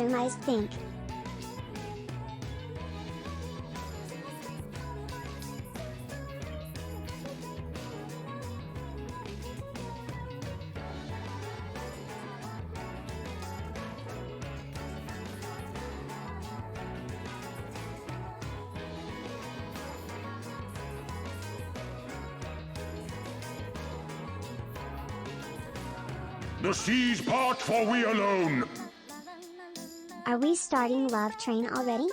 customized think. The seas part for we alone. Are we starting Love Train already?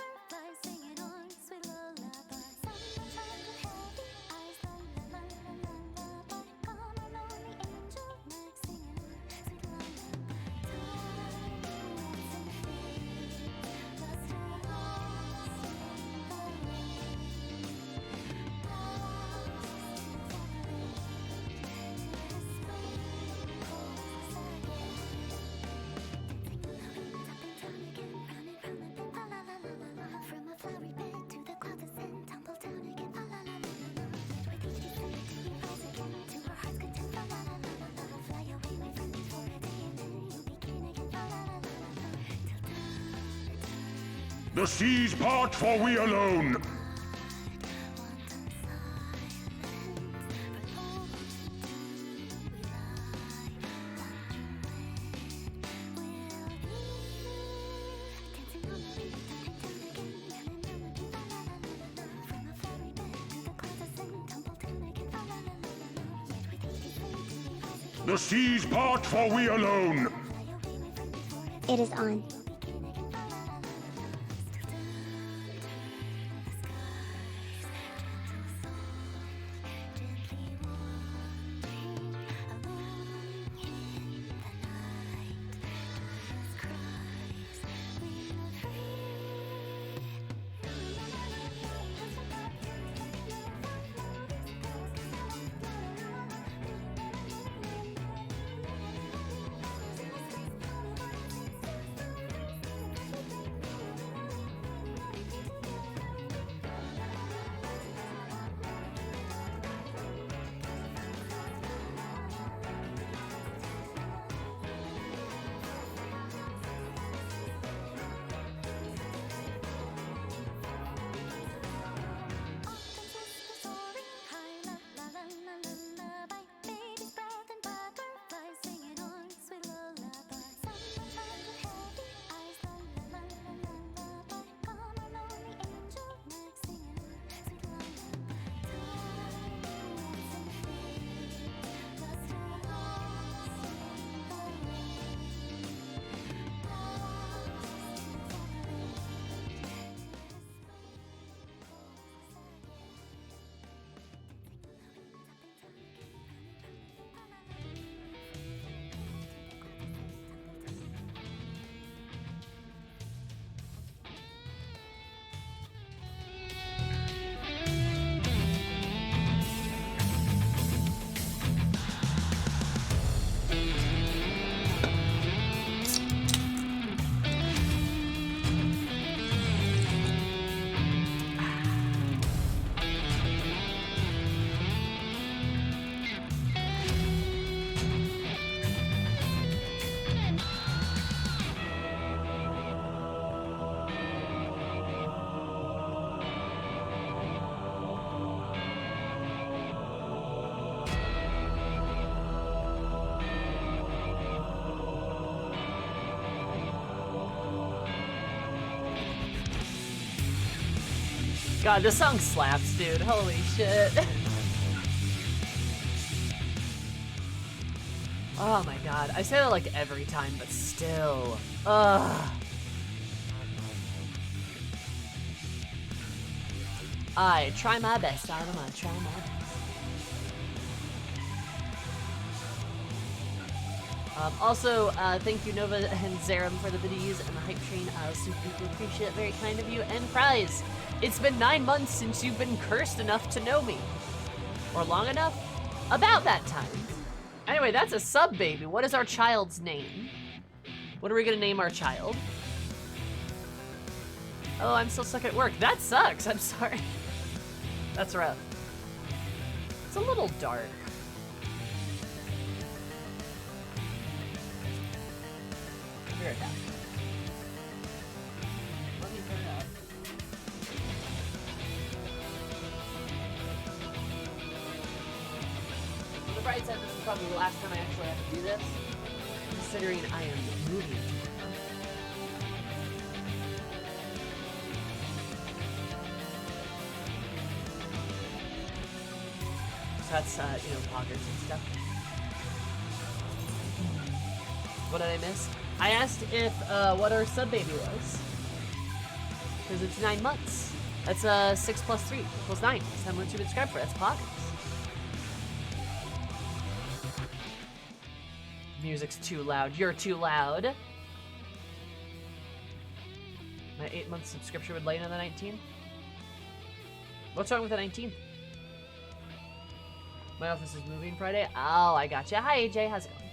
The seas part for we alone. The seas part for we alone. It is on. God, this song slaps, dude. Holy shit. Oh my god. I say that like every time, but still. Ugh. I try my best, I try my best. Also, thank you Nova and Zerum for the biddies and the hype train. I super appreciate it, very kind of you. And Prize, it's been 9 months since you've been cursed enough to know me. Or long enough? About that time. Anyway, that's a sub baby. What is our child's name? What are we gonna name our child? Oh, I'm still stuck at work. That sucks, I'm sorry. That's rough. It's a little dark. Here it is. bright side, this is probably the last time I actually have to do this, considering I am moving. So that's, you know, poggers and stuff. What did I miss? I asked if, what our sub baby was. Because it's 9 months. That's, 6 plus 3 equals 9. That's how much you subscribe for. That's poggers. Music's too loud. You're too loud. My 8-month subscription would lay into the 19. What's wrong with the 19? My office is moving Friday. Oh, I gotcha. Hi, AJ. How's it going?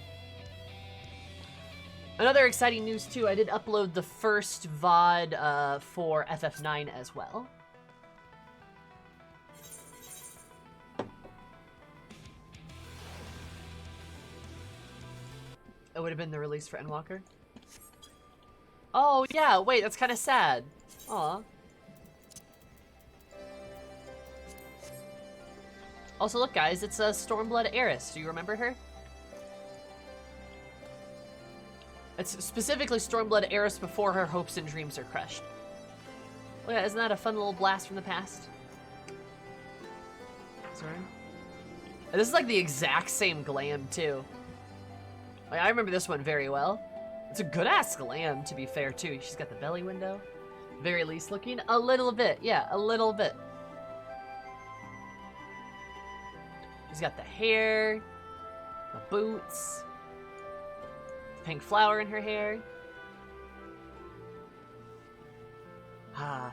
Another exciting news, too. I did upload the first VOD for FF9 as well. It would have been the release for Endwalker. Oh, yeah. Wait, that's kind of sad. Aw. Also, look, guys. It's a Stormblood Eris. Do you remember her? It's specifically Stormblood Eris before her hopes and dreams are crushed. Look at that, isn't that a fun little blast from the past? Sorry. And this is like the exact same glam too. Like, I remember this one very well. It's a good-ass glam, to be fair, too. She's got the belly window. Very least looking. A little bit, yeah, a little bit. She's got the hair, the boots. Pink flower in her hair. Ah.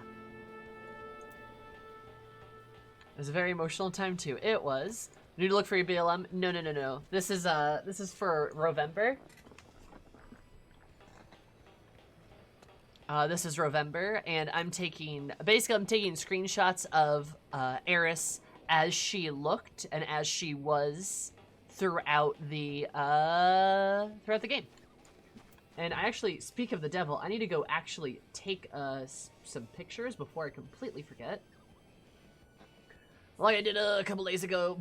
It was a very emotional time too. It was. Need to look for your BLM? No, no, no, no. This is for Rovember. This is Rovember, and I'm taking screenshots of Eris as she looked and as she was throughout the game. And I actually, speak of the devil, I need to go actually take some pictures before I completely forget. Like I did a couple days ago.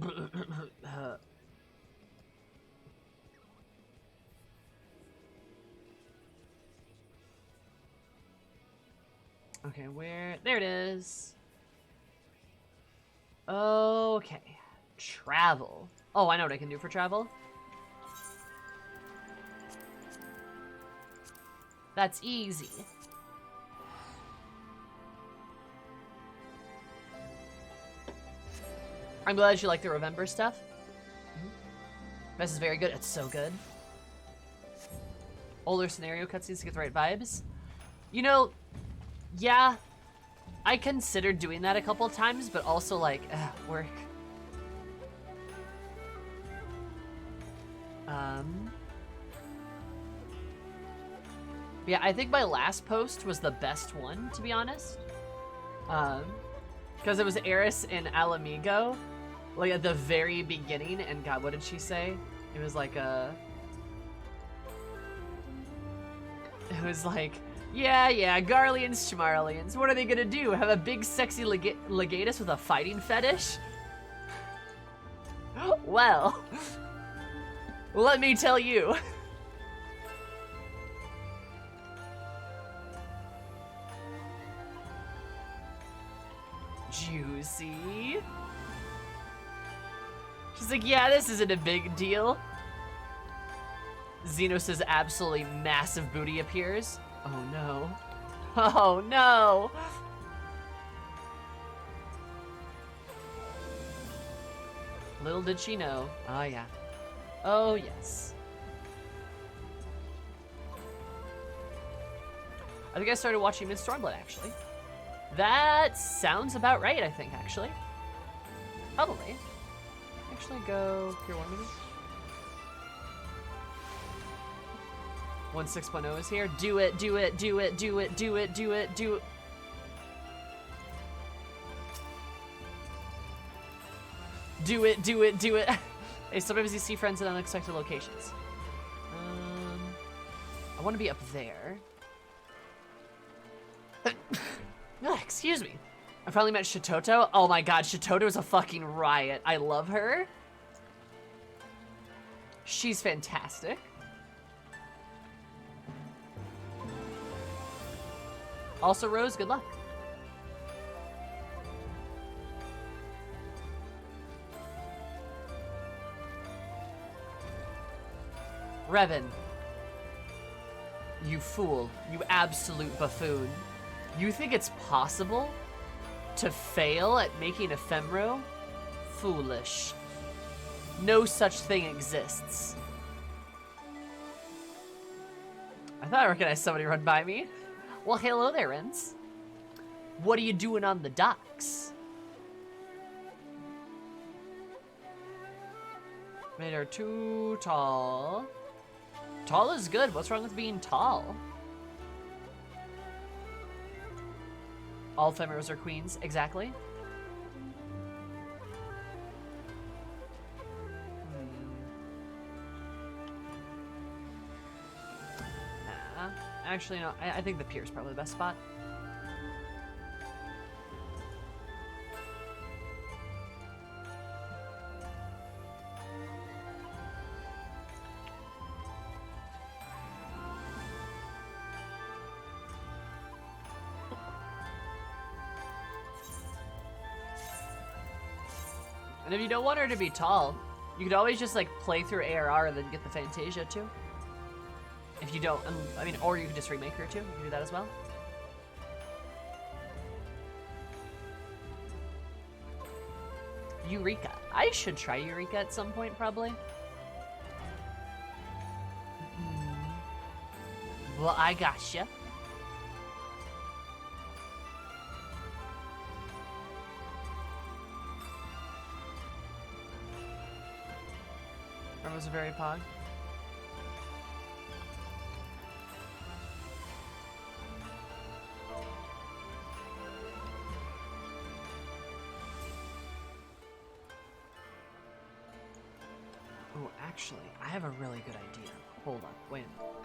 Okay, where? There it is. Okay. Travel. Oh, I know what I can do for travel. That's easy. I'm glad you like the Rovember stuff. This is very good. It's so good. Older scenario cutscenes to get the right vibes. You know, yeah, I considered doing that a couple times, but also like, work. Yeah, I think my last post was the best one, to be honest. Because it was Eris in Alamigo, like at the very beginning, and God, what did she say? It was like it was like, yeah, Garleans, Schmarleans, what are they gonna do? Have a big sexy legatus with a fighting fetish? Well, let me tell you. Juicy. She's like, yeah, this isn't a big deal. Xenos' absolutely massive booty appears. Oh no. Oh no. Little did she know. Oh yeah. Oh yes. I think I started watching Mid Stormblood actually. That sounds about right, I think, actually. Probably. Actually go here 1 minute. 1.6.0 is here. Do it, do it, do it, do it, do it, do it, do it. Do it, do it, do it. Hey, sometimes you see friends in unexpected locations. I want to be up there. Excuse me. I finally met Shitoto. Oh my god, Shitoto is a fucking riot. I love her. She's fantastic. Also, Rose, good luck. Revan. You fool. You absolute buffoon. You think it's possible to fail at making ephemero? Foolish. No such thing exists. I thought I recognized somebody run by me. Well, hello there, Renz. What are you doing on the docks? Made her too tall. Tall is good. What's wrong with being tall? All ephemeros are queens. Exactly. Actually, no. I think the pier's probably the best spot. And if you don't want her to be tall, you could always just like play through ARR and then get the Fantasia too. If you don't, I mean, or you could just remake her too. You can do that as well. Eureka. I should try Eureka at some point, probably. Well, I gotcha. That was a very pog. Oh, actually, I have a really good idea. Hold on, wait a minute.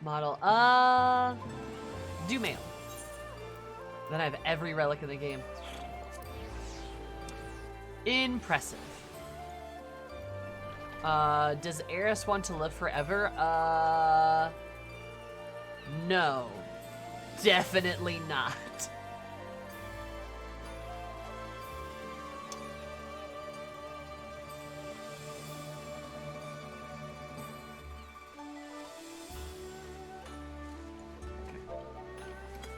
Model, do mail. Then I have every relic in the game. Impressive. Does Eris want to live forever? No. Definitely not.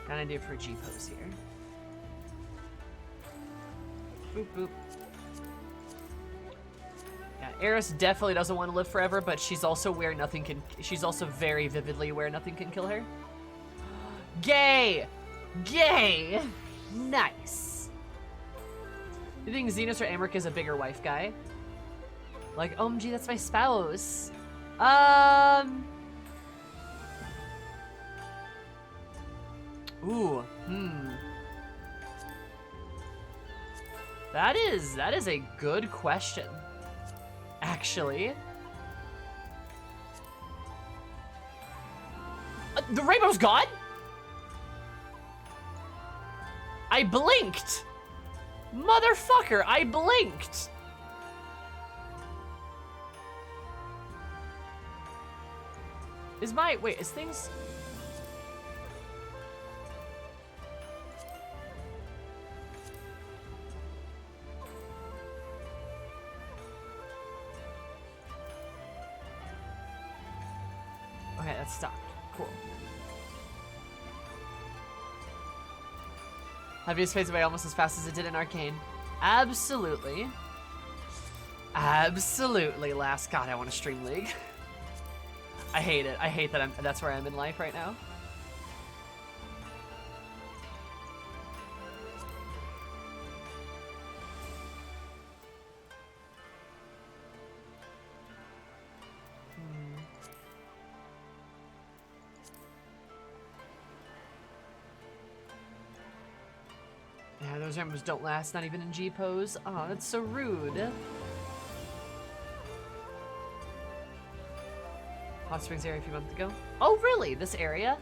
Got an idea for a G-pose here. Boop, boop. Yeah, Eris definitely doesn't want to live forever, but she's also where nothing can... She's also very vividly where nothing can kill her. Gay! Gay! Nice. You think Xenos or Amric is a bigger wife guy? Like, OMG, that's my spouse. Ooh, That is a good question, actually. The rainbow's gone? I blinked! Motherfucker, I blinked! Wait, is things... Okay, that's stopped. Cool. Heaviest fades away almost as fast as it did in Arcane. Absolutely. Absolutely, last. God, I want to stream League. I hate it. I hate that that's where I'm in life right now. Yeah, those rainbows don't last, not even in G-pose. Oh, that's so rude. Hot Springs area a few months ago. Oh, really? This area?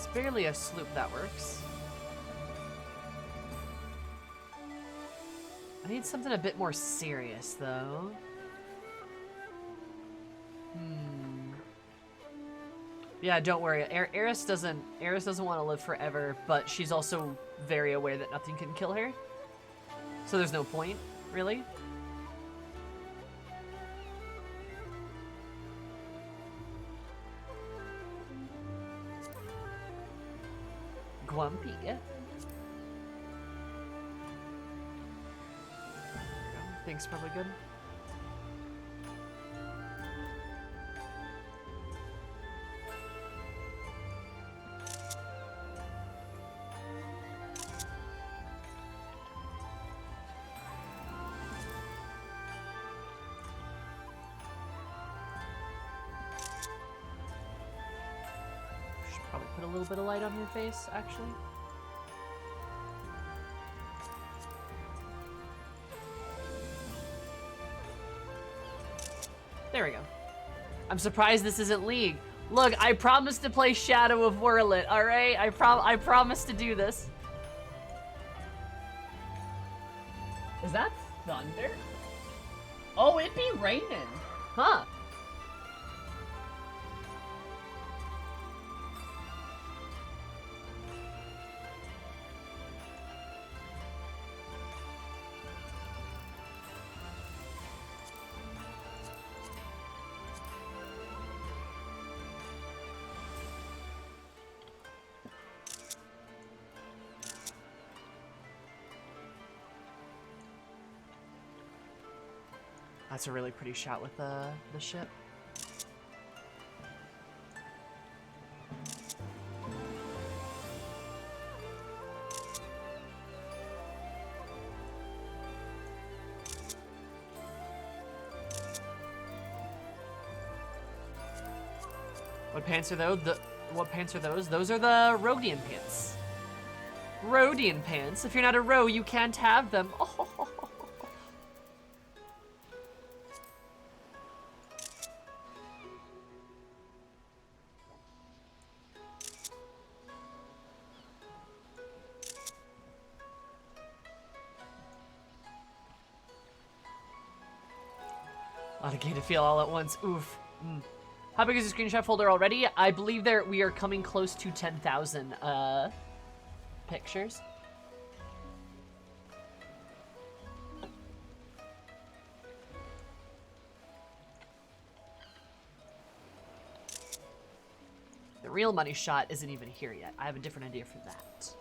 It's barely a sloop, that works. I need something a bit more serious, though. Yeah, don't worry. Eris doesn't want to live forever, but she's also very aware that nothing can kill her. So there's no point, really. Grumpy. Think's probably good. Should probably put a little bit of light on your face, actually. There we go. I'm surprised this isn't League. Look, I promised to play Shadow of Werlyt, alright? I promised to do this. Is that thunder? Oh, it be raining. Huh. That's a really pretty shot with the ship. What pants are those? What pants are those? Those are the Rhodian pants. Rhodian pants. If you're not a row, you can't have them. Oh. A lot of gay to feel all at once. Oof. How big is the screenshot folder already? I believe we are coming close to 10,000 pictures. The real money shot isn't even here yet. I have a different idea for that.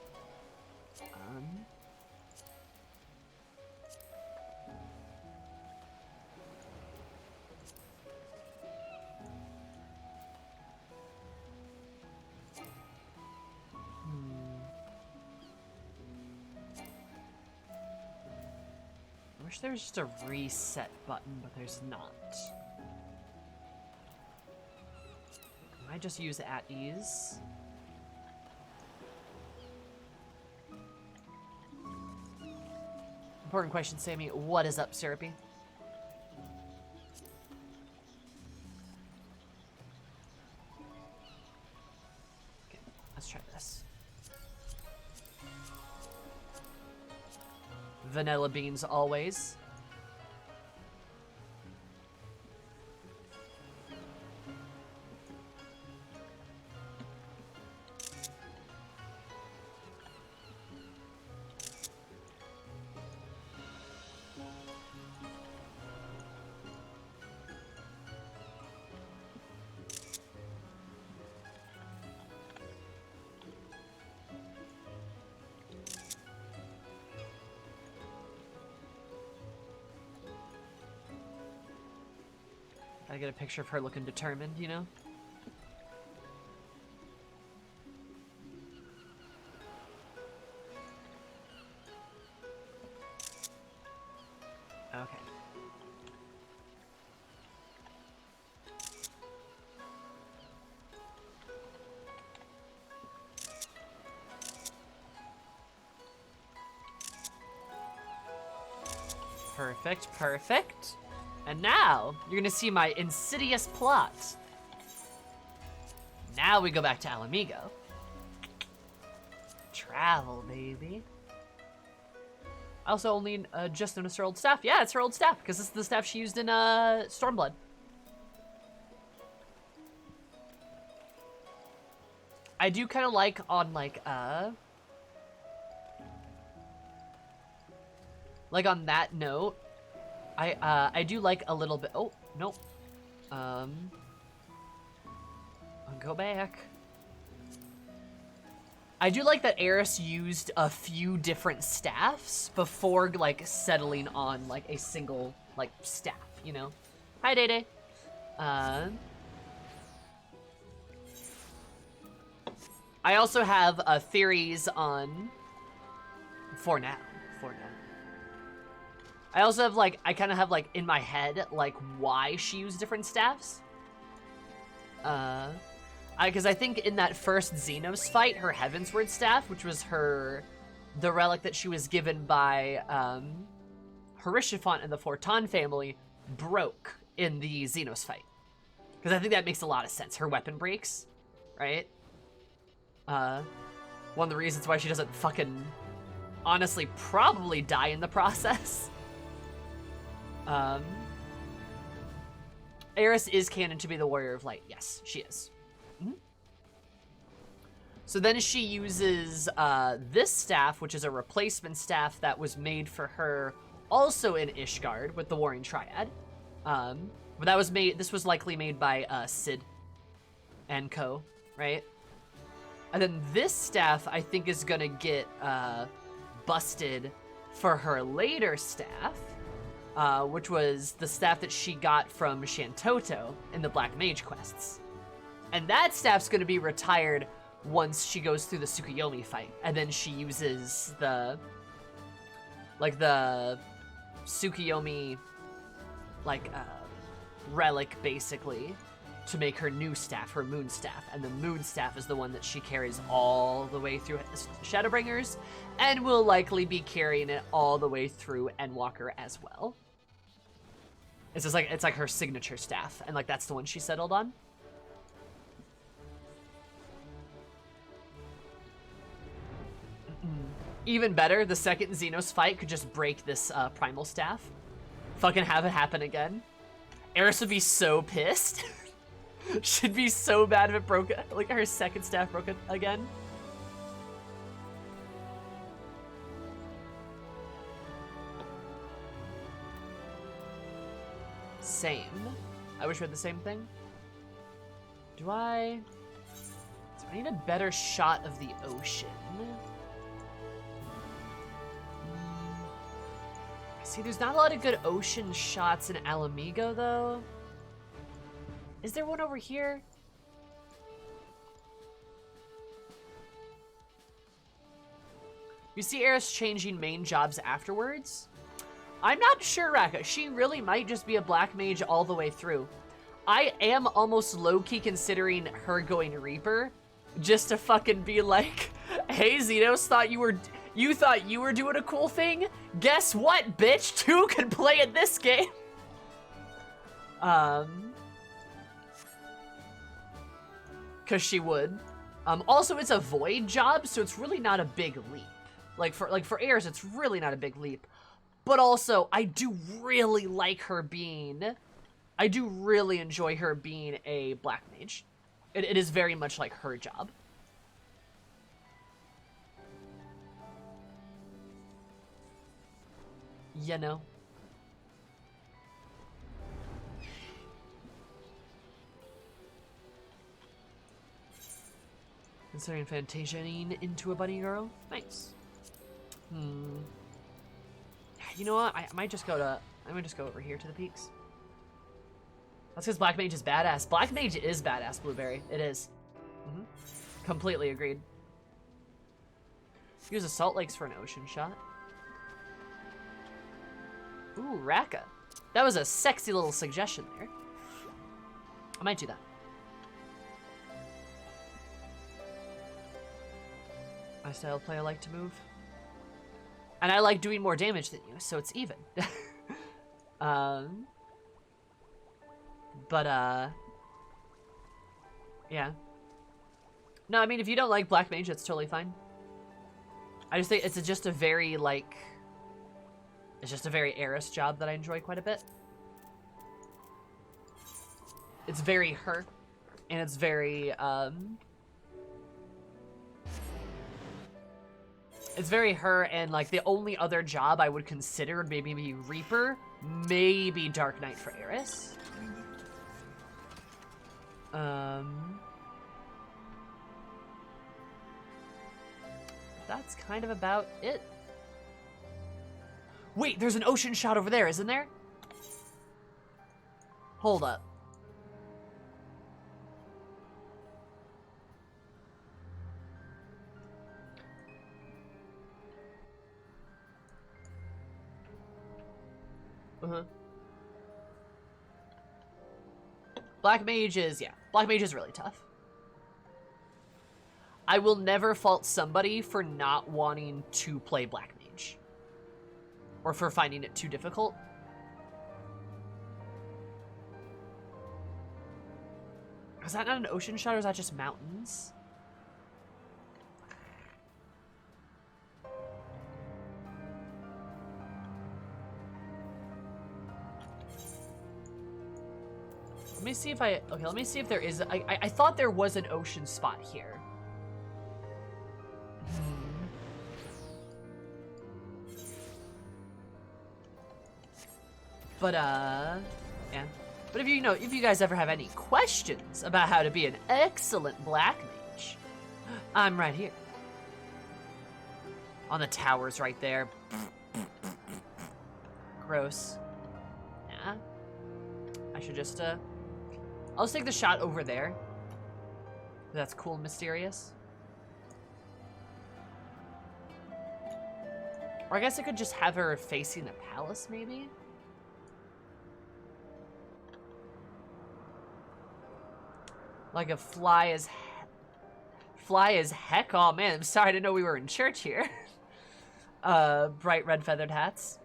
I wish there was just a reset button, but there's not. I just use at ease. Important question, Sammy. What is up, Syrupy? Okay, let's try this. Vanilla beans always. I get a picture of her looking determined, you know? Okay. Perfect, perfect. And now, you're gonna see my insidious plot. Now we go back to Alamigo. travel, baby. I also only just noticed her old staff. Yeah, it's her old staff, because this is the staff she used in Stormblood. I do kind of like on, like on that note, I do like a little bit. Oh, nope. I'll go back. I do like that Eris used a few different staffs before, like, settling on, like, a single, like, staff, you know? Hi, Day Day. I also have theories on... For now. I also have, like, I kind of have, like, in my head, like, why she used different staffs. Because I think in that first Xenos fight, her Heavensward staff, which was the relic that she was given by Harishiphant and the Fortan family, broke in the Xenos fight. Because I think that makes a lot of sense. Her weapon breaks, right? One of the reasons why she doesn't fucking, honestly, probably die in the process. Eris is canon to be the Warrior of Light. Yes, she is. So then she uses this staff, which is a replacement staff that was made for her also in Ishgard with the Warring Triad. But that was this was likely made by Sid and co, right? And then this staff, I think, is gonna get busted for her later staff, which was the staff that she got from Shantoto in the Black Mage quests. And that staff's gonna be retired once she goes through the Tsukuyomi fight, and then she uses the Tsukuyomi, relic, basically, to make her new staff, her moon staff, and the moon staff is the one that she carries all the way through Shadowbringers, and will likely be carrying it all the way through Endwalker as well. It's just like, it's like her signature staff, and like that's the one she settled on. Even better, the second Xenos fight could just break this primal staff. Fucking have it happen again. Eris would be so pissed. She'd be so bad if it broke, like her second staff broke it again. Same. I wish we had the same thing. Do I need a better shot of the ocean? See, there's not a lot of good ocean shots in Alamigo, though. Is there one over here? You see Eris changing main jobs afterwards? I'm not sure, Raka. She really might just be a black mage all the way through. I am almost low-key considering her going Reaper, just to fucking be like, hey, Xenos, you thought you were doing a cool thing? Guess what, bitch? Two can play at this game. Cause she would. Also, it's a void job, so it's really not a big leap. Like for Eris, it's really not a big leap. But also, I do really like her being. I do really enjoy her being a black mage. It is very much like her job. You know. Considering Fantasiaing into a bunny girl? Nice. You know what? I might just go over here to the peaks. That's because Black Mage is badass. Black Mage is badass, Blueberry. It is. Completely agreed. Use the Salt Lakes for an ocean shot. Ooh, Raka. That was a sexy little suggestion there. I might do that. My style of play, I like to move. And I like doing more damage than you, so it's even. Yeah. No, I mean, if you don't like Black Mage, that's totally fine. I just think it's just a very, like... It's just a very Eris job that I enjoy quite a bit. It's very her. And it's very, It's very her, and, like, the only other job I would consider would maybe be Reaper, maybe Dark Knight for Eris. That's kind of about it. Wait, there's an ocean shot over there, isn't there? Hold up. Black Mage is, Black Mage is really tough. I will never fault somebody for not wanting to play Black Mage. Or for finding it too difficult. Is that not an ocean shot, or is that just mountains? Let me see if let me see if there is, I thought there was an ocean spot here. But, yeah. But if if you guys ever have any questions about how to be an excellent Black Mage, I'm right here. On the towers right there. Gross. Yeah. I should just, I'll just take the shot over there. That's cool and mysterious. Or I guess I could just have her facing the palace, maybe? Like a fly as heck. Oh man, I'm sorry, I didn't know we were in church here. Bright red feathered hats.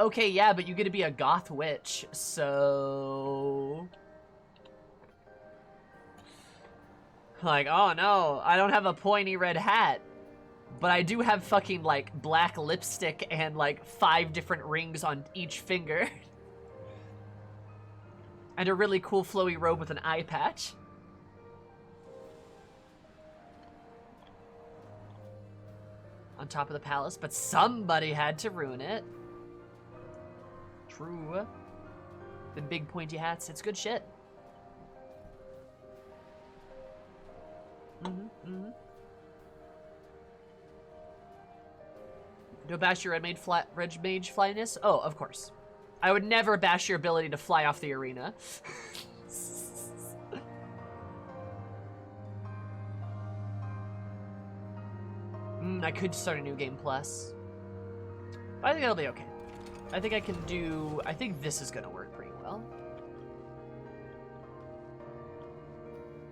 Okay, yeah, but you get to be a goth witch, so... Like, oh no, I don't have a pointy red hat. But I do have fucking, like, black lipstick and, like, 5 different rings on each finger. And a really cool flowy robe with an eye patch. On top of the palace, but somebody had to ruin it. True. The big pointy hats, it's good shit. Do bash your red mage flyness? Oh, of course. I would never bash your ability to fly off the arena. I could start a new game plus. But I think it'll be okay. I think I can do... I think this is gonna work pretty well.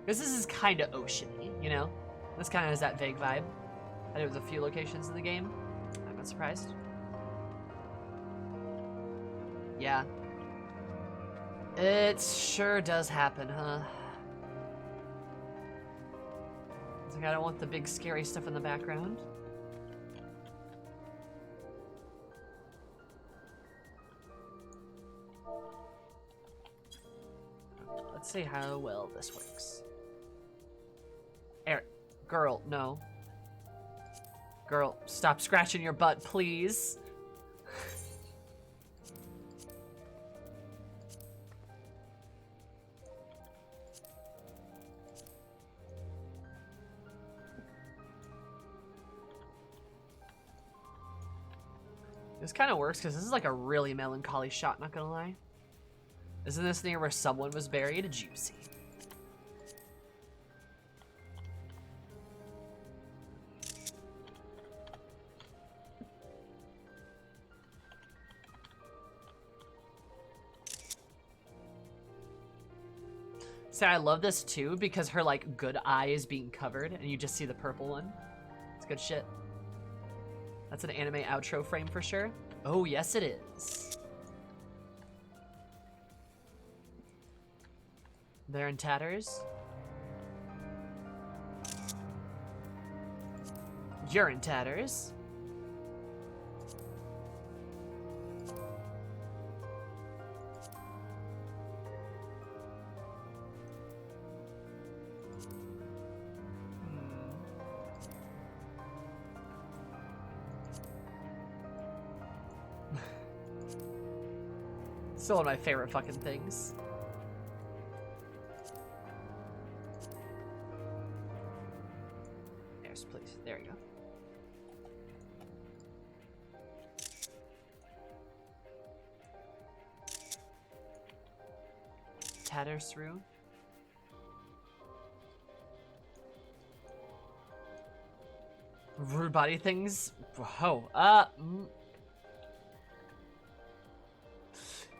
Because this is kind of oceany, you know? This kind of has that vague vibe. I know there's a few locations in the game. I'm not surprised. Yeah. It sure does happen, huh? It's like I don't want the big scary stuff in the background. Let's see how well this works. Eric, girl, no. Girl, stop scratching your butt, please. This kind of works because this is like a really melancholy shot, not gonna lie. Isn't this near where someone was buried? Juicy. See, I love this too because her like good eye is being covered and you just see the purple one. It's good shit. That's an anime outro frame for sure. Oh, yes it is. They're in tatters. You're in tatters. Still one of my favorite fucking things. There's, please. There you go. Tatters through. Rude body things. Whoa.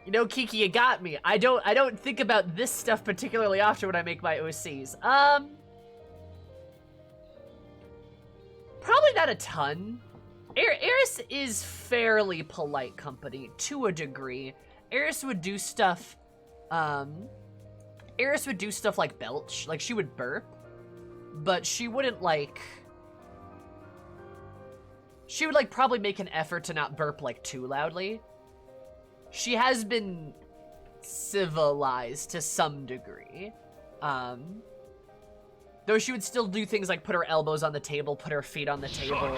You know, Kiki, you got me. I don't think about this stuff particularly often when I make my OCs. Probably not a ton. Eris is fairly polite company to a degree. Eris would do stuff. Eris would do stuff like belch, like she would burp, but she wouldn't like. She would like probably make an effort to not burp like too loudly. She has been civilized to some degree. Though she would still do things like put her elbows on the table, put her feet on the table,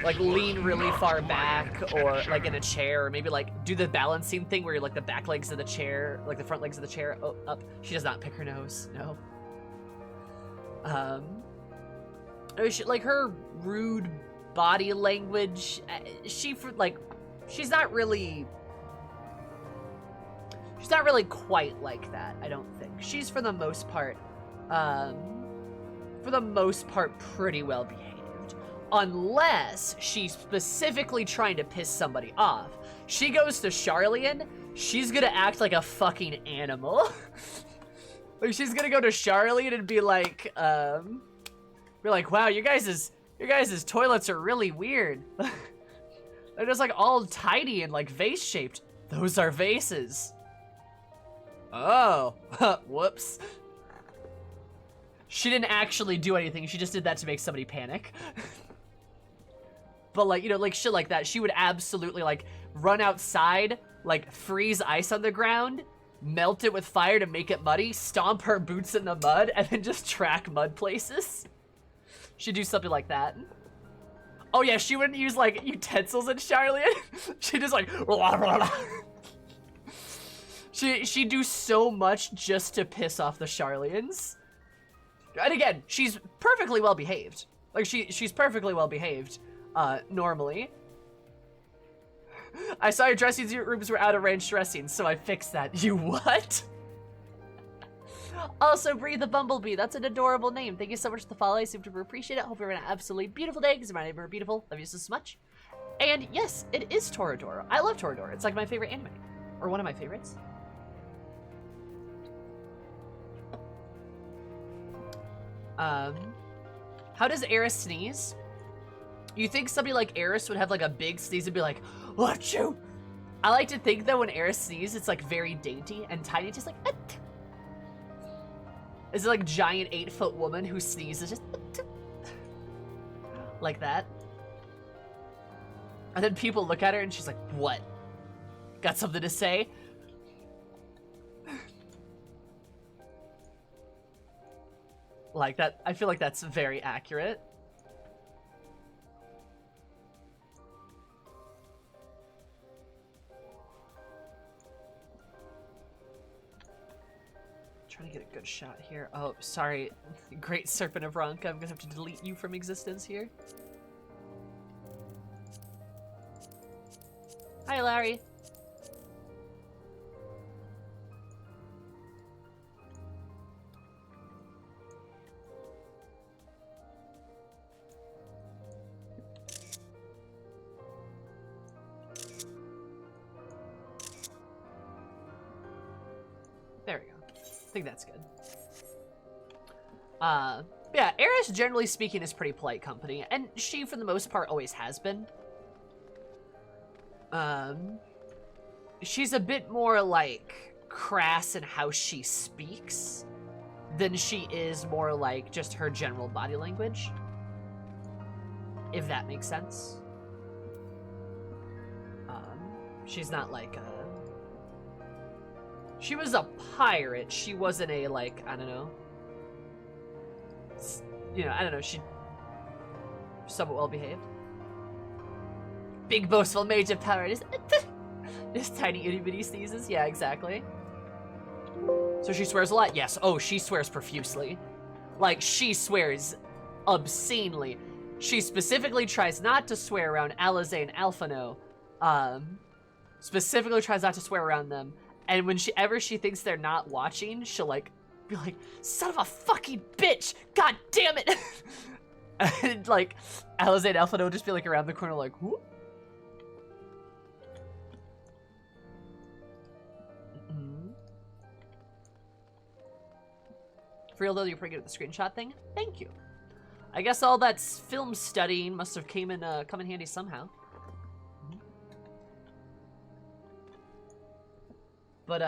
like lean really far back, or like in a chair, or maybe like do the balancing thing where you're like the back legs of the chair, like the front legs of the chair, up. She does not pick her nose, no. Like her rude body language, she's not really quite like that, I don't think. She's for the most part pretty well behaved. Unless she's specifically trying to piss somebody off. She goes to Charlian, she's gonna act like a fucking animal. Like she's gonna go to Charlian and be like, wow, you guys' toilets are really weird. They're just like all tidy and like vase shaped. Those are vases. Oh, whoops. She didn't actually do anything. She just did that to make somebody panic. But like, you know, like shit like that. She would absolutely like run outside, like freeze ice on the ground, melt it with fire to make it muddy, stomp her boots in the mud, and then just track mud places. She'd do something like that. Oh yeah, she wouldn't use like utensils in Charlian. She'd just like she'd do so much just to piss off the Charlians. And again, she's perfectly well behaved. Like she's perfectly well behaved, normally. I saw your dressing rooms were out of range dressing, so I fixed that. You what? Also, Breathe the Bumblebee. That's an adorable name. Thank you so much for the follow. I super appreciate it. Hope you're having an absolutely beautiful day, because my name are beautiful. Love you so much. And yes, it is Toradora. I love Toradora. It's like my favorite anime. Or one of my favorites. How does Eris sneeze? You think somebody like Eris would have like a big sneeze and be like, "Achoo!" I like to think that when Eris sneezes, it's like very dainty and tiny, just like, "At." Is it like giant 8-foot woman who sneezes just like that? And then people look at her and she's like, "What? Got something to say?" Like that. I feel like that's very accurate. Trying to get a good shot here. Oh, sorry. Great Serpent of Ronka. I'm gonna have to delete you from existence here. Hi, Larry. There we go. I think that's good. Yeah, Eris, generally speaking, is pretty polite company, and she, for the most part, always has been. She's a bit more, like, crass in how she speaks than she is more like just her general body language. If that makes sense. She's not like a... She was a pirate. She wasn't a, like, I don't know. You know, I don't know. She... somewhat well-behaved. Big boastful mage of power. Just tiny itty-bitty sneezes. Yeah, exactly. So she swears a lot? Yes. Oh, she swears profusely. Like, she swears obscenely. She specifically tries not to swear around Alizé and Alphino. Specifically tries not to swear around them. And whenever she thinks they're not watching, she'll, like, be like, son of a fucking bitch! God damn it! And, like, Alizé and Alphino will just be, like, around the corner, like, whoop. For real though, you're pretty good at the screenshot thing. Thank you. I guess all that film studying must have come in handy somehow. But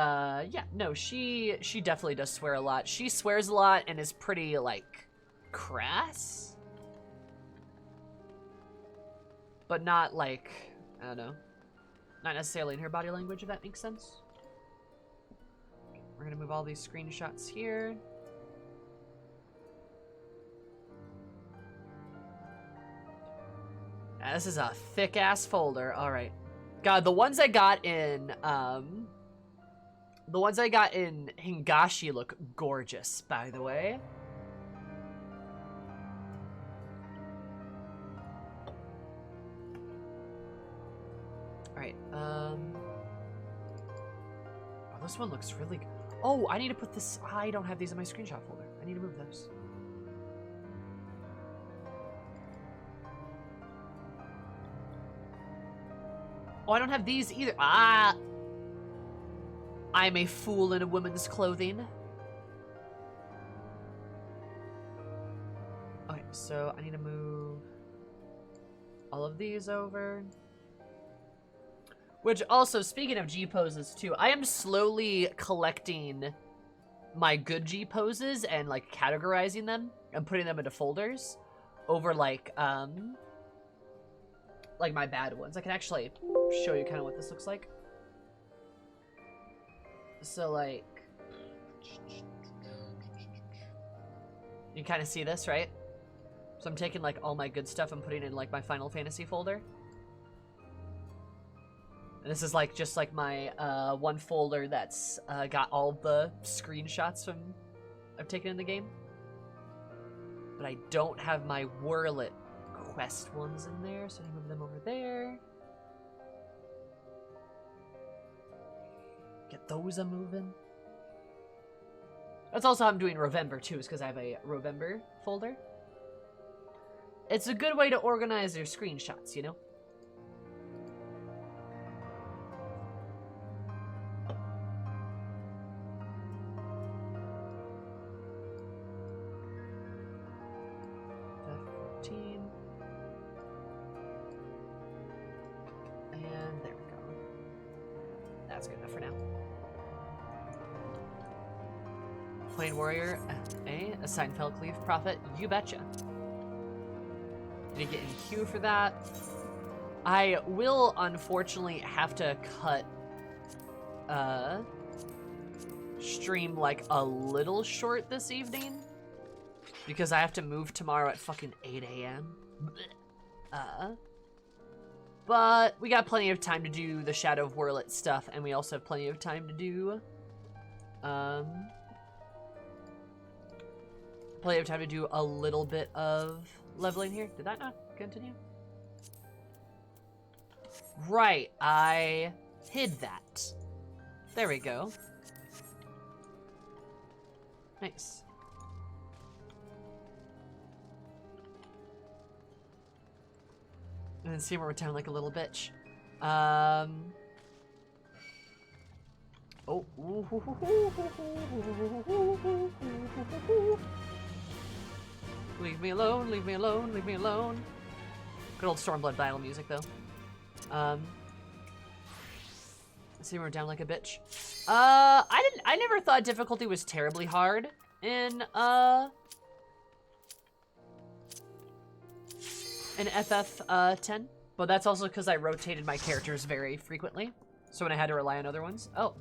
yeah, no, she definitely does swear a lot. She swears a lot and is pretty like crass, but not like, I don't know, not necessarily in her body language, if that makes sense. We're gonna move all these screenshots here. This is a thick-ass folder. Alright. God, the ones I got in Hingashi look gorgeous, by the way. Alright, oh, this one looks really good. Oh, I need to put this... I don't have these in my screenshot folder. I need to move those. Oh, I don't have these either. Ah! I'm a fool in a woman's clothing. Okay, so I need to move all of these over. Which also, speaking of G poses too, I am slowly collecting my good G poses and like categorizing them and putting them into folders over like my bad ones. I can actually show you kind of what this looks like. So like, you kind of see this, right? So I'm taking like all my good stuff and putting it in like my Final Fantasy folder. And this is like just like my one folder that's got all the screenshots from I've taken in the game. But I don't have my Werlyt quest ones in there, so I move them over there. Get those a moving. That's also how I'm doing Rovember too, is because I have a Rovember folder. It's a good way to organize your screenshots, you know? Warrior, a Seinfeld Cleave Prophet, you betcha. Did you get in queue for that? I will unfortunately have to cut stream like a little short this evening because I have to move tomorrow at fucking 8 a.m. But we got plenty of time to do the Shadow of Werlyt stuff, and we also have plenty of time to do plenty of time to do a little bit of leveling here. Did that not continue? Right, I hid that. There we go. Nice. And then see where we're down like a little bitch. Oh. Leave me alone, leave me alone, leave me alone. Good old Stormblood battle music, though. Let's see, we're down like a bitch. I never thought difficulty was terribly hard in FF 10, but that's also because I rotated my characters very frequently. So when I had to rely on other ones. Oh.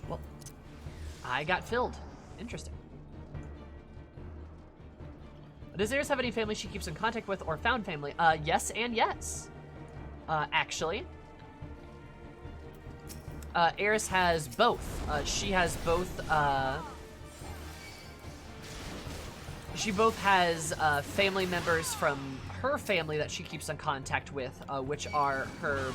Well, I got filled. Interesting. Does Eris have any family she keeps in contact with or found family? Yes and yes. Actually. Eris has both. She has both, she both has family members from her family that she keeps in contact with, which are her,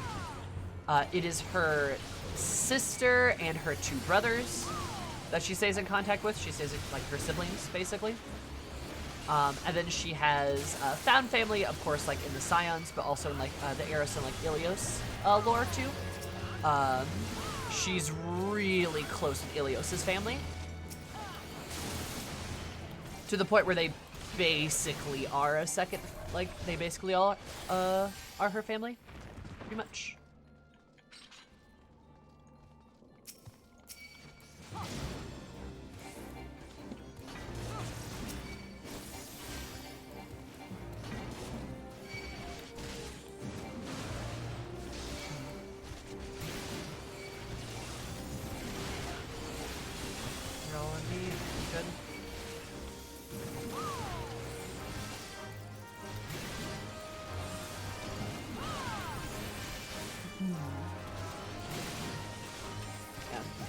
it is her sister and her 2 brothers that she stays in contact with. She stays like her siblings, basically. And then she has found family, of course, like in the Scions, but also in like the Eris and like Ilios lore too. She's really close with Ilios's family, to the point where they basically are a second, like they basically all are her family, pretty much.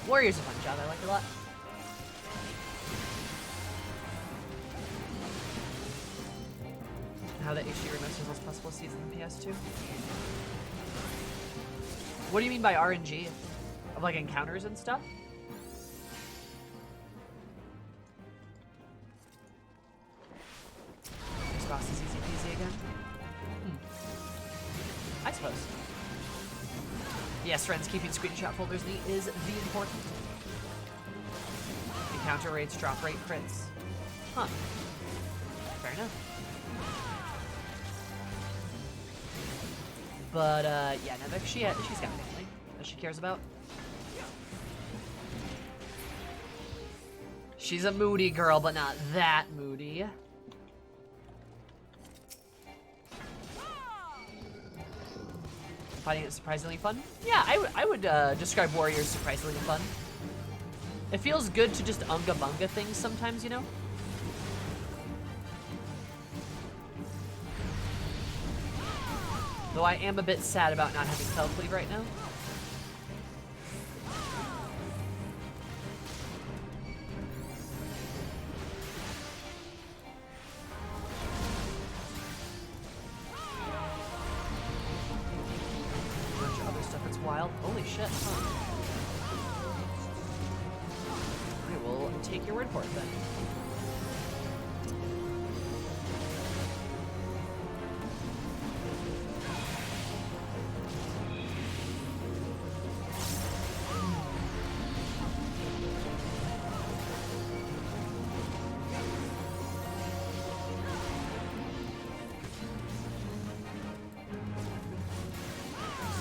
Warrior's a fun job, I like it a lot. How the HD remasters those possible seeds in the PS2. What do you mean by RNG? Of like encounters and stuff? This boss is easy peasy again. I suppose. Yes, friends, keeping screenshot folders neat is the important. Encounter rates, drop rate, crits. Huh. Fair enough. But, yeah, no, she's got family that she cares about. She's a moody girl, but not that moody. Finding it surprisingly fun? Yeah, I would describe Warriors surprisingly fun. It feels good to just unga-bunga things sometimes, you know? Though I am a bit sad about not having Fell Cleave right now. Wild. Holy shit, huh? I will take your word for it then.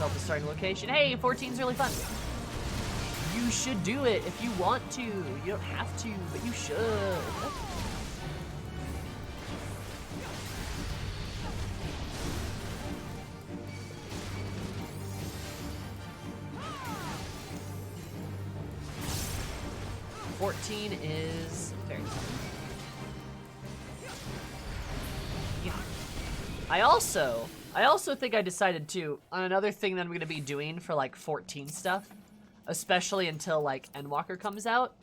The starting location. Hey, 14's really fun. You should do it if you want to. You don't have to, but you should. 14 is very fun. Yeah. I also think I decided to, on another thing that I'm going to be doing for like 14 stuff, especially until like Endwalker comes out.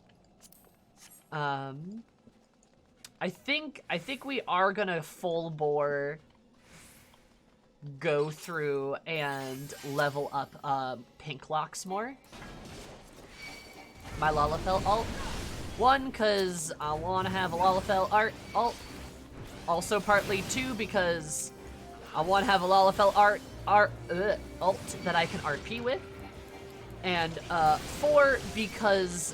I think we are going to full bore go through and level up Pink Locks more. My Lalafell alt. One, because I want to have a Lalafell alt. Also partly two, because I want to have a Lalafell alt that I can RP with. And 4, because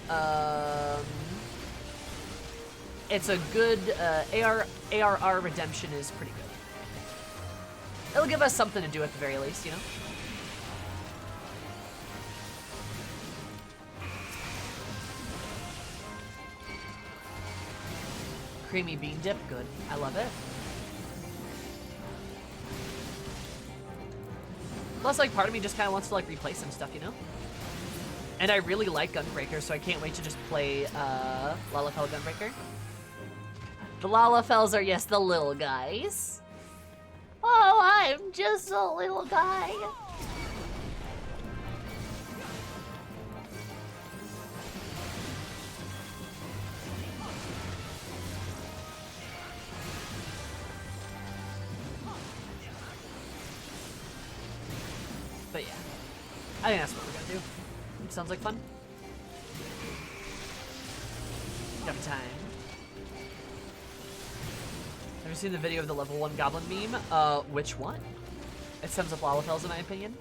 it's a good ARR redemption is pretty good. It'll give us something to do at the very least, you know? Creamy bean dip, good. I love it. Plus, like, part of me just kind of wants to, like, replay some stuff, you know? And I really like Gunbreaker, so I can't wait to just play, Lalafell Gunbreaker. The Lalafells are, yes, the little guys. Oh, I'm just a little guy. But yeah, I think that's what we're gonna do. It sounds like fun. Got time. Have you seen the video of the level 1 goblin meme? Which one? It sums up Lalafells in my opinion.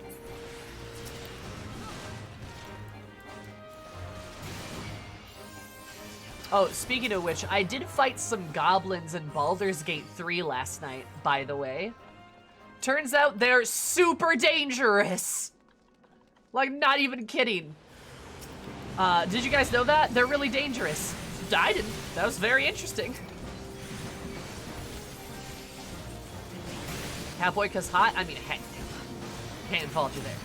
Oh, speaking of which, I did fight some goblins in Baldur's Gate 3 last night, by the way. Turns out they're super dangerous. Like, not even kidding. Did you guys know that? They're really dangerous. I didn't. That was very interesting. Catboy, cause hot? I mean, hey. Can't fault you there.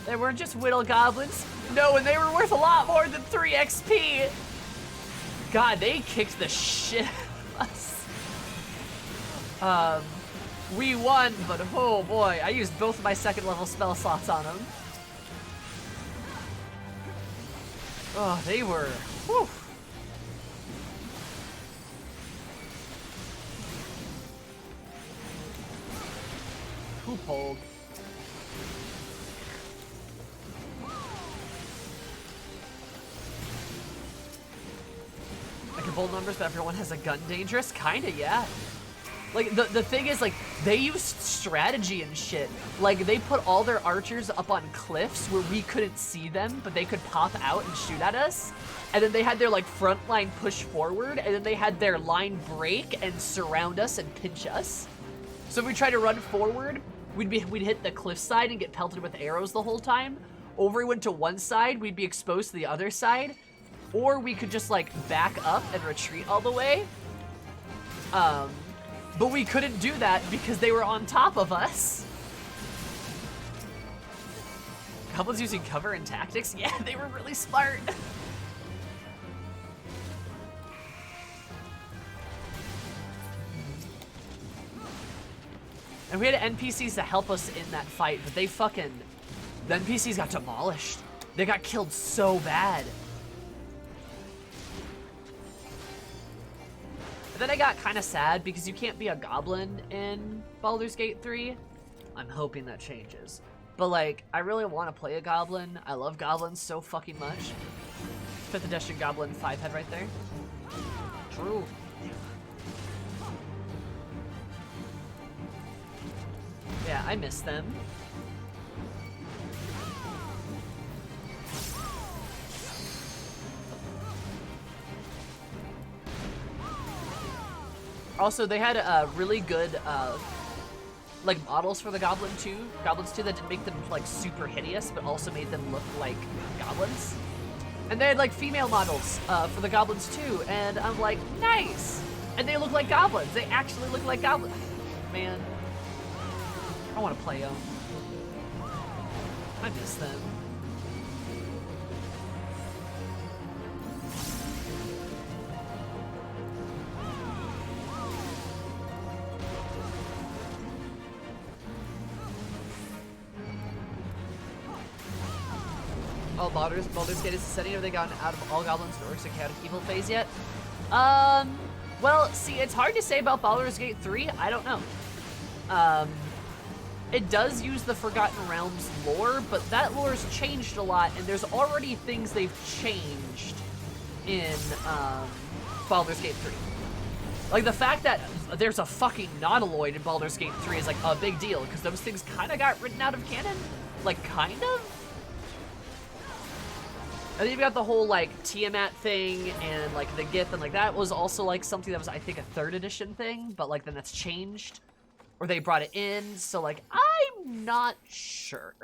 They weren't just whittle goblins. No, and they were worth a lot more than 3 XP. God, they kicked the shit out of us. We won, but oh boy, I used both of my 2nd level spell slots on them. Oh, they were, whew. Who pulled? I can pull numbers, but everyone has a gun dangerous? Kinda, yeah. Like, the thing is, like, they used strategy and shit. Like, they put all their archers up on cliffs where we couldn't see them, but they could pop out and shoot at us. And then they had their, like, front line push forward, and then they had their line break and surround us and pinch us. So if we tried to run forward, we'd hit the cliffside and get pelted with arrows the whole time. Or if we went to one side, we'd be exposed to the other side. Or we could just, like, back up and retreat all the way. But we couldn't do that because they were on top of us. Goblins using cover and tactics? Yeah, they were really smart. And we had NPCs to help us in that fight, but the NPCs got demolished. They got killed so bad. Then I got kind of sad because you can't be a goblin in Baldur's Gate 3. I'm hoping that changes. But like, I really want to play a goblin. I love goblins so fucking much. 5th edition goblin 5-head right there. True. Yeah, I miss them. Also, they had really good like models for the Goblins too that didn't make them like super hideous, but also made them look like goblins. And they had like female models for the goblins too, and I'm like, nice! And they look like goblins. They actually look like goblins. Man, I want to play them. I miss them. Oh, Baldur's Gate is setting. Have they gotten out of all goblins and orcs and chaotic evil phase yet? Well, see, it's hard to say about Baldur's Gate 3. I don't know. It does use the Forgotten Realms lore, but that lore's changed a lot, and there's already things they've changed in Baldur's Gate 3. Like, the fact that there's a fucking Nautiloid in Baldur's Gate 3 is, like, a big deal, because those things kind of got written out of canon. Like, kind of? And then you've got the whole, like, Tiamat thing, and, like, the Gith, and, like, that was also, like, something that was, I think, a 3rd edition thing, but, like, then that's changed. Or they brought it in, so, like, I'm not sure.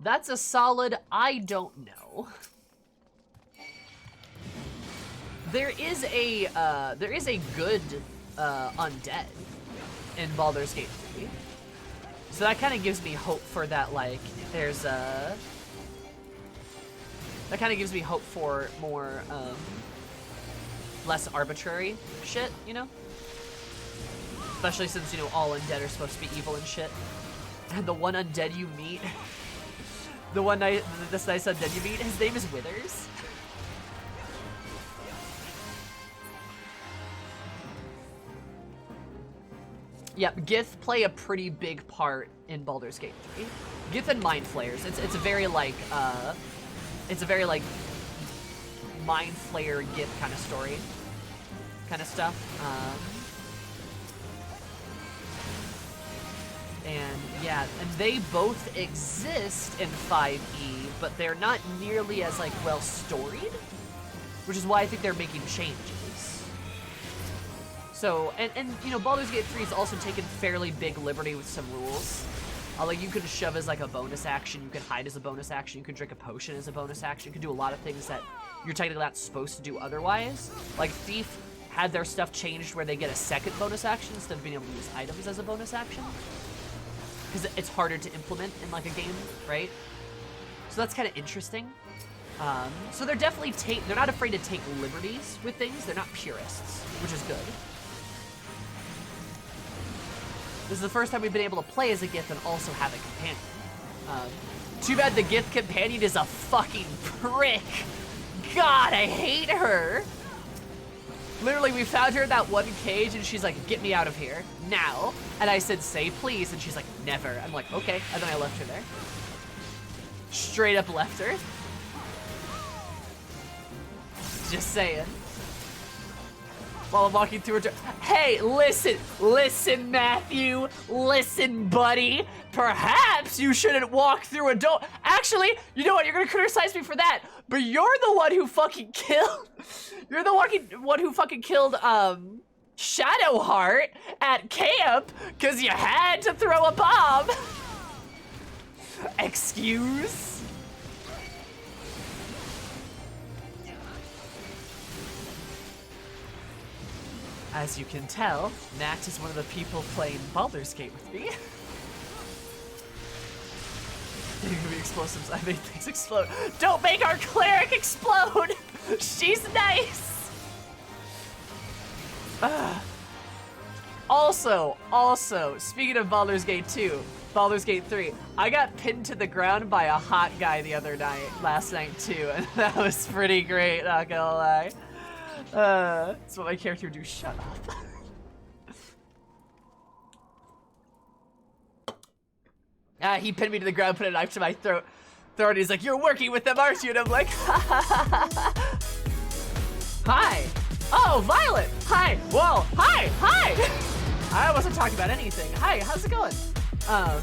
That's a solid I don't know. there is a good undead in Baldur's Gate 3. So that kind of gives me hope for that, like, there's a... That kind of gives me hope for more, less arbitrary shit, you know? Especially since, you know, all undead are supposed to be evil and shit. And the one undead you meet, this nice undead you meet, his name is Withers. Yep, Gith play a pretty big part in Baldur's Gate 3. Gith and Mind Flayers. It's a very like Mind Flayer Gith kind of story, kind of stuff. And yeah, and they both exist in 5e, but they're not nearly as like well storied, which is why I think they're making changes. So, and you know, Baldur's Gate 3 has also taken fairly big liberty with some rules. Like, you could shove as like a bonus action, you could hide as a bonus action, you could drink a potion as a bonus action, you could do a lot of things that you're technically not supposed to do otherwise. Like, Thief had their stuff changed where they get a second bonus action instead of being able to use items as a bonus action. Because it's harder to implement in like a game, right? So that's kind of interesting. So they're definitely they're not afraid to take liberties with things. They're not purists, which is good. This is the first time we've been able to play as a Gith and also have a companion. Too bad the Gith companion is a fucking prick. God, I hate her. Literally, we found her in that one cage and she's like, get me out of here, now. And I said, say please, and she's like, never. I'm like, okay, and then I left her there. Straight up left her. Just saying. While I'm walking through her door. Hey, listen, Matthew. Listen, buddy. Perhaps you shouldn't walk through a door. Actually, you know what? You're gonna criticize me for that, but you're the one who fucking killed. You're the one who fucking killed Shadowheart at camp because you had to throw a bomb. Excuse. As you can tell, Nat is one of the people playing Baldur's Gate with me. They're gonna be explosives. I made things explode. Don't make our cleric explode! She's nice! Also, speaking of Baldur's Gate 2, Baldur's Gate 3, I got pinned to the ground by a hot guy last night too, and that was pretty great, not gonna lie. That's what my character would do. Shut up. He pinned me to the ground, put a knife to my throat. And he's like, you're working with them, aren't you? And I'm like, hi. Oh, Violet. Hi. Whoa. Hi. I wasn't talking about anything. Hi, how's it going? Hi.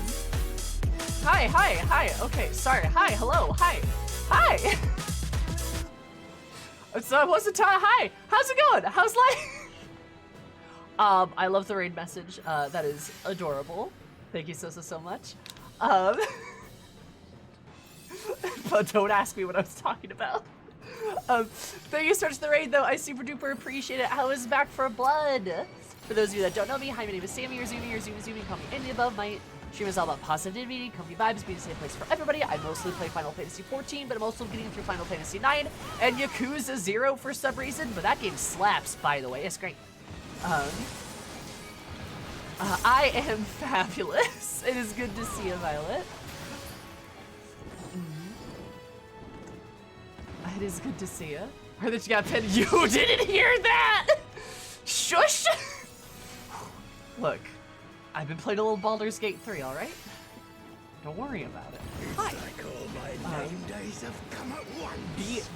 Okay, sorry. Hi, hello. Hi. So I wasn't hi, how's it going? How's life? I love the raid message. That is adorable. Thank you so much. But don't ask me what I was talking about. Thank you so much for the raid though. I super duper appreciate it. How is Back for Blood? For those of you that don't know me, hi, my name is Sammy or Zumi, call me any above. My stream is all about positivity, comfy vibes, being a safe place for everybody. I mostly play Final Fantasy 14, but I'm also getting through Final Fantasy 9 and Yakuza 0 for some reason, but that game slaps, by the way. It's great. I am fabulous. It is good to see you, Violet. It is good to see you. Heard that you got pinned. You didn't hear that! Shush! Look. I've been playing a little Baldur's Gate 3, alright? Don't worry about it. Hi. Days have come at once.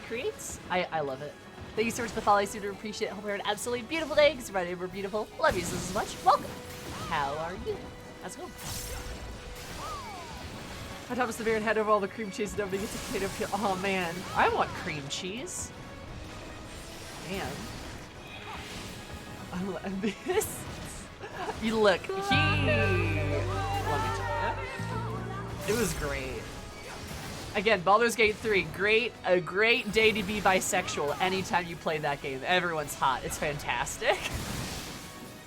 Creates? I love it. Thank you so much for the follow. I super appreciate it. Hope you're having an absolutely beautiful day because my neighbor beautiful. Love you so much. Welcome. How are you? How's it going? I Thomas the Bear and had over all the cream cheese and nobody gets a potato peel. Oh man, I want cream cheese. Man. This. You look, let me tell you, it was great. Again, Baldur's Gate 3, a great day to be bisexual anytime you play that game. Everyone's hot. It's fantastic.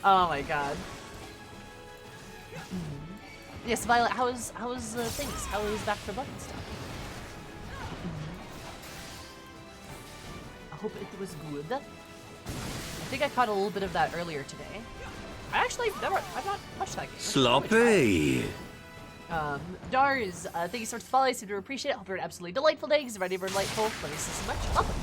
Oh my god. Yes, Violet, how is things? How is Back 4 Blood and stuff? I hope it was good. I think I caught a little bit of that earlier today. I've not watched that game. Sloppy. Dars, thank you so much for following. I seem to appreciate it. Hope you're an absolutely delightful day. Because ready for delightful. Love you so much. Welcome.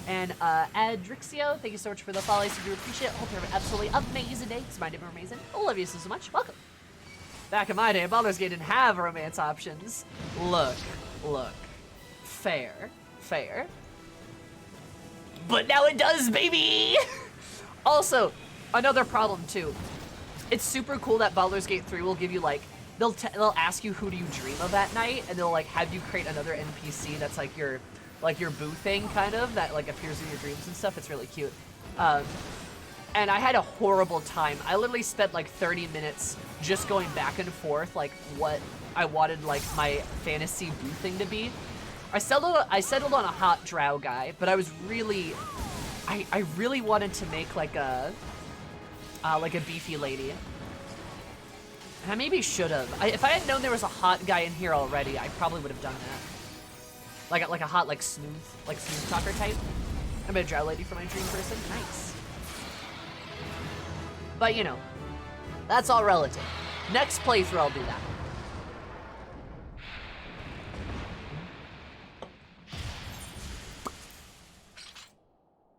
And Adrixio, thank you so much for the follow. I seem to appreciate it. Hope you have an absolutely amazing day. Because my day are amazing. I love you so much. Welcome. Back in my day, Baldur's Gate didn't have romance options. Look. Fair. But now it does, baby! Also, another problem too. It's super cool that Baldur's Gate 3 will give you like, they'll ask you who do you dream of at night, and they'll like have you create another NPC that's like your boo thing kind of, that like appears in your dreams and stuff. It's really cute. And I had a horrible time. I literally spent like 30 minutes just going back and forth like what I wanted like my fantasy boo thing to be. I settled on a hot drow guy, but I was really, I really wanted to make like a beefy lady. And I maybe should have. If I had known there was a hot guy in here already, I probably would have done that. Like a hot, like smooth talker type. I'm a drow lady for my dream person. Nice. But you know, that's all relative. Next playthrough, I'll do that.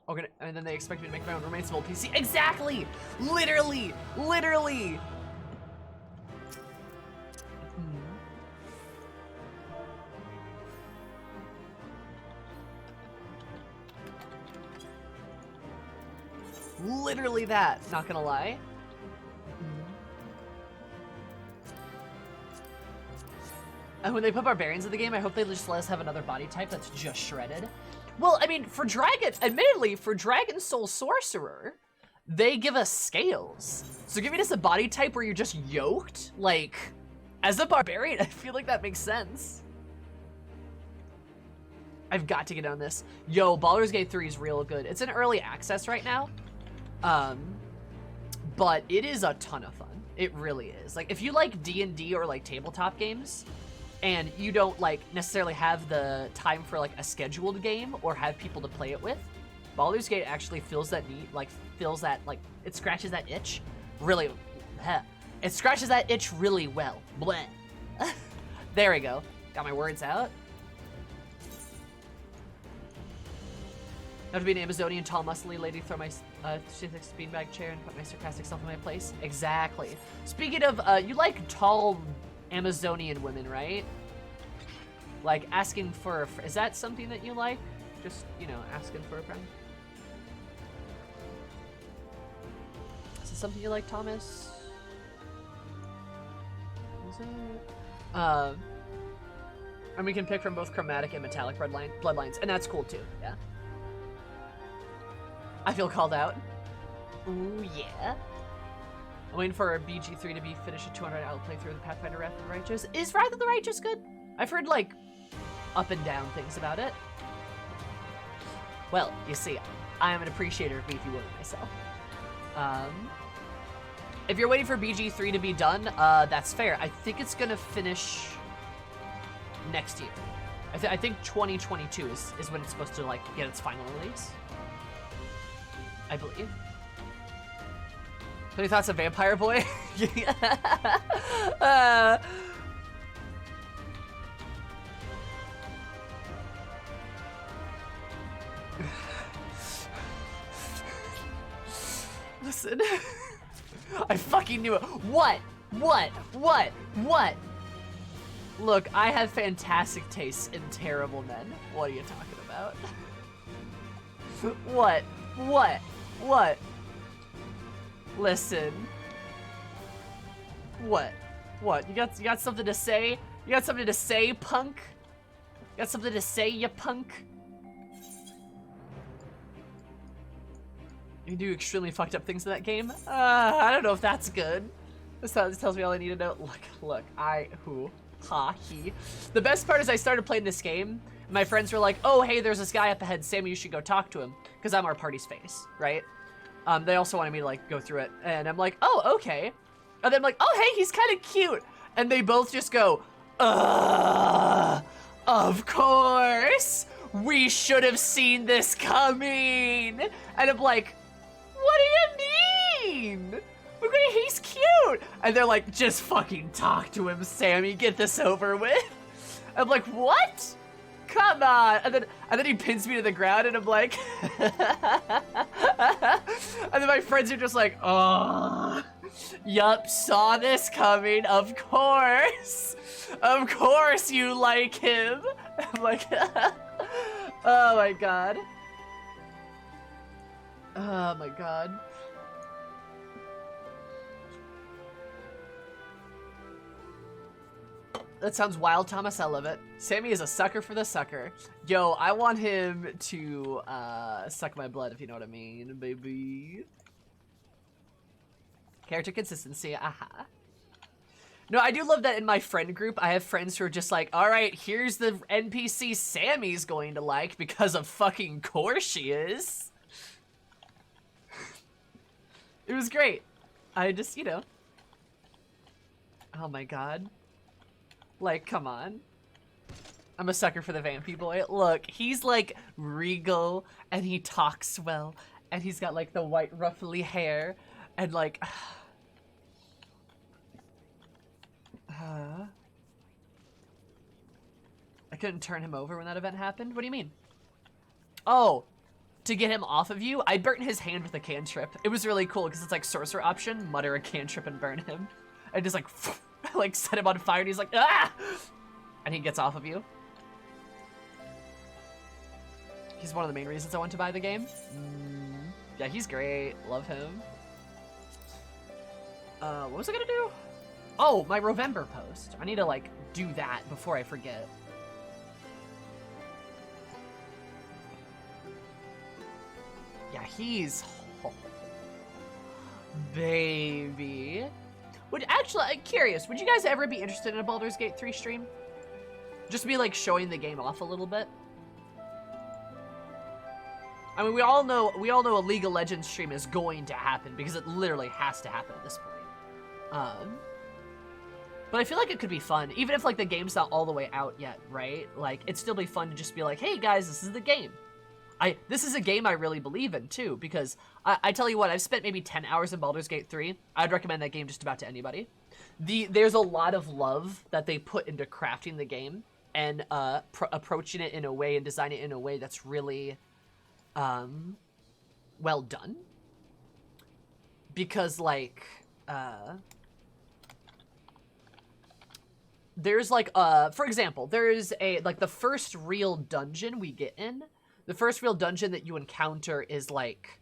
Okay, and then they expect me to make my own romanceable PC. Exactly! Literally! Literally that, not gonna lie. And when they put barbarians in the game, I hope they just let us have another body type that's just shredded. Well, I mean, admittedly, for Dragon Soul Sorcerer, they give us scales. So giving us a body type where you're just yoked, like, as a barbarian, I feel like that makes sense. I've got to get on this. Yo, Baldur's Gate 3 is real good. It's in early access right now. But it is a ton of fun. It really is. Like, if you like D&D or like tabletop games, and you don't like necessarily have the time for like a scheduled game or have people to play it with, Baldur's Gate actually fills that need, like it scratches that itch really. It scratches that itch really well. Bleh. There we go. Got my words out. Have to be an Amazonian tall muscly lady, throw my beanbag chair and put my sarcastic self in my place. Exactly. Speaking of, you like tall Amazonian women, right? Like asking for is that something that you like? Just, you know, asking for a friend. Is it something you like, Thomas? Is it? And we can pick from both chromatic and metallic bloodlines, and that's cool too, yeah. I feel called out. Ooh, yeah. I'm waiting for BG3 to be finished at 200 hour playthrough of the Pathfinder Wrath of the Righteous. Is Wrath of the Righteous good? I've heard, like, up and down things about it. Well, you see, I am an appreciator of beefy women myself. If you're waiting for BG3 to be done, that's fair. I think it's gonna finish next year. I think 2022 is when it's supposed to, like, get its final release. I believe. Any thoughts of Vampire Boy? Listen. I fucking knew it. What? Look, I have fantastic tastes in terrible men. What are you talking about? What? Listen. What? You got something to say? You got something to say, punk? You got something to say, you punk? You do extremely fucked up things in that game? I don't know if that's good. This tells me all I need to know. Look, who? Ha, he. The best part is I started playing this game. My friends were like, oh, hey, there's this guy up ahead. Sammy, you should go talk to him. Because I'm our party's face, right? They also wanted me to, like, go through it. And I'm like, oh, okay. And then I'm like, oh, hey, he's kind of cute. And they both just go, of course. We should have seen this coming. And I'm like, what do you mean? He's cute. And they're like, just fucking talk to him, Sammy. Get this over with. I'm like, what? Come on. And then he pins me to the ground and I'm like, and then my friends are just like, oh, yup, saw this coming. Of course you like him. I'm like, oh my god. Oh my god. That sounds wild, Thomas. I love it. Sammy is a sucker for the sucker. Yo, I want him to suck my blood, if you know what I mean, baby. Character consistency, aha. No, I do love that in my friend group, I have friends who are just like, all right, here's the NPC Sammy's going to like because of fucking course she is. It was great. I just, you know. Oh my god. Like, come on. I'm a sucker for the vampy boy. Look, he's like regal and he talks well and he's got like the white ruffly hair and like I couldn't turn him over when that event happened. What do you mean? Oh, to get him off of you, I burnt his hand with a cantrip. It was really cool because it's like sorcerer option, mutter a cantrip and burn him. And just like like set him on fire and he's like, ah! And he gets off of you. He's one of the main reasons I want to buy the game. Yeah, he's great. Love him. What was I gonna do? Oh, my Rovember post. I need to like do that before I forget. Yeah, he's baby. Actually, I'm curious, would you guys ever be interested in a Baldur's Gate 3 stream? Just be like showing the game off a little bit. I mean, we all know a League of Legends stream is going to happen because it literally has to happen at this point. But I feel like it could be fun, even if like the game's not all the way out yet, right? Like, it'd still be fun to just be like, hey guys, this is the game. This is a game I really believe in too, because I tell you what, I've spent maybe 10 hours in Baldur's Gate 3. I'd recommend that game just about to anybody. There's a lot of love that they put into crafting the game and approaching it in a way and designing it in a way that's really well done. Because like there's like for example, there's like the first real dungeon we get in. The first real dungeon that you encounter is like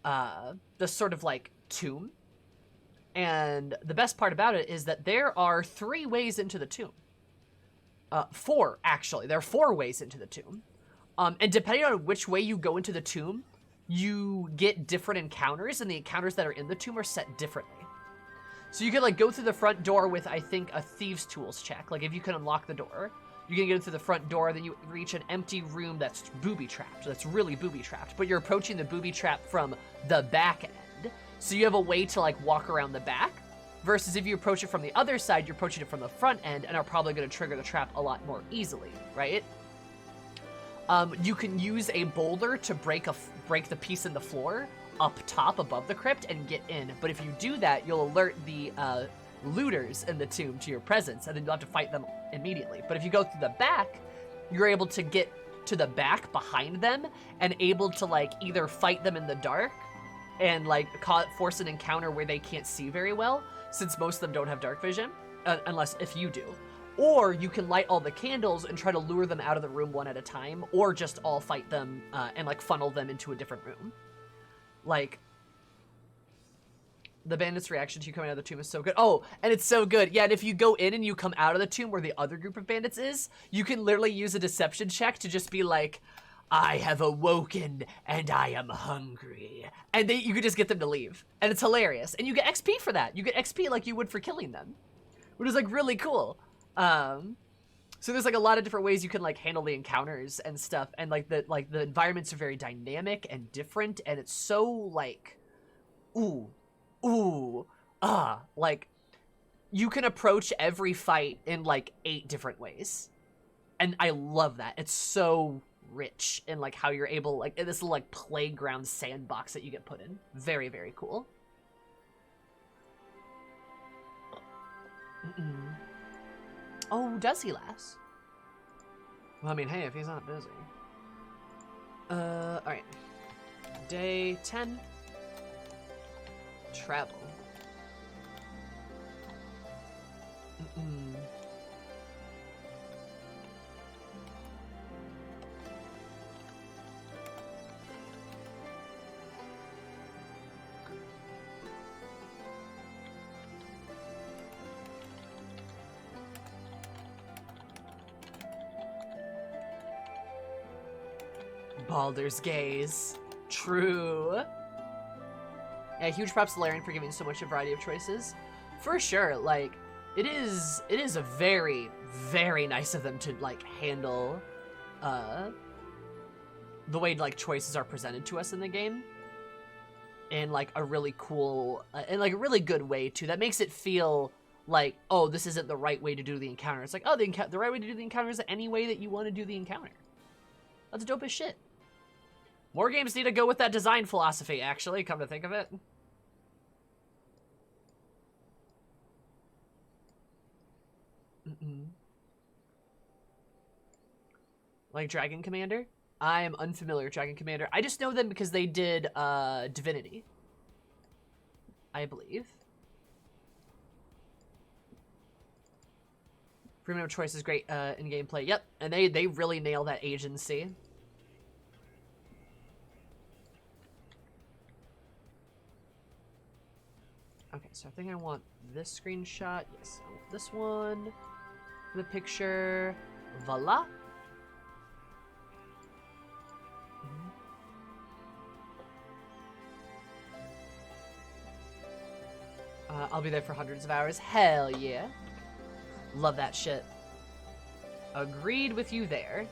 the sort of like tomb. And the best part about it is that there are 3 ways into the tomb. 4, actually. There are 4 ways into the tomb. And depending on which way you go into the tomb, you get different encounters, and the encounters that are in the tomb are set differently. So you can like go through the front door with, I think, a thieves' tools check. Like if you can unlock the door. You can get in through the front door, then you reach an empty room that's booby-trapped. That's really booby-trapped. But you're approaching the booby trap from the back end. So you have a way to, like, walk around the back. Versus if you approach it from the other side, you're approaching it from the front end and are probably going to trigger the trap a lot more easily, right? You can use a boulder to break the piece in the floor up top above the crypt and get in. But if you do that, you'll alert the looters in the tomb to your presence, and then you'll have to fight them immediately. But if you go through the back, you're able to get to the back behind them and able to like either fight them in the dark and like force an encounter where they can't see very well, since most of them don't have dark vision, unless if you do. Or you can light all the candles and try to lure them out of the room one at a time, or just all fight them and like funnel them into a different room. Like, the bandit's reaction to you coming out of the tomb is so good. Oh, and it's so good. Yeah, and if you go in and you come out of the tomb where the other group of bandits is, you can literally use a deception check to just be like, I have awoken and I am hungry. And you could just get them to leave. And it's hilarious. And you get XP for that. You get XP like you would for killing them. Which is like really cool. So there's like a lot of different ways you can like handle the encounters and stuff, and like the environments are very dynamic and different, and it's so like, like you can approach every fight in like 8 different ways, and I love that. It's so rich in like how you're able, like in this little like playground sandbox that you get put in. Very, very cool. Oh, does he, lass? Well, I mean, hey, if he's not busy. Alright. Day 10. Travel. Baldur's Gaze. True. Yeah, huge props to Larian for giving so much a variety of choices. For sure, like, it is a very, very nice of them to, like, handle, the way, like, choices are presented to us in the game. In, like, a really cool, and, like, a really good way, too. That makes it feel like, oh, this isn't the right way to do the encounter. It's like, oh, the right way to do the encounter is any way that you want to do the encounter. That's dope as shit. More games need to go with that design philosophy, actually, come to think of it. Like Dragon Commander? I am unfamiliar with Dragon Commander. I just know them because they did Divinity, I believe. Freedom of choice is great in gameplay. Yep, and they really nail that agency. Okay, so I think I want this screenshot. Yes, I want this one. The picture. Voila. I'll be there for hundreds of hours. Hell yeah. Love that shit. Agreed with you there.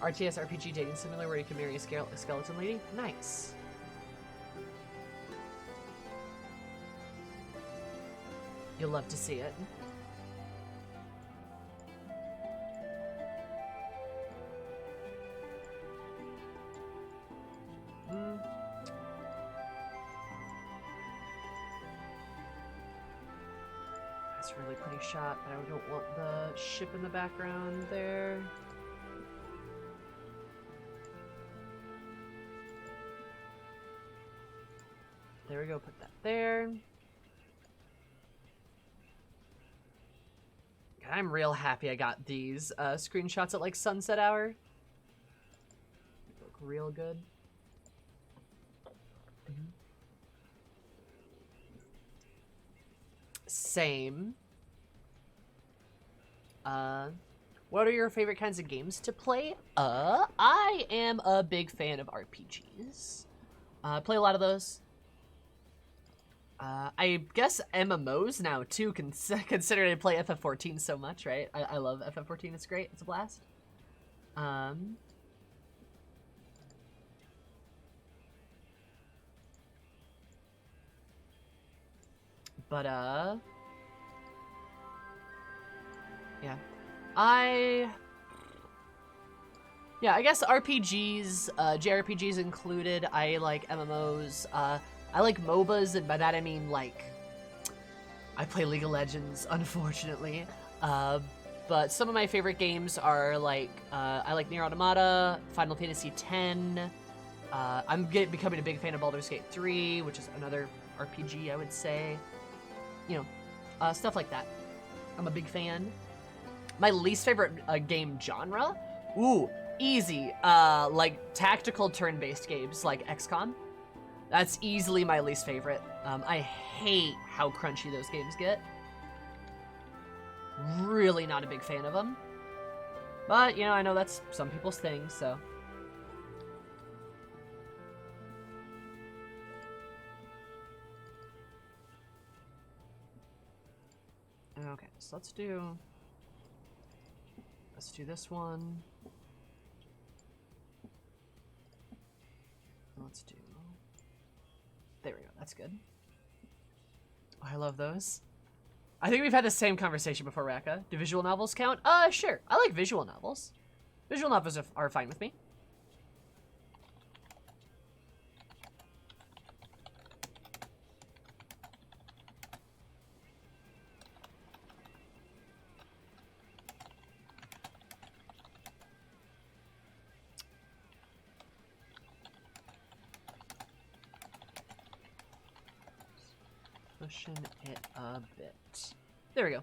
RTS RPG dating simulator where you can marry a skeleton lady. Nice. You'll love to see it. That's a really pretty shot, but I don't want the ship in the background there. There we go, put that there. I'm real happy I got these screenshots at like sunset hour. They look real good. Same. What are your favorite kinds of games to play? I am a big fan of RPGs. I play a lot of those. I guess MMOs now too, considering I play FF14 so much, right? I love FF14, it's great, it's a blast. Yeah. I guess RPGs, JRPGs included. I like MMOs, I like MOBAs, and by that I mean, like, I play League of Legends, unfortunately. But some of my favorite games are, like, I like Nier Automata, Final Fantasy X. I'm becoming a big fan of Baldur's Gate 3, which is another RPG, I would say. You know, stuff like that. I'm a big fan. My least favorite game genre? Ooh, easy. Like, tactical turn-based games, like XCOM. That's easily my least favorite. I hate how crunchy those games get. Really not a big fan of them. But, you know, I know that's some people's thing, so. Okay, so let's do this one. Let's do... There we go, that's good. Oh, I love those. I think we've had the same conversation before, Raka. Do visual novels count? Sure. I like visual novels. Visual novels are fine with me. Pushing it a bit. There we go.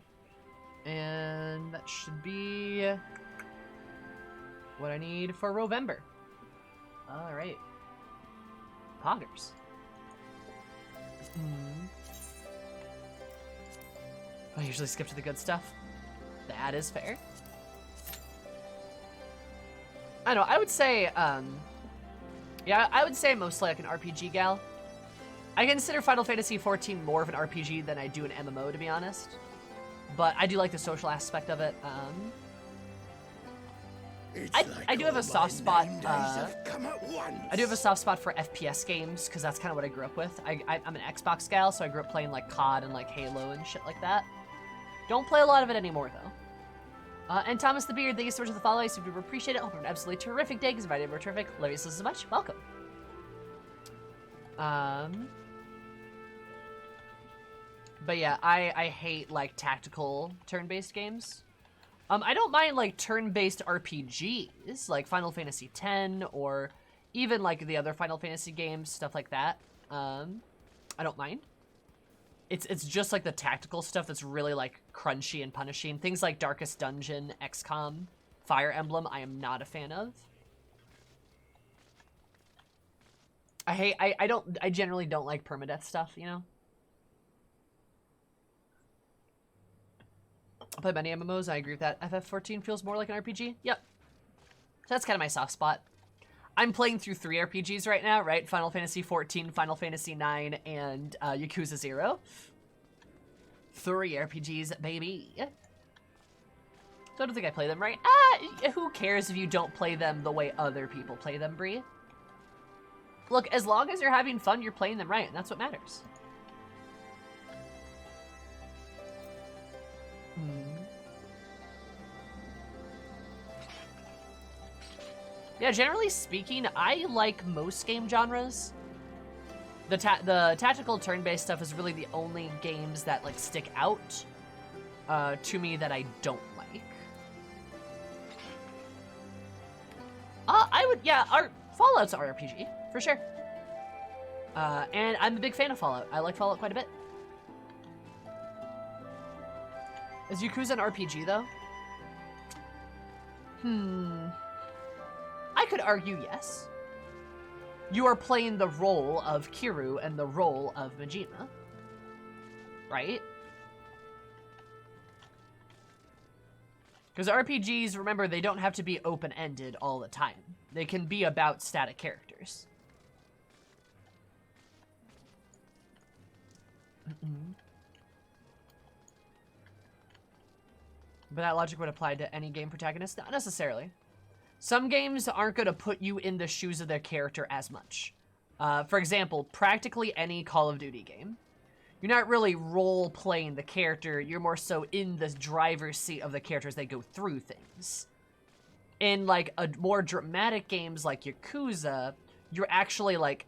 And that should be what I need for Rovember. Alright. Poggers. I usually skip to the good stuff. That is fair. I know, I would say, yeah, I would say mostly like an RPG gal. I consider Final Fantasy XIV more of an RPG than I do an MMO, to be honest. But I do like the social aspect of it. I do have a soft spot. I do have a soft spot for FPS games because that's kind of what I grew up with. I'm an Xbox gal, so I grew up playing like COD and like Halo and shit like that. Don't play a lot of it anymore though. And Thomas the Beard, thank you so much for the follow. I super appreciate it. Hope you have an absolutely terrific day because if I did, we're terrific. Love you so much. Welcome. But yeah, I hate like tactical turn-based games. I don't mind like turn-based RPGs like Final Fantasy X or even like the other Final Fantasy games, stuff like that. I don't mind. It's just like the tactical stuff that's really like crunchy and punishing. Things like Darkest Dungeon, XCOM, Fire Emblem, I am not a fan of. I generally don't like permadeath stuff, you know? I play many MMOs, I agree with that. FF14 feels more like an RPG. Yep. So that's kind of my soft spot. I'm playing through 3 RPGs right now, right? Final Fantasy XIV, Final Fantasy IX, and Yakuza 0. 3 RPGs, baby. So I don't think I play them right. Who cares if you don't play them the way other people play them, Bree? Look, as long as you're having fun, you're playing them right, and that's what matters. Yeah, generally speaking, I like most game genres. The tactical turn-based stuff is really the only games that like stick out to me that I don't like. Our Fallout's an RPG for sure. And I'm a big fan of Fallout. I like Fallout quite a bit. Is Yakuza an RPG though? I could argue yes. You are playing the role of Kiryu and the role of Majima. Right? Because RPGs, remember, they don't have to be open-ended all the time. They can be about static characters. But that logic would apply to any game protagonist? Not necessarily. Some games aren't going to put you in the shoes of their character as much. For example, practically any Call of Duty game. You're not really role-playing the character, you're more so in the driver's seat of the character as they go through things. In, like, more dramatic games like Yakuza, you're actually, like,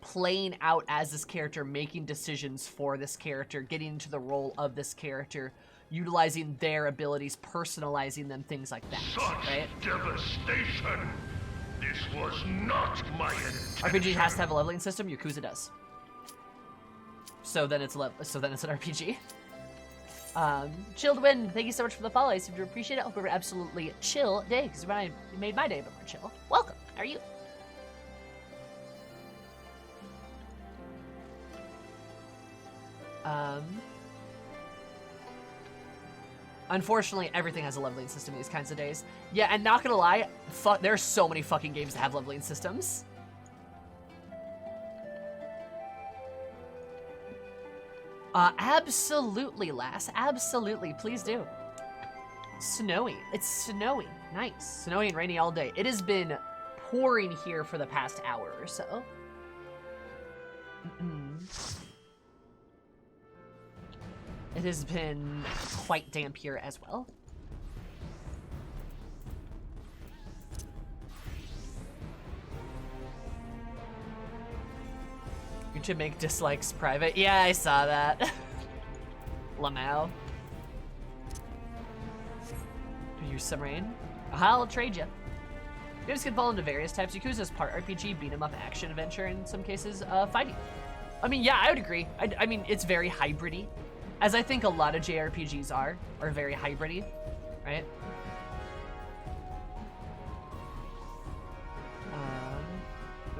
playing out as this character, making decisions for this character, getting into the role of this character, utilizing their abilities, personalizing them, things like that, right? Devastation! This was not my intention. RPG has to have a leveling system. Yakuza does. So then it's an RPG. Chilled Wind, thank you so much for the follow. I super appreciate it. I hope you have an absolutely chill day because you made my day a bit more chill. Welcome. How are you? Unfortunately, everything has a leveling system these kinds of days. Yeah, and not gonna lie, there's so many fucking games that have leveling systems. Absolutely, lass. Absolutely. Please do. Snowy. It's snowy. Nice. Snowy and rainy all day. It has been pouring here for the past hour or so. It has been quite damp here as well. You should make dislikes private. Yeah, I saw that. Lamau. Use some rain. I'll trade you. Games can fall into various types. Yakuza's part RPG, beat 'em up action adventure, in some cases, fighting. I mean, yeah, I would agree. I mean, it's very hybrid-y, as I think a lot of JRPGs are very hybrid-y, right?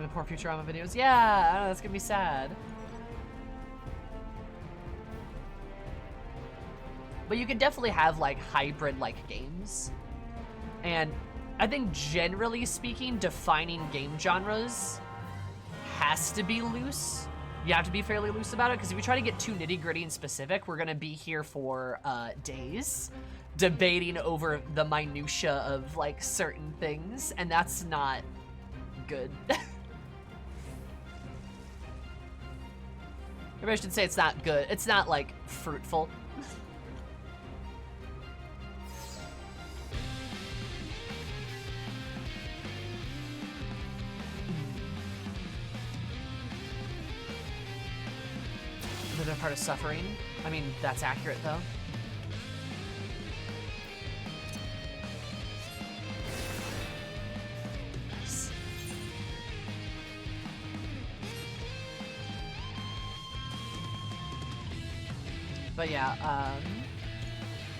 The poor Futurama videos. Yeah, I don't know, that's gonna be sad. But you can definitely have like hybrid-like games. And I think generally speaking, defining game genres has to be loose. You have to be fairly loose about it, because if you try to get too nitty-gritty and specific, we're gonna be here for days debating over the minutia of like certain things, and that's not good. Maybe I should say it's not good. It's not like fruitful. Another part of suffering. I mean, that's accurate though. Nice. But yeah,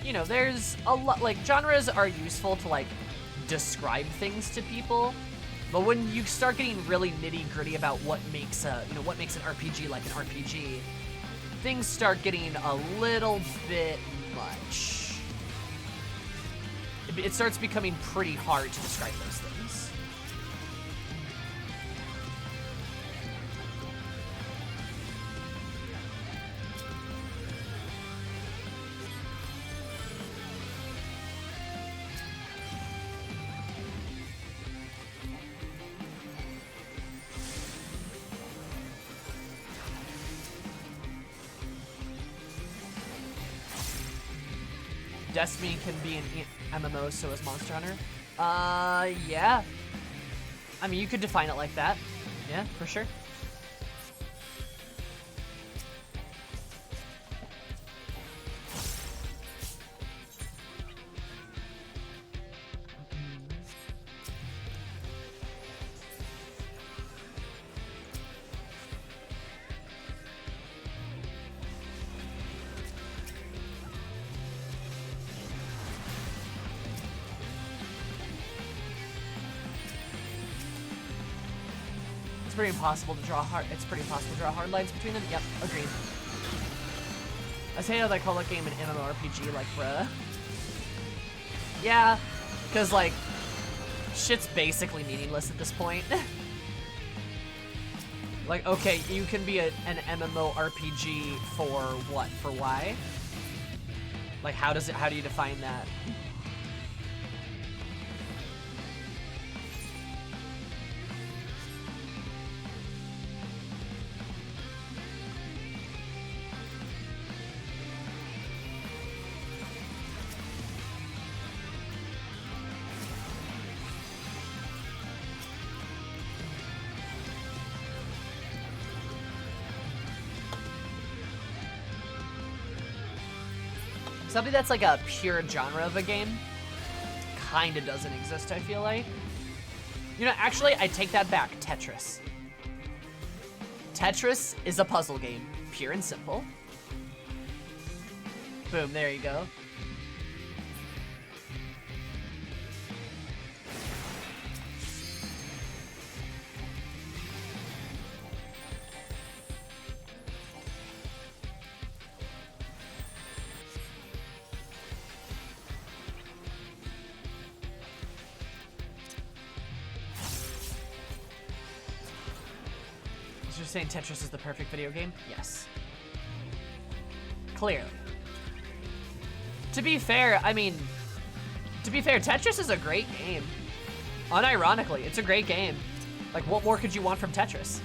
you know, there's a lot, like, genres are useful to like describe things to people. But when you start getting really nitty-gritty about what makes a, you know, what makes an RPG like an RPG, things start getting a little bit much. It starts becoming pretty hard to describe those things. Destiny can be an MMO, so is Monster Hunter. Yeah. I mean, you could define it like that. Yeah, for sure. Pretty impossible to draw it's pretty impossible to draw hard lines between them. Yep, agreed. I say how they call that game an MMORPG, like, bruh. Yeah, because, like, shit's basically meaningless at this point. Like, okay, you can be an MMORPG for what? For why? Like, how do you define that? Something that's like a pure genre of a game kinda doesn't exist, I feel like. You know, actually, I take that back. Tetris. Tetris is a puzzle game, pure and simple. Boom, there you go. You're saying Tetris is the perfect video game? Yes. clearly. To be fair, I mean, Tetris is a great game. Unironically, it's a great game. Like, what more could you want from Tetris?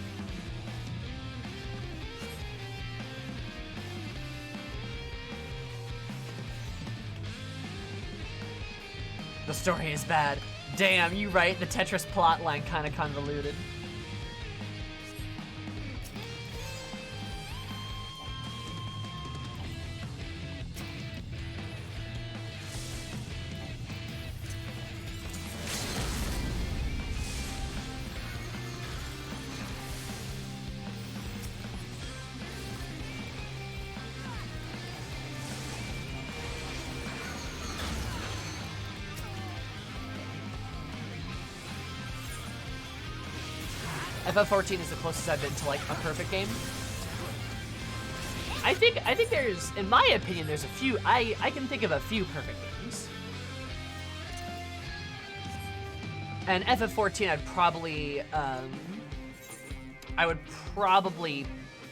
The story is bad. Damn, you right, the Tetris plotline kind of convoluted. FF14 is the closest I've been to like a perfect game. I think there's, in my opinion, there's a few. I can think of a few perfect games. And FF14, I would probably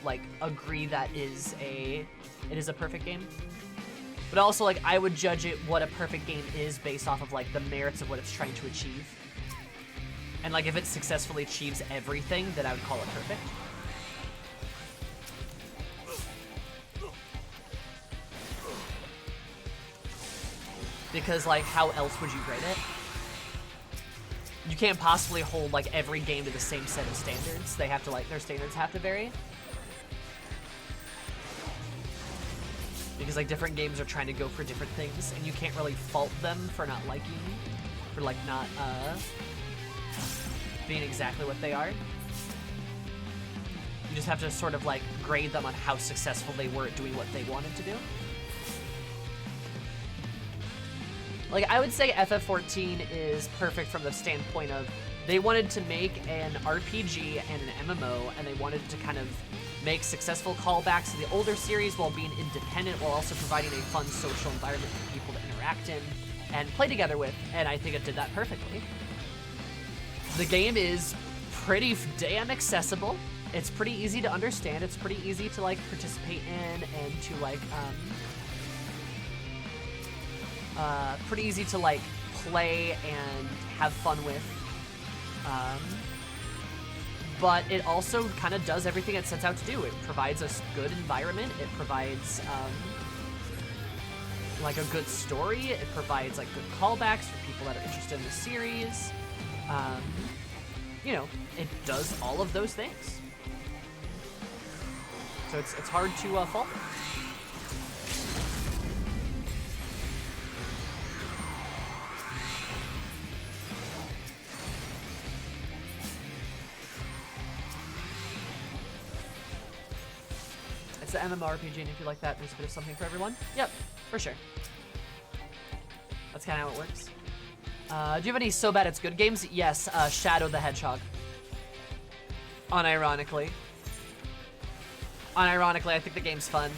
like agree that it is a perfect game. But also, like, I would judge it what a perfect game is based off of like the merits of what it's trying to achieve. And like if it successfully achieves everything, then I would call it perfect. Because like how else would you grade it? You can't possibly hold like every game to the same set of standards. They have to like, their standards have to vary. Because like different games are trying to go for different things and you can't really fault them for not liking, for like not being exactly what they are. You just have to sort of like grade them on how successful they were at doing what they wanted to do. Like I would say FF14 is perfect from the standpoint of they wanted to make an RPG and an MMO and they wanted to kind of make successful callbacks to the older series while being independent while also providing a fun social environment for people to interact in and play together with, and I think it did that perfectly. The game is pretty damn accessible. It's pretty easy to understand. It's pretty easy to like participate in and to like pretty easy to like play and have fun with. But it also kind of does everything it sets out to do. It provides a good environment. It provides like a good story. It provides like good callbacks for people that are interested in the series. You know, it does all of those things. So it's hard to fault it. It's the MMORPG, and if you like that, there's a bit of something for everyone. Yep, for sure. That's kind of how it works. Do you have any so bad it's good games? Yes, Shadow the Hedgehog. Unironically. Unironically, I think the game's fun.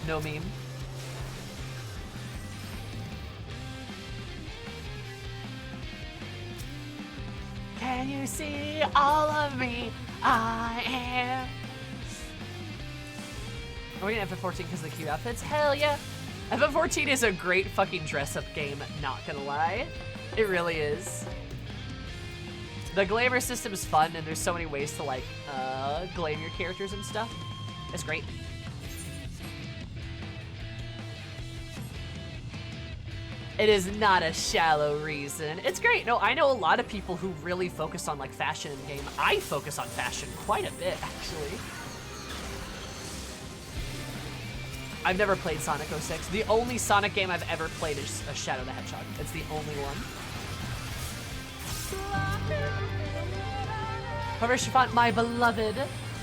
No meme. Can you see all of me? I am. Are we gonna FF14 because of the cute outfits? Hell yeah! FF14 is a great fucking dress-up game, not gonna lie. It really is. The glamour system is fun, and there's so many ways to, like, glam your characters and stuff. It's great. It is not a shallow reason. It's great. No, I know a lot of people who really focus on, like, fashion in game. I focus on fashion quite a bit, actually. I've never played Sonic 06. The only Sonic game I've ever played is Shadow the Hedgehog. It's the only one. However, Shafant, my beloved,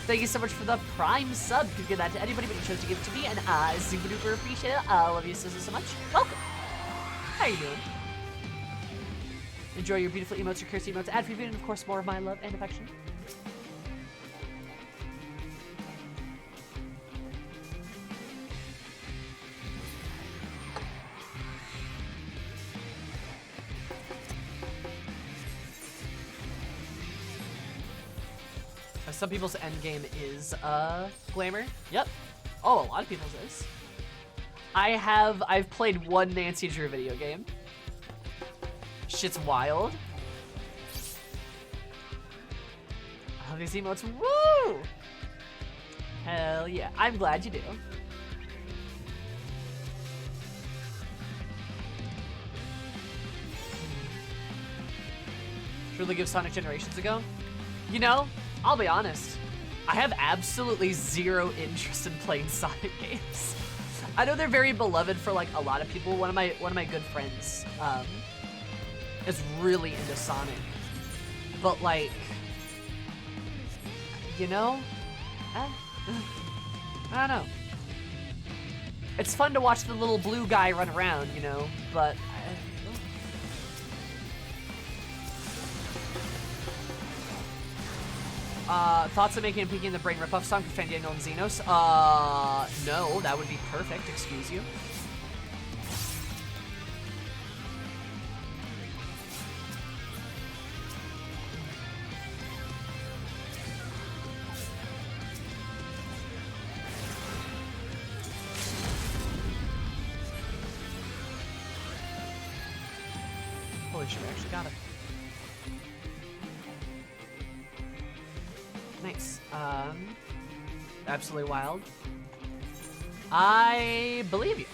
thank you so much for the Prime sub. You could give that to anybody, but you chose to give it to me, and I super duper appreciate it. I love you so much. Welcome. How you doing? Enjoy your beautiful emotes, your cursed emotes, ad-free video, and of course more of my love and affection. Some people's endgame is glamour. Yep. Oh, a lot of people's is. I've played one Nancy Drew video game. Shit's wild. I love these emotes. Woo! Hell yeah. I'm glad you do. Truly give Sonic Generations a go? You know, I'll be honest. I have absolutely zero interest in playing Sonic games. I know they're very beloved for like a lot of people. One of my good friends is really into Sonic. But like, you know, I don't know. It's fun to watch the little blue guy run around, you know, but thoughts on making and peeking the brain ripoff song for Fandango and Xenos? No, that would be perfect, excuse you. Holy shit, I actually got it. Nice. Absolutely wild. I believe you.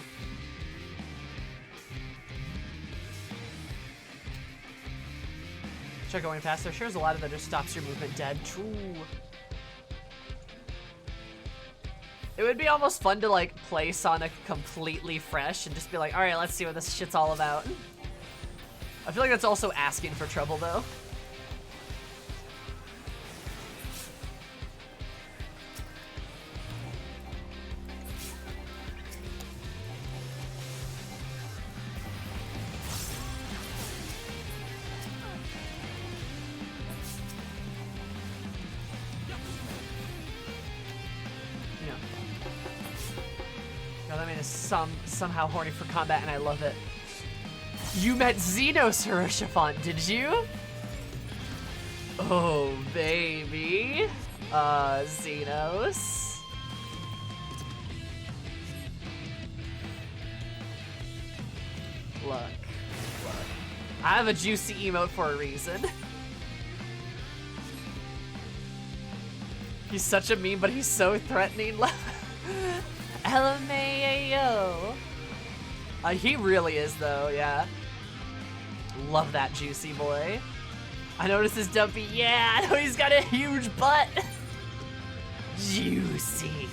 Check going past. There sure is a lot of that just stops your movement dead. True. It would be almost fun to like play Sonic completely fresh and just be like, all right, let's see what this shit's all about. I feel like that's also asking for trouble though. Somehow horny for combat, and I love it. You met Xenos, Hiroshifant, did you? Oh, baby. Xenos. Look. I have a juicy emote for a reason. He's such a meme, but he's so threatening. LMAO. He really is though, yeah. Love that juicy boy. I noticed his dumpy, yeah, I know he's got a huge butt. Juicy.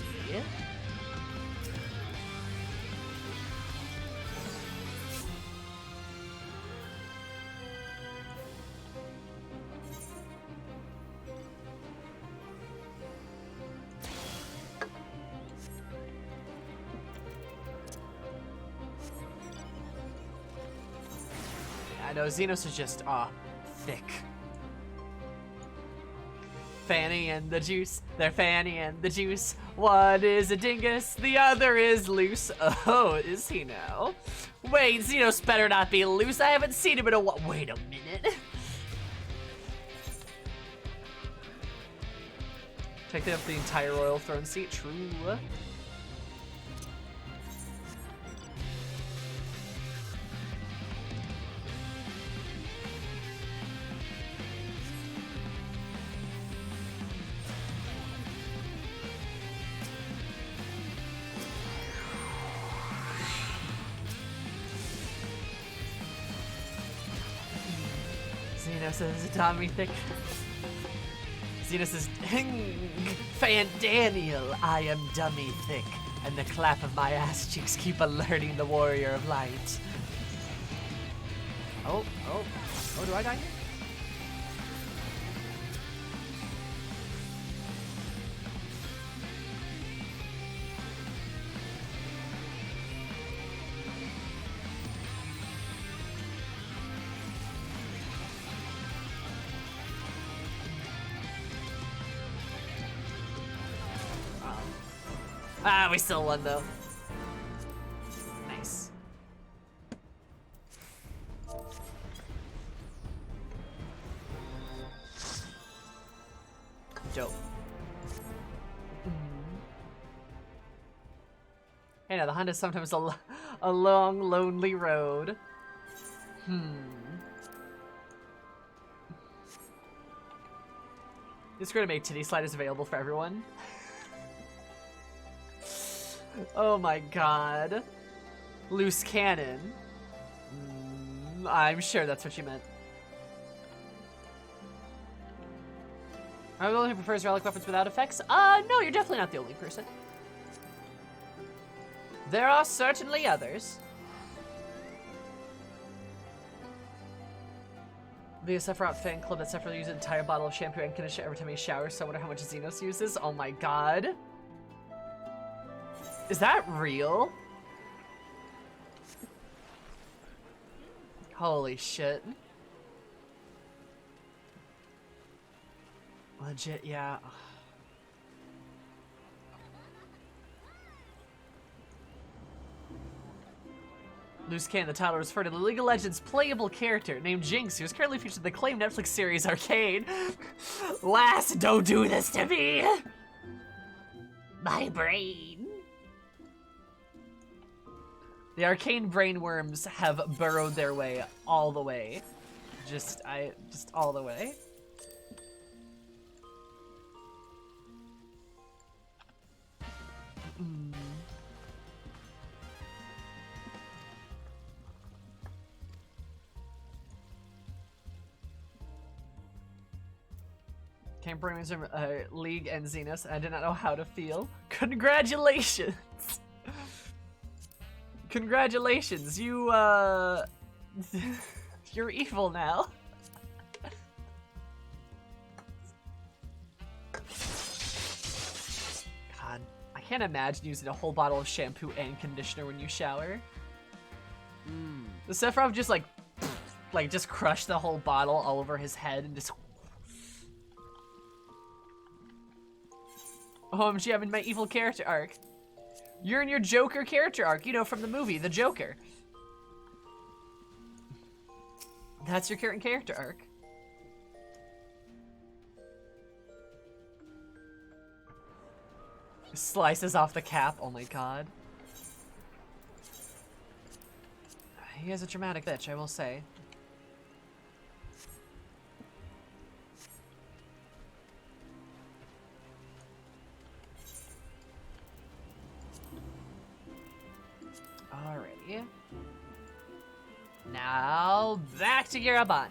I know Xenos is just, thick. Fanny and the juice, they're Fanny and the juice. One is a dingus, the other is loose. Oh, is he now? Wait, Xenos better not be loose. I haven't seen him in a while. Wait a minute. Taking up the entire royal throne seat, true. Xenos is Tommy thick. Xenos is Fandaniel. I am dummy thick, and the clap of my ass cheeks keep alerting the warrior of light. Oh, do I die here? We still won though. Nice. Dope. Hey, now the hunt is sometimes a long, lonely road. It's going to make titty sliders available for everyone. Oh my god. Loose cannon. I'm sure that's what you meant. Am I the only one who prefers relic weapons without effects? No, you're definitely not the only person. There are certainly others. The Sephiroth fan club that Sephiroth uses an entire bottle of shampoo and conditioner every time he showers, so I wonder how much Xenos uses. Oh my god. Is that real? Holy shit. Legit, yeah. Loose Cannon, the title referred to the League of Legends playable character named Jinx, who is currently featured in the acclaimed Netflix series Arcane. Lass, don't do this to me! My brain. The arcane brainworms have burrowed their way all the way. Just all the way. Can't bring me some League and Xenos. I did not know how to feel. Congratulations! Congratulations, you you're evil now. God, I can't imagine using a whole bottle of shampoo and conditioner when you shower. The Sephiroth just like just crushed the whole bottle all over his head and just. OMG, I'm in my evil character arc. You're in your Joker character arc, you know, from the movie, The Joker. That's your current character arc. Slices off the cap, oh my god. He is a dramatic bitch, I will say. Alrighty. Now back to Garabana.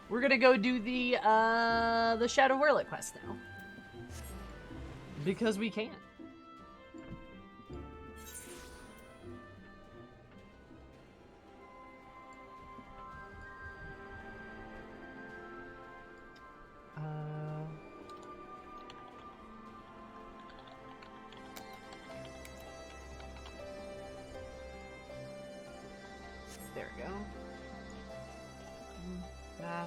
We're gonna go do the Shadow Werlyt quest now. Because we can. There we go. Nah.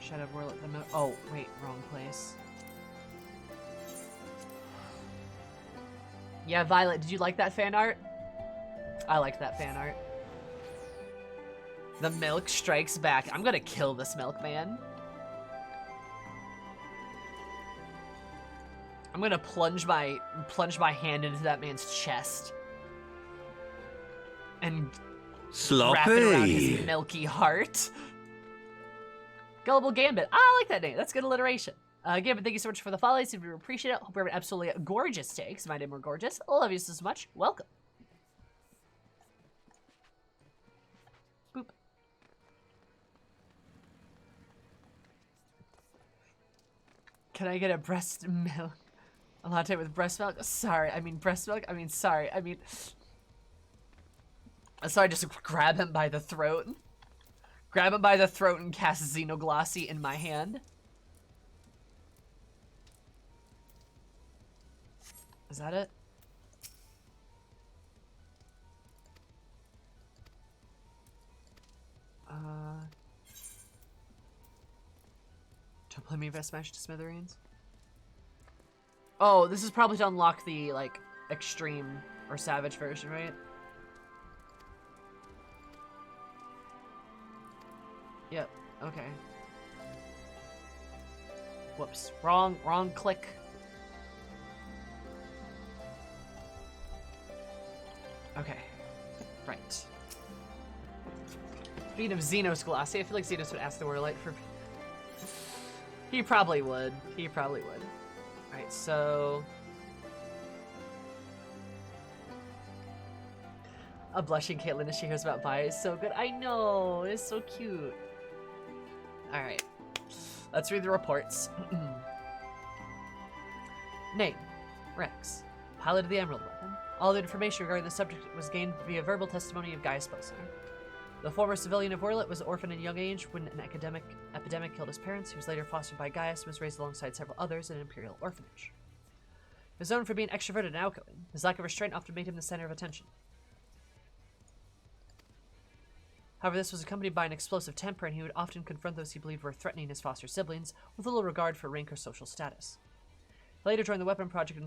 Shadow Werlyt the oh, wait, wrong place. Yeah, Violet, did you like that fan art? I liked that fan art. The milk strikes back. I'm gonna kill this milkman. I'm gonna plunge my hand into that man's chest and wrap it around his milky heart. Gullible Gambit. Ah, I like that name. That's good alliteration. Gambit, thank you so much for the follows. If you appreciate it, hope you have an absolutely gorgeous day, because my name more gorgeous. I love you so much. Welcome. Boop. Can I get a breast milk? A latte with breast milk? Sorry, I mean breast milk? I mean, sorry, I mean... So I just grab him by the throat. Grab him by the throat and cast Xenoglossy in my hand. Is that it? Don't play me if I smash to smithereens. Oh, this is probably to unlock the, like, extreme or savage version, right? Yep. Okay. Whoops. Wrong click. Okay. Right. Speaking of Xenos Glassy, I feel like Xenos would ask the Werlyt for... He probably would. He probably would. Alright, so... A blushing Caitlyn as she hears about Vi is so good. I know! It's so cute. Alright. Let's read the reports. Name. Rex. Pilot of the Emerald Weapon. All the information regarding the subject was gained via verbal testimony of Gaius Baldur. The former civilian of Werlyt was orphaned at a young age when an epidemic killed his parents. He was later fostered by Gaius and was raised alongside several others in an imperial orphanage. He was known for being extroverted and outgoing. His lack of restraint often made him the center of attention. However, this was accompanied by an explosive temper, and he would often confront those he believed were threatening his foster siblings, with little regard for rank or social status. He later joined the Weapon Project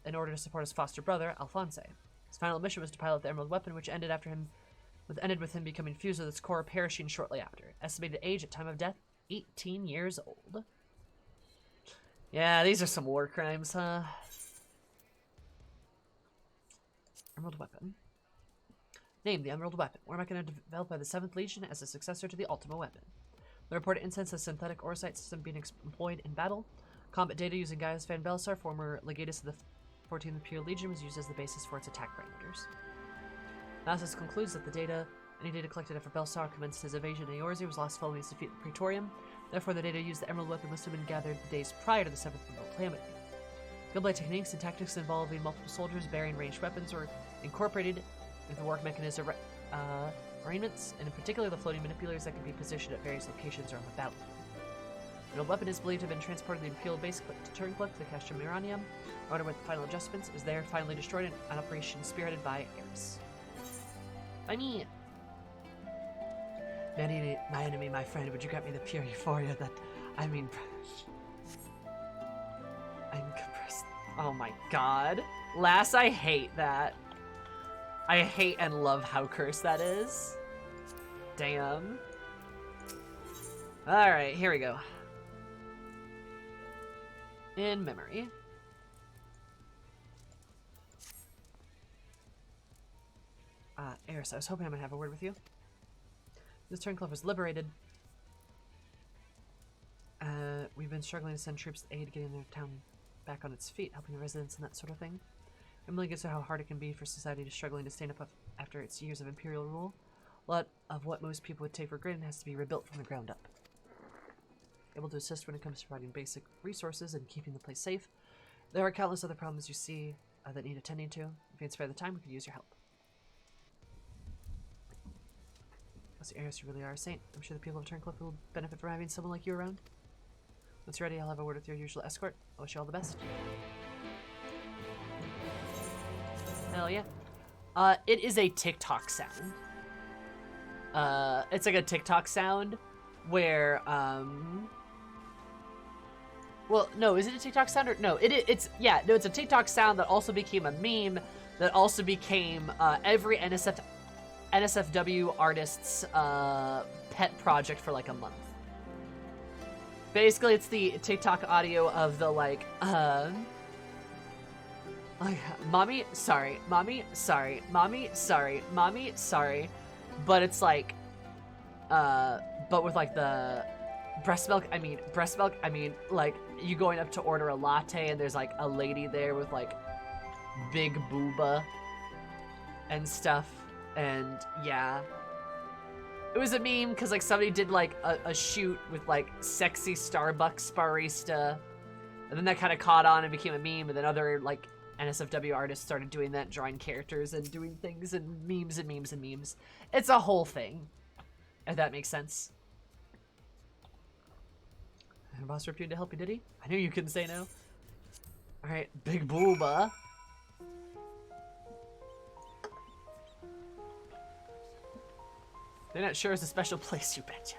in order to support his foster brother, Alphonse. His final mission was to pilot the Emerald Weapon, which ended with him becoming fused with its core, perishing shortly after. Estimated age at time of death, 18 years old. Yeah, these are some war crimes, huh? Emerald Weapon. Named the Emerald Weapon, war mechanism developed by the 7th Legion as a successor to the Ultima Weapon. The reported instance of synthetic orosite system being employed in battle. Combat data using Gaius Van Velsar, former legatus of the 14th Imperial Legion, was used as the basis for its attack parameters. Analysis concludes that any data collected after Belsar commenced his invasion of Eorzea was lost following his defeat at the Praetorium. Therefore, the data used the Emerald Weapon must have been gathered the days prior to the 7th Remote Calamity. Gunplay techniques and tactics involving multiple soldiers bearing ranged weapons were incorporated into the war mechanism arrangements, and in particular the floating manipulators that can be positioned at various locations around the battlefield. The Emerald Weapon is believed to have been transported to the Imperial base to Turncliff to the Castrum Miranium. Order with final adjustments, is there finally destroyed in an operation spearheaded by Eris. By me. My enemy, my friend, would you grant me the pure euphoria that, I'm compressed. Oh my god. Lass, I hate that. I hate and love how cursed that is. Damn. Alright, here we go. In memory. Eris, I was hoping I might have a word with you. This Turncliff was liberated. We've been struggling to send troops to aid getting their town back on its feet, helping the residents and that sort of thing. Emily gets how hard it can be for society to struggling to stand up after its years of imperial rule. A lot of what most people would take for granted has to be rebuilt from the ground up. Able to assist when it comes to providing basic resources and keeping the place safe. There are countless other problems you see that need attending to. If you can spare the time, we could use your help. As Eris, you really are a saint. I'm sure the people of Turncliff will benefit from having someone like you around. Once you're ready, I'll have a word with your usual escort. I wish you all the best. Hell yeah. It is a TikTok sound. It's like a TikTok sound where, well, no, is it a TikTok sound or, no, it's a TikTok sound that also became a meme that also became, every NSFW artist's, pet project for like a month. Basically, it's the TikTok audio of the, like, mommy, sorry, mommy, sorry, mommy, sorry, mommy, sorry. But it's like, but with like the breast milk, like you going up to order a latte and there's like a lady there with like big booba and stuff. And yeah, it was a meme because like somebody did like a shoot with like sexy Starbucks barista, and then that kind of caught on and became a meme, and then other like NSFW artists started doing that, drawing characters and doing things and memes and memes and memes. It's a whole thing, if that makes sense. And boss ripped you to help you, did he? I knew you couldn't say no. Alright, big booba. They're not sure it's a special place, you betcha.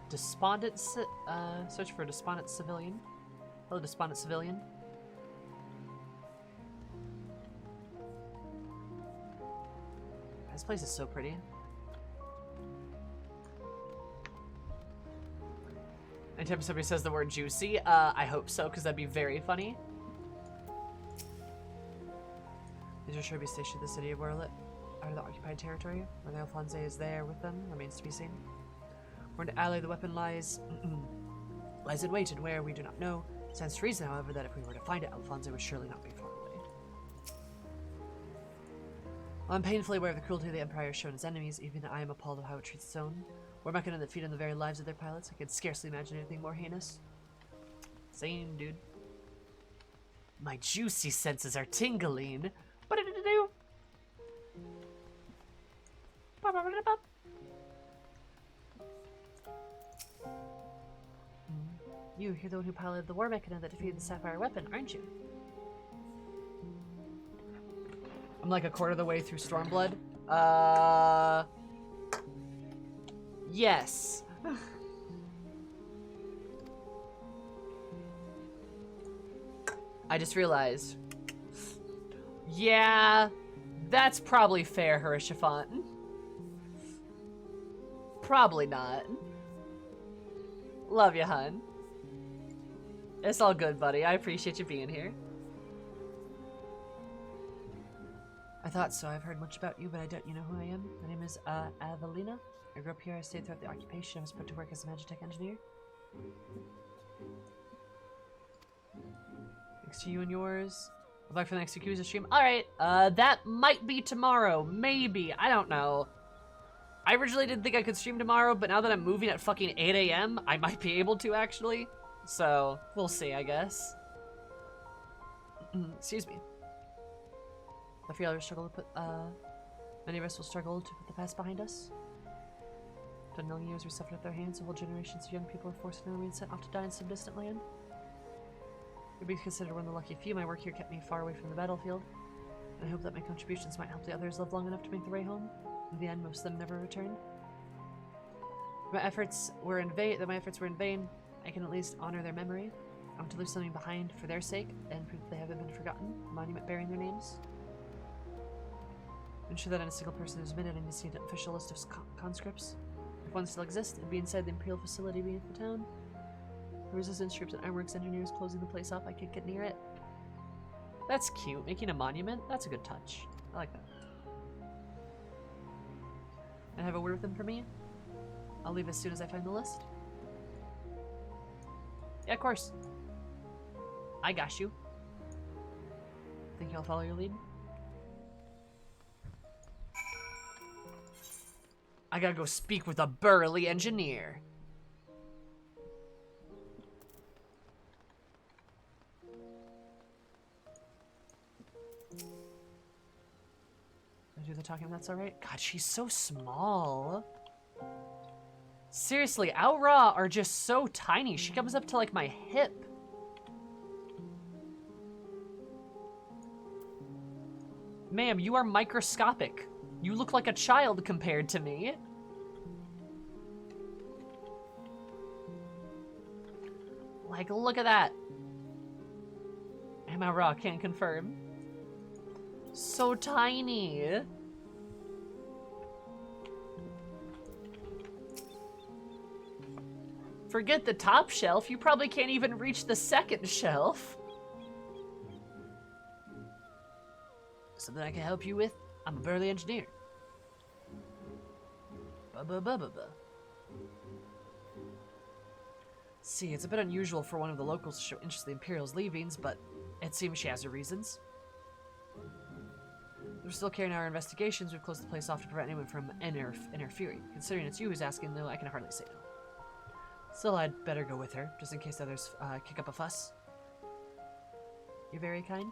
Despondent, search for a despondent civilian. Hello, despondent civilian. This place is so pretty. Anytime somebody says the word juicy, I hope so, because that'd be very funny. These are sure to be stationed in the city of Werlyt, out of the occupied territory. Whether Alphonse is there with them remains to be seen. Where in alley the weapon lies in wait, and where we do not know. It stands to reason, however, that if we were to find it, Alphonse would surely not be far away. While I'm painfully aware of the cruelty the Empire has shown its enemies, even I am appalled of how it treats its own. Were Meccan that feed on the very lives of their pilots, I could scarcely imagine anything more heinous. Same, dude. My juicy senses are tingling. Ba-da-da-da-do. Ba-ba-ba-da-ba. You're the one who piloted the war mechana that defeated the Sapphire weapon, aren't you? I'm like a quarter of the way through Stormblood. Yes. I just realized. Yeah, that's probably fair, Harishafant. Probably not. Love you, hun. It's all good, buddy. I appreciate you being here. I thought so. I've heard much about you, but I doubt you know who I am. My name is, Avelina. I grew up here. I stayed throughout the occupation. I was put to work as a Magitech engineer. Thanks to you and yours. I'll back for the next Yakuza stream. Alright, that might be tomorrow. Maybe. I don't know. I originally didn't think I could stream tomorrow, but now that I'm moving at fucking 8 a.m., I might be able to, actually. So, we'll see, I guess. Excuse me. I feel I struggle to put, many of us will struggle to put the past behind us. 10 million years we suffered at their hands, so whole generations of young people are forced to remain sent off to die in some distant land. I'd be considered one of the lucky few. My work here kept me far away from the battlefield, and I hope that my contributions might help the others live long enough to make their way home. In the end, most of them never returned. My efforts were in vain. I can at least honor their memory. I want to leave something behind for their sake, and prove that they haven't been forgotten. A monument bearing their names. Ensure that not a single person is omitted. I need to see an official list of conscripts. If one still exists, it'd be inside the Imperial facility beneath the town. The resistance troops and ironworks engineers closing the place off. I can't get near it. That's cute. Making a monument? That's a good touch. I like that. And have a word with them for me? I'll leave as soon as I find the list. Yeah, of course. I got you. Think I'll follow your lead? I gotta go speak with a burly engineer. I do the talking, that's alright. God, she's so small. Seriously, Aura are just so tiny. She comes up to like my hip. Ma'am, you are microscopic. You look like a child compared to me. Like, look at that. Am I raw? Can't confirm. So tiny. Forget the top shelf. You probably can't even reach the second shelf. Something I can help you with? I'm a burly engineer. Ba-ba-ba-ba-ba. See, it's a bit unusual for one of the locals to show interest in the Imperial's leavings, but it seems she has her reasons. We're still carrying out our investigations. We've closed the place off to prevent anyone from interfering. Considering it's you who's asking, though, I can hardly say no. Still, I'd better go with her, just in case others kick up a fuss. You're very kind.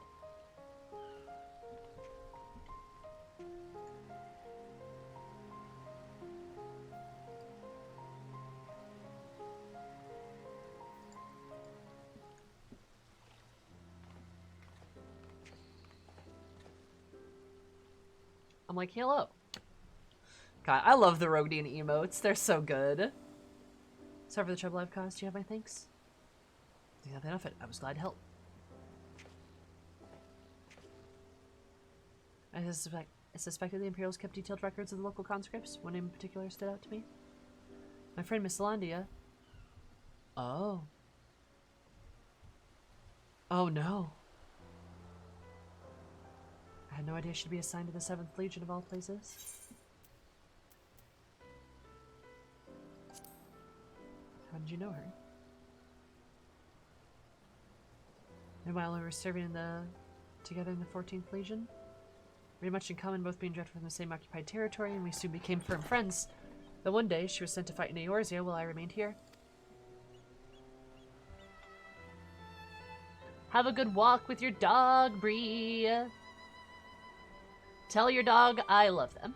I'm like, hello. God, I love the Rodian emotes. They're so good. Sorry for the trouble I've caused. Do you have my thanks? I think nothing of it. I was glad to help. I suspected the Imperials kept detailed records of the local conscripts. One name in particular stood out to me. My friend Miss Landia. Oh. Oh no. I had no idea she'd be assigned to the 7th Legion of all places. How did you know her? Meanwhile, we were serving together in the 14th Legion. Very much in common, both being drafted from the same occupied territory, and we soon became firm friends. Though one day, she was sent to fight in Eorzea while I remained here. Have a good walk with your dog, Bree. Tell your dog I love them.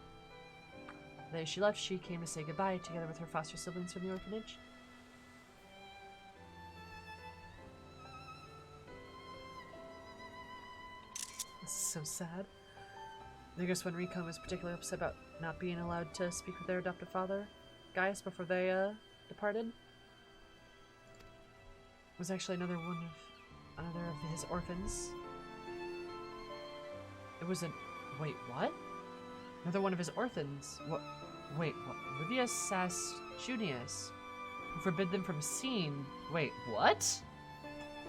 The day she left, she came to say goodbye, together with her foster siblings from the orphanage. This is so sad. I guess when Recon was particularly upset about not being allowed to speak with their adoptive father, Gaius, before they departed. It was actually another of his orphans. It was wait, what? Another one of his orphans. What? Wait, what? Livius Sasjunius, who forbid them from seeing. Wait, what?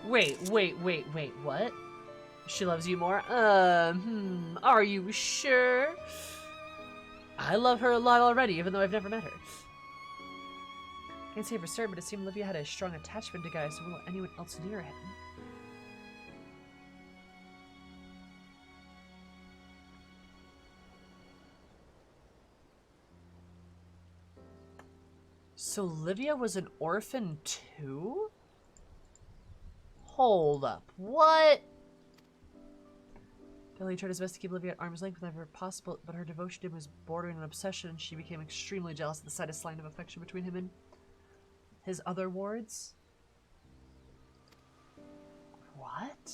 Wait, what? She loves you more? Are you sure? I love her a lot already, even though I've never met her. Can't say for certain, but it seemed Livia had a strong attachment to Gaius, so won't let anyone else near him. So Livia was an orphan too? Hold up, what? Billy tried his best to keep Livia at arm's length whenever possible, but her devotion to him was bordering on obsession, and she became extremely jealous at the slightest line of affection between him and his other wards. What?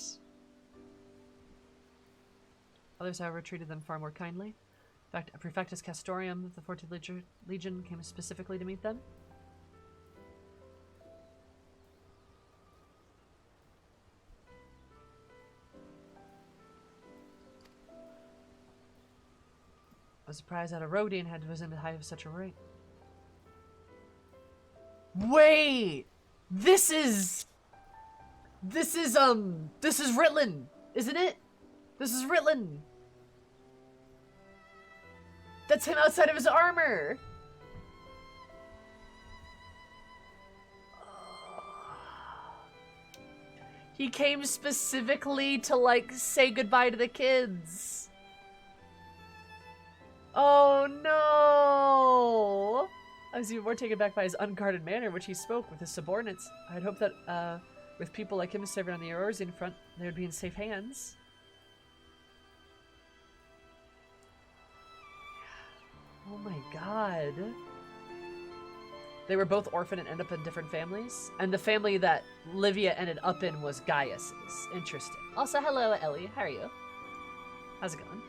Others, however, treated them far more kindly. In fact, a Prefectus Castorium of the 14th Legion came specifically to meet them. I was surprised that a Rhodian had risen to the height of such a rank. Wait! This is Ritlin, isn't it? This is Ritlin. That's him outside of his armor. He came specifically to, like, say goodbye to the kids. Oh no! I was even more taken back by his unguarded manner in which he spoke with his subordinates. I'd hoped that, with people like him serving on the Eorzean front, they would be in safe hands. Oh my god. They were both orphaned and ended up in different families. And the family that Livia ended up in was Gaius's. Interesting. Also, hello, Ellie. How are you? How's it going?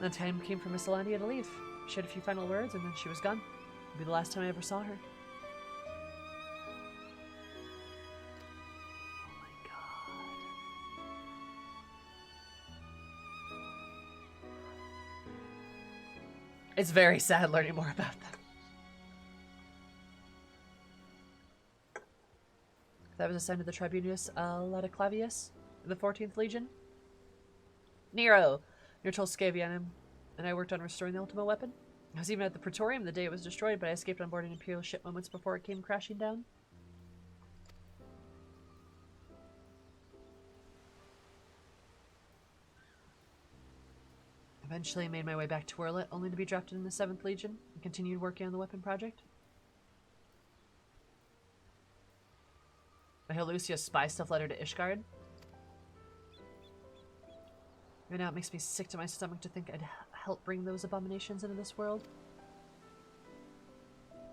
The time came for Miss Landia to leave. She had a few final words, and then she was gone. It'd be the last time I ever saw her. Oh my god. It's very sad learning more about them. That was assigned to the Tribunus Lataclavius in the 14th Legion. Nero told Scavianum, and I worked on restoring the Ultima weapon. I was even at the Praetorium the day it was destroyed, but I escaped on board an Imperial ship moments before it came crashing down. Eventually I made my way back to Werlyt, only to be drafted in the 7th Legion, and continued working on the weapon project. I heard Lucia's spy stuff letter to Ishgard. Right now it makes me sick to my stomach to think I'd help bring those abominations into this world.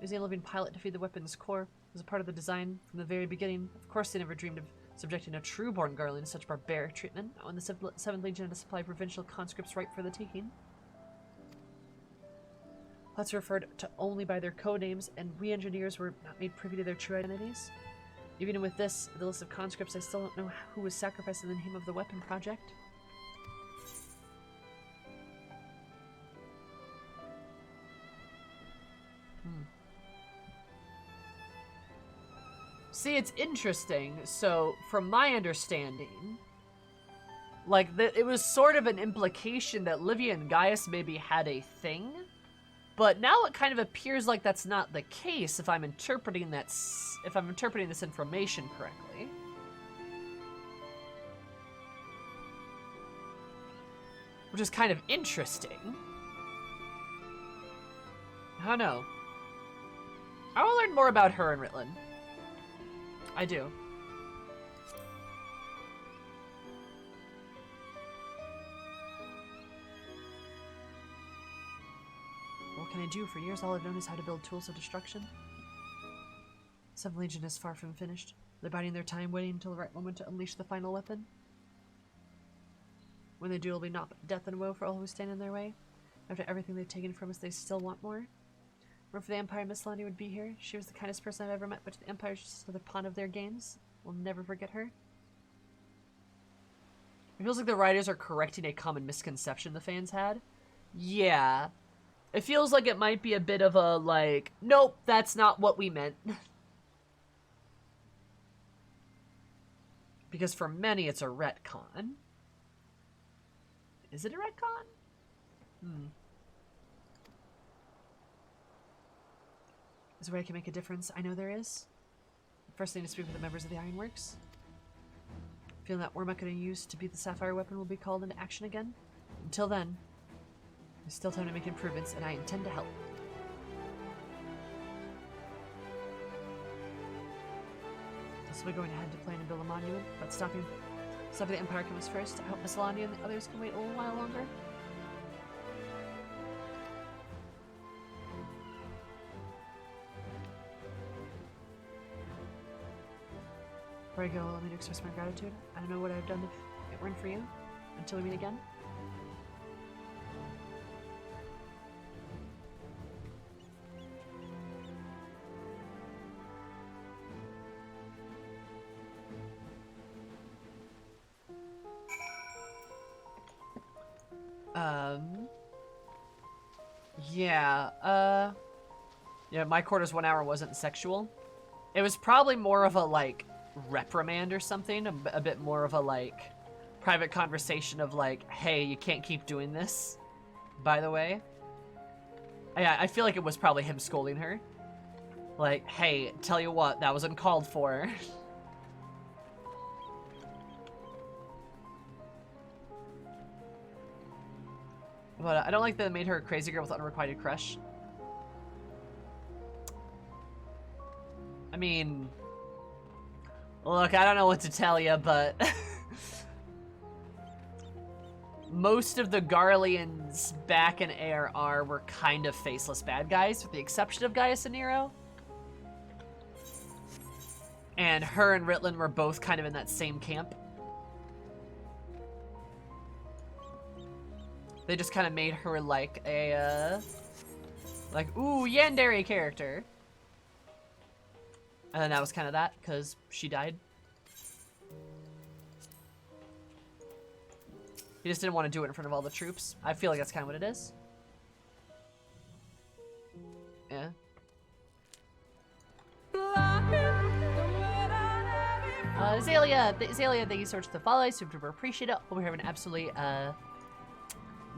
Using a living pilot to feed the weapon's core was a part of the design from the very beginning. Of course they never dreamed of subjecting a true-born Garland to such barbaric treatment, when the 7th Legion had to supply provincial conscripts ripe for the taking. Plots were referred to only by their codenames, and we engineers were not made privy to their true identities. Even with this, the list of conscripts, I still don't know who was sacrificed in the name of the weapon project. See, it's interesting. So, from my understanding, like, it was sort of an implication that Livia and Gaius maybe had a thing, but now it kind of appears like that's not the case if I'm interpreting this information correctly. Which is kind of interesting. I don't know. I will learn more about her and Ritlin. I do. What can I do? For years, all I've known is how to build tools of destruction. Some Legion is far from finished. They're biding their time, waiting until the right moment to unleash the final weapon. When they do, it'll be not death and woe for all who stand in their way. After everything they've taken from us, they still want more. Or for the Empire, Miss Lonnie would be here. She was the kindest person I've ever met, but the Empire's just another pawn of their games. We'll never forget her. It feels like the writers are correcting a common misconception the fans had. Yeah. It feels like it might be a bit of a, like, nope, that's not what we meant. Because for many, it's a retcon. Is it a retcon? Is there a way I can make a difference? I know there is. First thing to speak with the members of the Ironworks. Feeling that worm I'm going to use to beat the Sapphire weapon will be called into action again. Until then, there's still time to make improvements, and I intend to help. So we're going ahead to plan and build a monument, but stopping the Empire comes first. I hope Miss Lonnie and the others can wait a little while longer. Before I go, let me express my gratitude. I don't know what I've done if it weren't for you. Until we meet again. Yeah, my quarter's 1 hour wasn't sexual. It was probably more of a, like, reprimand or something. A bit more of a, like, private conversation of, like, hey, you can't keep doing this, by the way. Yeah, I feel like it was probably him scolding her. Like, hey, tell you what, that was uncalled for. But I don't like that it made her a crazy girl with unrequited crush. I mean, look, I don't know what to tell you, but most of the Garleans back in ARR were kind of faceless bad guys, with the exception of Gaius and Nero. And her and Ritlin were both kind of in that same camp. They just kind of made her like a, ooh, yandere character. And then that was kind of that, because she died. He just didn't want to do it in front of all the troops. I feel like that's kind of what it is. Yeah. Azalea, thank you so much for the follow. I super appreciate it. Hope you're having an absolutely,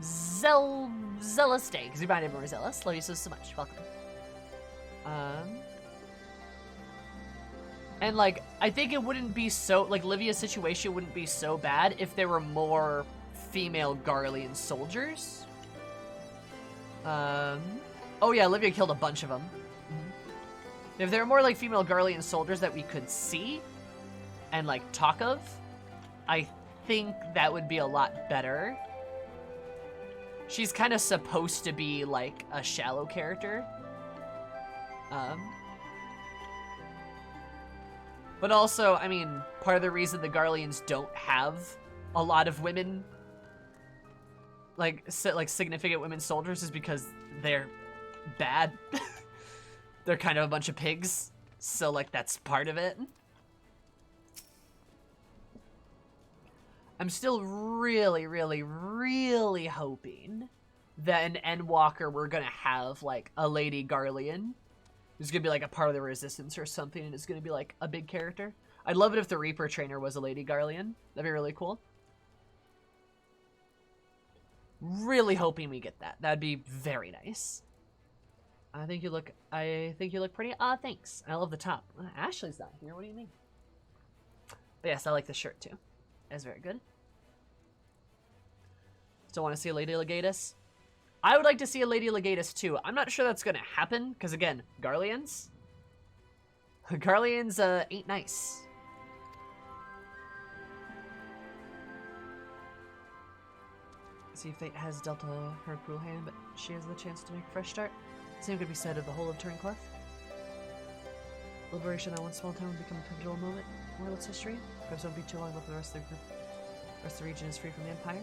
zealous day, because you might have more zealous. Love you so much. Welcome. And, like, I think it wouldn't be so, like, Livia's situation wouldn't be so bad if there were more female Garlean soldiers. Oh yeah, Livia killed a bunch of them. If there were more, like, female Garlean soldiers that we could see and, like, talk of, I think that would be a lot better. She's kind of supposed to be, like, a shallow character. But also, I mean, part of the reason the Garleans don't have a lot of women, like significant women soldiers, is because they're bad. They're kind of a bunch of pigs, so like that's part of it. I'm still really, really, really hoping that in Endwalker we're gonna have like a Lady Garlean who's gonna be like a part of the Resistance or something, and it's gonna be like a big character. I'd love it if the Reaper trainer was a Lady Garlean. That'd be really cool. Really hoping we get that. That'd be very nice. I think you look pretty. Thanks. I love the top. Ashley's not here. What do you mean? But yes, I like the shirt too. That's very good. Still want to see a Lady Legatus? I would like to see a Lady Legatus too. I'm not sure that's gonna happen because again, Garleans. Garleans ain't nice. See if fate has dealt her a cruel hand, but she has the chance to make a fresh start. Same could be said of the whole of Turncliffe. Liberation of that one small town would become a pivotal moment in Werlyt's history. Perhaps it won't be too long before the rest of the group, the rest of the region is free from the Empire.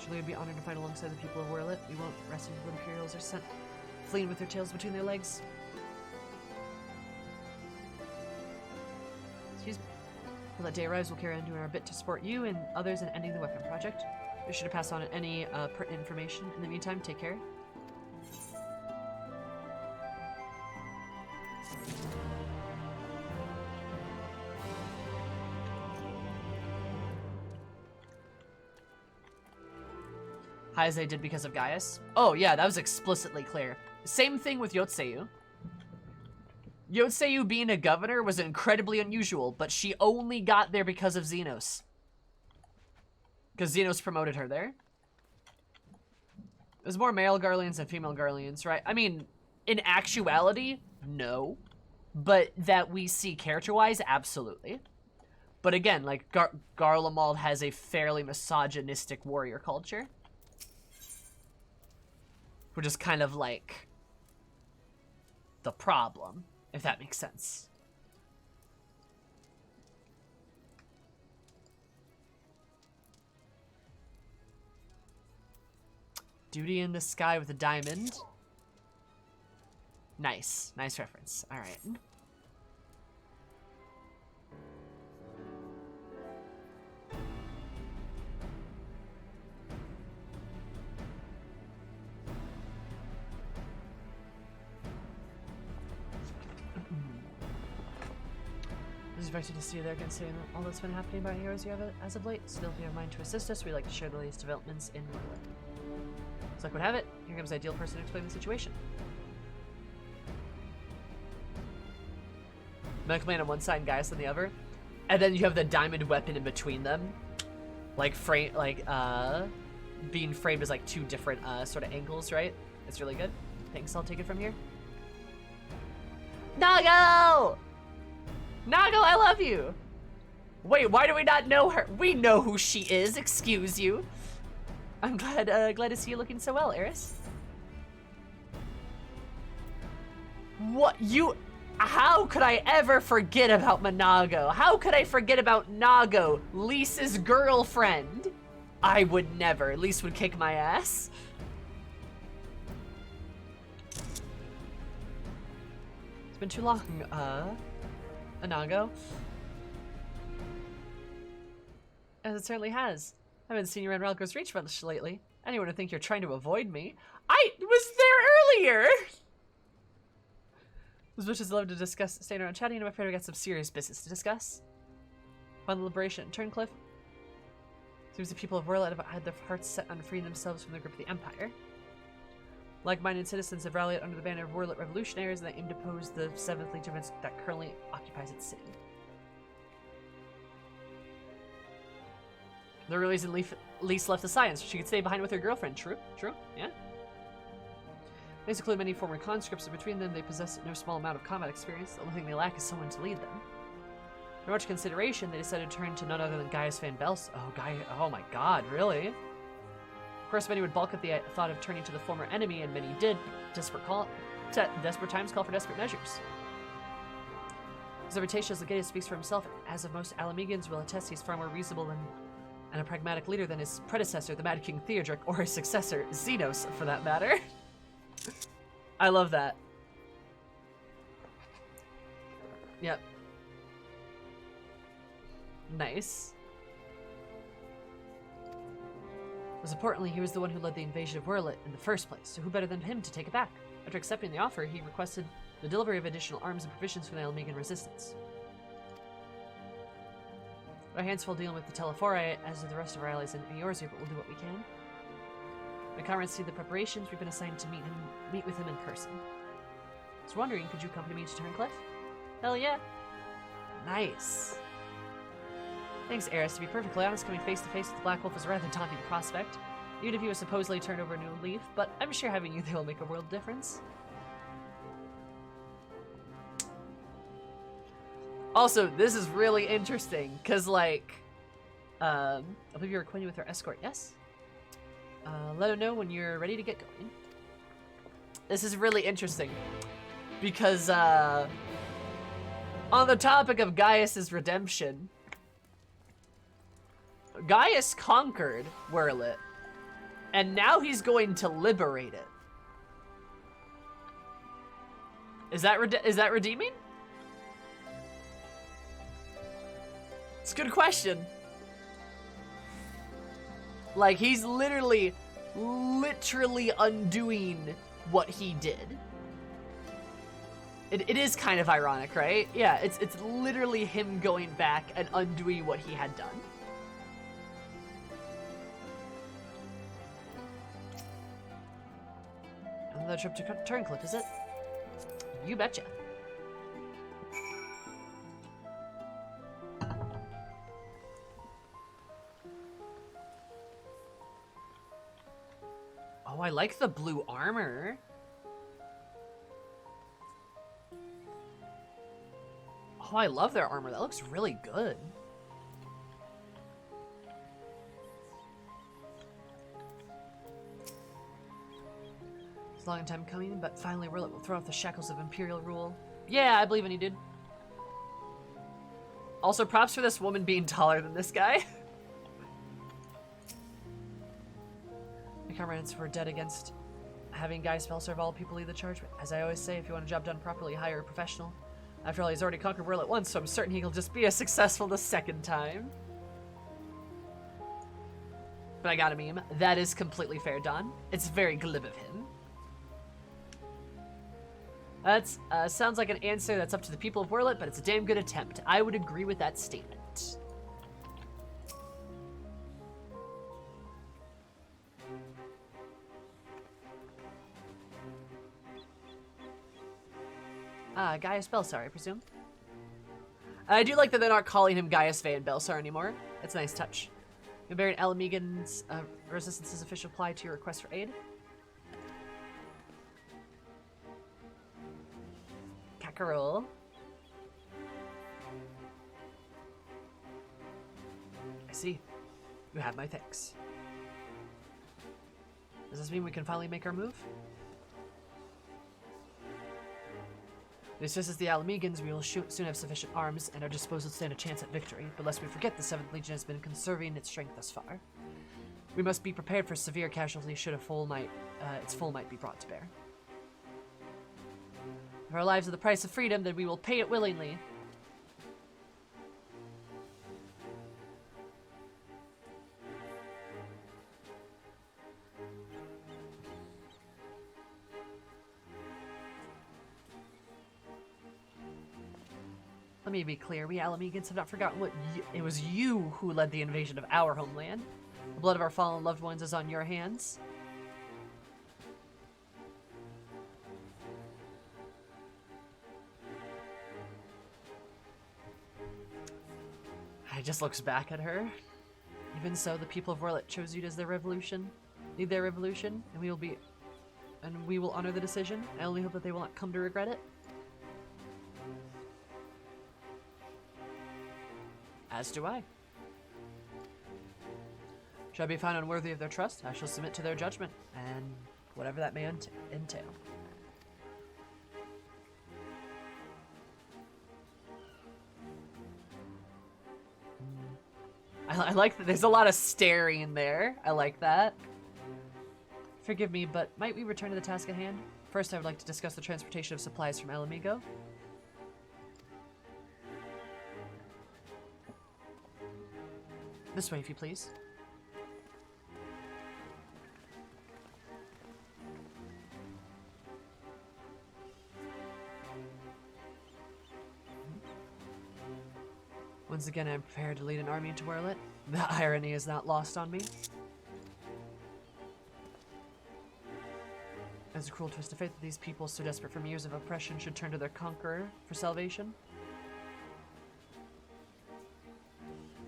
Surely we'd be honored to fight alongside the people of Werlyt. We won't rest until the Imperials are sent, fleeing with their tails between their legs. Excuse me. When that day arrives, we'll carry on doing our bit to support you and others in ending the weapon project. Be sure to pass on any pertinent information. In the meantime, take care. As they did because of Gaius. Oh yeah, that was explicitly clear. Same thing with Yotseyu. Yotseyu being a governor was incredibly unusual, but she only got there because of Xenos. Because Xenos promoted her there. There's more male Garleans than female Garleans, right? I mean, in actuality, no. But that we see character-wise, absolutely. But again, like, Garlemald has a fairly misogynistic warrior culture. Which is kind of like the problem, if that makes sense. Duty in the Sky with a diamond. Nice. Nice reference. All right. Expected to see you there again soon. All that's been happening about heroes you have as of late. Still, if you have mind to assist us, we'd like to share the latest developments in Werlyt. Looks like would have it. Here comes the ideal person to explain the situation. Medical Man on one side and Gaius on the other. And then you have the diamond weapon in between them. Like being framed as like two different sort of angles, right? It's really good. Thanks, I'll take it from here. Nago! Nago, I love you! Wait, why do we not know her? We know who she is, excuse you. I'm glad to see you looking so well, Eris. What, you... How could I ever forget about Manago? How could I forget about Nago, Lisa's girlfriend? I would never. Lisa would kick my ass. It's been too long, Anago. As it certainly has. I haven't seen you around Ralco's Reach much lately. Anyone would think you're trying to avoid me. I was there earlier! As much as I love to discuss staying around chatting, I'm afraid we got some serious business to discuss. Upon the liberation at Turncliffe, seems the people of Werlyt have had their hearts set on freeing themselves from the grip of the Empire. Like-minded citizens have rallied under the banner of Werlyt revolutionaries, and they aim to oppose the 7th Legion that currently occupies its city. The reason Lise left the science, she could stay behind with her girlfriend. True? True? Yeah? They include many former conscripts, and between them they possess no small amount of combat experience. The only thing they lack is someone to lead them. For much consideration, they decided to turn to none other than Gaius Van Bels. Oh my god, really? Of course, many would balk at the thought of turning to the former enemy, and many did. Desperate times call for desperate measures. His reputation as Legatus speaks for himself. As of most Alamegans will attest, he's far more reasonable than and a pragmatic leader than his predecessor, the Mad King Theodric, or his successor, Xenos, for that matter. I love that. Yep. Nice. Most importantly, he was the one who led the invasion of Werlyt in the first place, so who better than him to take it back? After accepting the offer, he requested the delivery of additional arms and provisions from the Almegan resistance. Our hands full dealing with the Telephori, as do the rest of our allies in Eorzea, but we'll do what we can. My comrades see the preparations. We've been assigned to meet with him in person. I was wondering, could you accompany me to Turncliffe? Hell yeah. Nice. Thanks, Eris. To be perfectly honest, coming face to face with the Black Wolf is a rather daunting prospect, even if he was supposedly turned over a new leaf, but I'm sure having you there will make a world difference. Also, this is really interesting, because, like, I believe you're acquainted with our escort, yes? Let her know when you're ready to get going. This is really interesting, because, on the topic of Gaius's redemption, Gaius conquered Werlyt, and now he's going to liberate it. Is that redeeming? It's a good question. Like, he's literally undoing what he did. It is kind of ironic, right? Yeah, it's literally him going back and undoing what he had done. Another trip to Turncliffe, is it? You betcha. Oh, I like the blue armor. Oh, I love their armor. That looks really good. It's a long time coming, but finally Werlyt will throw off the shackles of Imperial rule. Yeah, I believe in you, dude. Also, props for this woman being taller than this guy. My comrades were dead against having Gaius Belsar of all people lead the charge, but as I always say, if you want a job done properly, hire a professional. After all, he's already conquered Werlyt once, so I'm certain he'll just be as successful the second time. But I gotta meme. That is completely fair, Don. It's very glib of him. That's sounds like an answer that's up to the people of Werlyt, but it's a damn good attempt. I would agree with that statement. Gaius Belsar, I presume. I do like that they're not calling him Gaius Van Belsar anymore. That's a nice touch. You buried Alamegan's resistance's official reply to your request for aid. Kakarol. I see. You have my thanks. Does this mean we can finally make our move? This is the Alamegans, we will soon have sufficient arms and our disposal to stand a chance at victory, but lest we forget the 7th Legion has been conserving its strength thus far. We must be prepared for severe casualties should its full might be brought to bear. If our lives are the price of freedom, then we will pay it willingly. Let me be clear, we Alamegans have not forgotten it was you who led the invasion of our homeland. The blood of our fallen loved ones is on your hands. He just looks back at her. Even so, the people of Werlyt chose you as their revolution. Lead their revolution, and we will honor the decision. I only hope that they will not come to regret it. As do I. Should I be found unworthy of their trust, I shall submit to their judgment, and whatever that may entail. I like that there's a lot of staring there. I like that. Forgive me, but might we return to the task at hand? First, I would like to discuss the transportation of supplies from El Amigo. This way, if you please. Once again, I am prepared to lead an army into Werlyt. The irony is not lost on me. As a cruel twist of fate that these people, so desperate from years of oppression, should turn to their conqueror for salvation.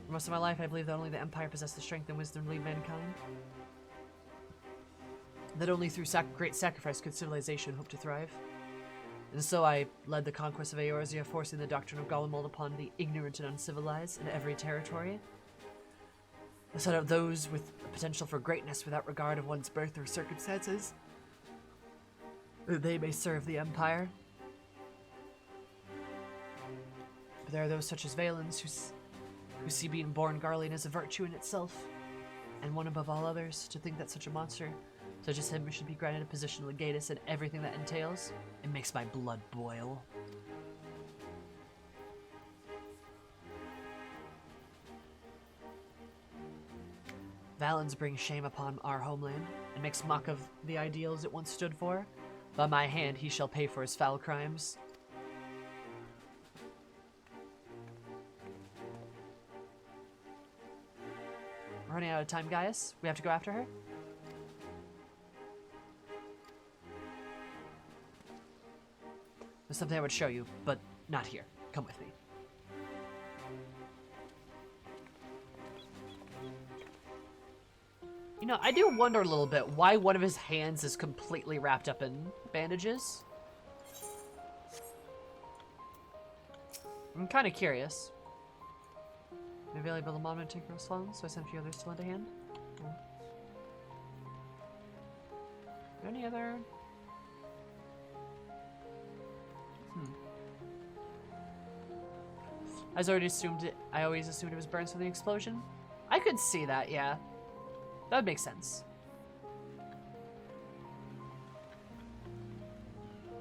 For most of my life, I believed that only the Empire possessed the strength and wisdom to lead mankind. That only through great sacrifice could civilization hope to thrive. And so I led the conquest of Eorzea, forcing the doctrine of Goblin upon the ignorant and uncivilized in every territory. I sought out those with potential for greatness without regard of one's birth or circumstances, that they may serve the Empire. But there are those such as Valens who see being born Garlean as a virtue in itself, and one above all others, to think that such a monster such as him should be granted a position of legatus and everything that entails. It makes my blood boil. Valens brings shame upon our homeland and makes mock of the ideals it once stood for. By my hand he shall pay for his foul crimes. We're running out of time, Gaius. We have to go after her. There's something I would show you, but not here. Come with me. You know, I do wonder a little bit why one of his hands is completely wrapped up in bandages. I'm kind of curious. Maybe I'll build a monument to Tinker's Sloan, so I sent a few others to lend a hand. Yeah. Any other? I always assumed it was burns from the explosion. I could see that, yeah. That would make sense.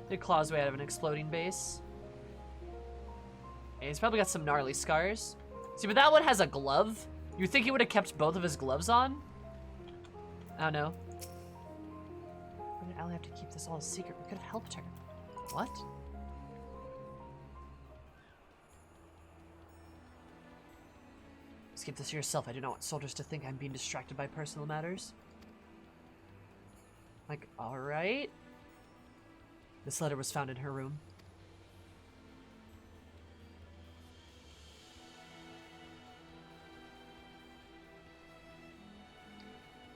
It claws way out of an exploding base. And he's probably got some gnarly scars. See, but that one has a glove. You think he would have kept both of his gloves on? I don't know. Why did Allie have to keep this all a secret? We could have helped her. What? Just keep this to yourself. I do not want soldiers to think I'm being distracted by personal matters. Like, alright. This letter was found in her room.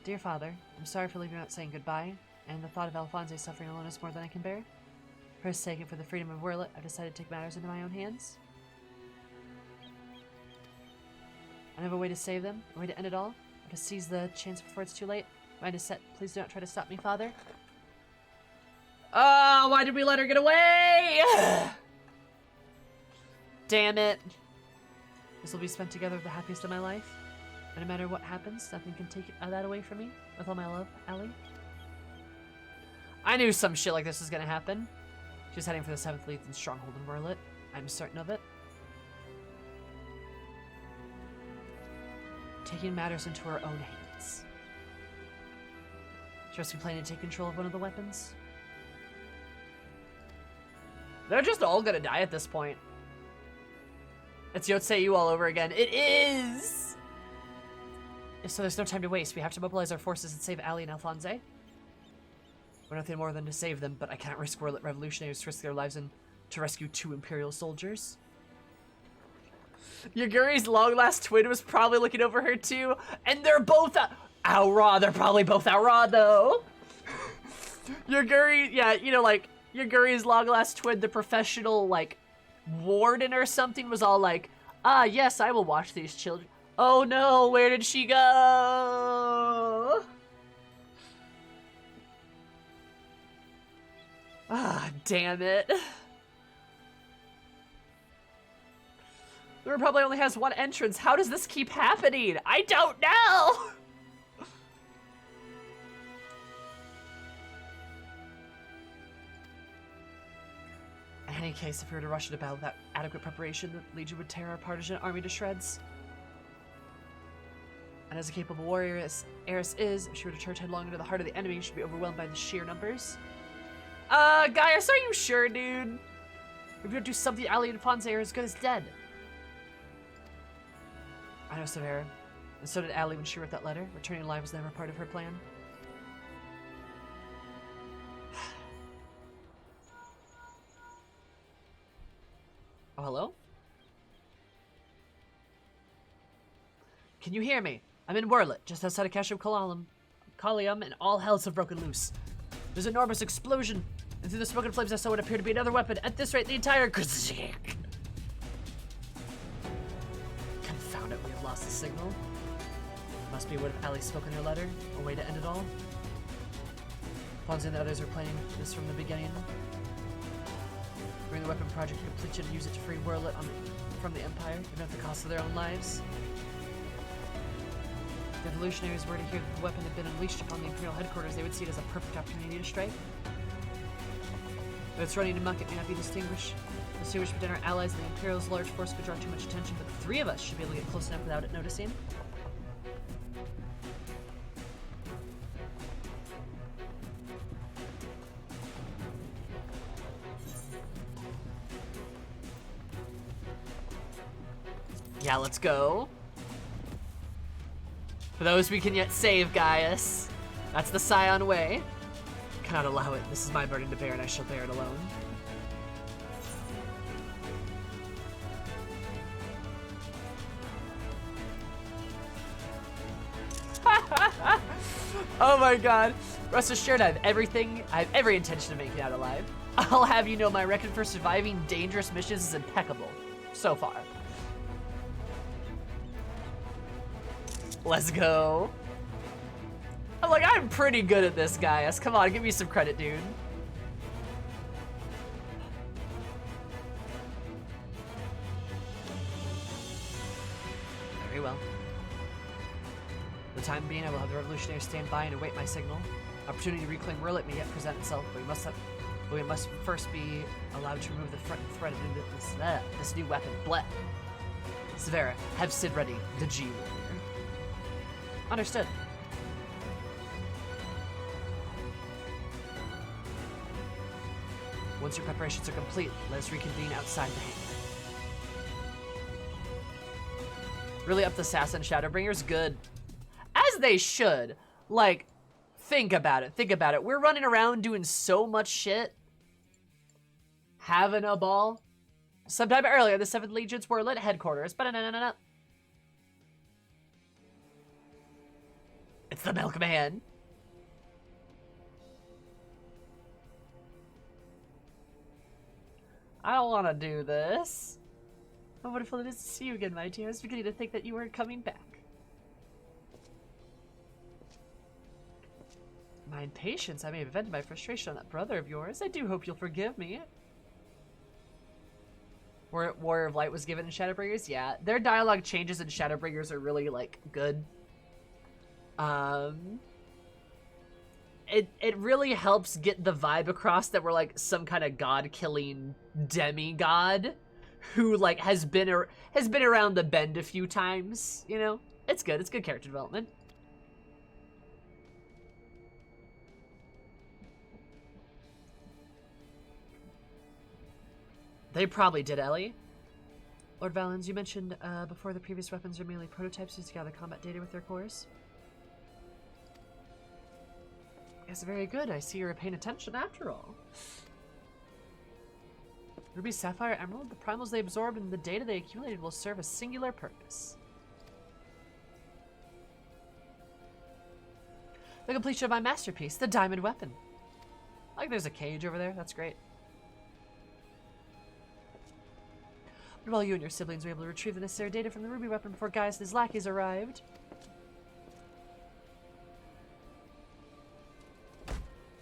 Dear Father, I'm sorry for leaving without saying goodbye, and the thought of Alphonse suffering alone is more than I can bear. For his sake and for the freedom of Werlyt, I've decided to take matters into my own hands. I have a way to save them, a way to end it all, or to seize the chance before it's too late. Mind is set. Please do not try to stop me, Father. Oh, why did we let her get away? Damn it. This will be spent together the happiest of my life. But no matter what happens, nothing can take that away from me. With all my love, Allie. I knew some shit like this was gonna happen. She was heading for the 7th Legion stronghold in Werlyt. I'm certain of it. Taking matters into her own hands. She must be planning to take control of one of the weapons. They're just all gonna die at this point. It's Yotseiyu all over again. It is! So there's no time to waste. We have to mobilize our forces and save Allie and Alphonse. We're nothing more than to save them, but I can't risk revolutionaries to risk their lives and to rescue 2 Imperial soldiers. Yaguri's long-lost twin was probably looking over her too, and they're both out raw. They're probably both out raw though. Yaguri, yeah, you know, like Yaguri's long-lost twin, the professional like warden or something, was all like, "Ah, yes, I will watch these children." Oh no, where did she go? Ah, damn it. The room probably only has one entrance. How does this keep happening? I don't know! In any case, if we were to rush into battle without adequate preparation, the Legion would tear our partisan army to shreds. And as a capable warrior as Eris is, if she were to charge headlong into the heart of the enemy, she'd be overwhelmed by the sheer numbers. Gaius, are you sure, dude? If you don't do something, Ali and Fonse are as good as dead. I know, Severa. And so did Ali when she wrote that letter. Returning alive was never part of her plan. Oh, hello? Can you hear me? I'm in Werlyt, just outside of Kashub Kalium, and all hells have broken loose. There's an enormous explosion, and through the smoke and flames I saw what appeared to be another weapon. At this rate, the entire... Confound it, we have lost the signal. Must be what if Ali spoke in her letter, a way to end it all. Fonzie and the others are planning this from the beginning. Bring the weapon project to completion and use it to free Werlyt from the Empire, even at the cost of their own lives. If the revolutionaries were to hear that the weapon had been unleashed upon the Imperial headquarters, they would see it as a perfect opportunity to strike. Though its running amok, it may not be distinguished between our allies and the Imperial's large force could draw too much attention, but the three of us should be able to get close enough without it noticing. Yeah, let's go. For those we can yet save, Gaius. That's the Scion way. Cannot allow it. This is my burden to bear, and I shall bear it alone. Oh my god. Rest assured, I have every intention of making it out alive. I'll have you know my record for surviving dangerous missions is impeccable. So far. Let's go. I'm pretty good at this, Gaius. Come on, give me some credit, dude. Very well. For the time being, I will have the revolutionaries stand by and await my signal. Opportunity to reclaim Werlyt may yet present itself, but we must first be allowed to remove the threat of this new weapon. Bleh. Severa, have Sid ready, the G warrior. Understood. Once your preparations are complete, let us reconvene outside the hangar. Really up the sass and Shadowbringers? Good. As they should. Think about it. Think about it. We're running around doing so much shit. Having a ball. Sometime earlier, the 7th Legion's Werlyt headquarters. It's the Milkman. I don't want to do this. How wonderful it is to see you again, my dear. I was beginning to think that you weren't coming back. My impatience, I may have vented my frustration on that brother of yours. I do hope you'll forgive me. Warrior of Light was given in Shadowbringers? Yeah. Their dialogue changes in Shadowbringers are really, good. It really helps get the vibe across that we're some kind of god-killing demigod who has been around the bend a few times, you know? It's good. It's good character development. They probably did, Ellie. Lord Valens, you mentioned before the previous weapons are merely prototypes used to gather combat data with their cores. Yes, very good. I see you're paying attention after all. Ruby, Sapphire, Emerald, the primals they absorbed and the data they accumulated will serve a singular purpose. The completion of my masterpiece, the diamond weapon. There's a cage over there. That's great. But while you and your siblings were able to retrieve the necessary data from the ruby weapon before Gaius and his lackeys arrived,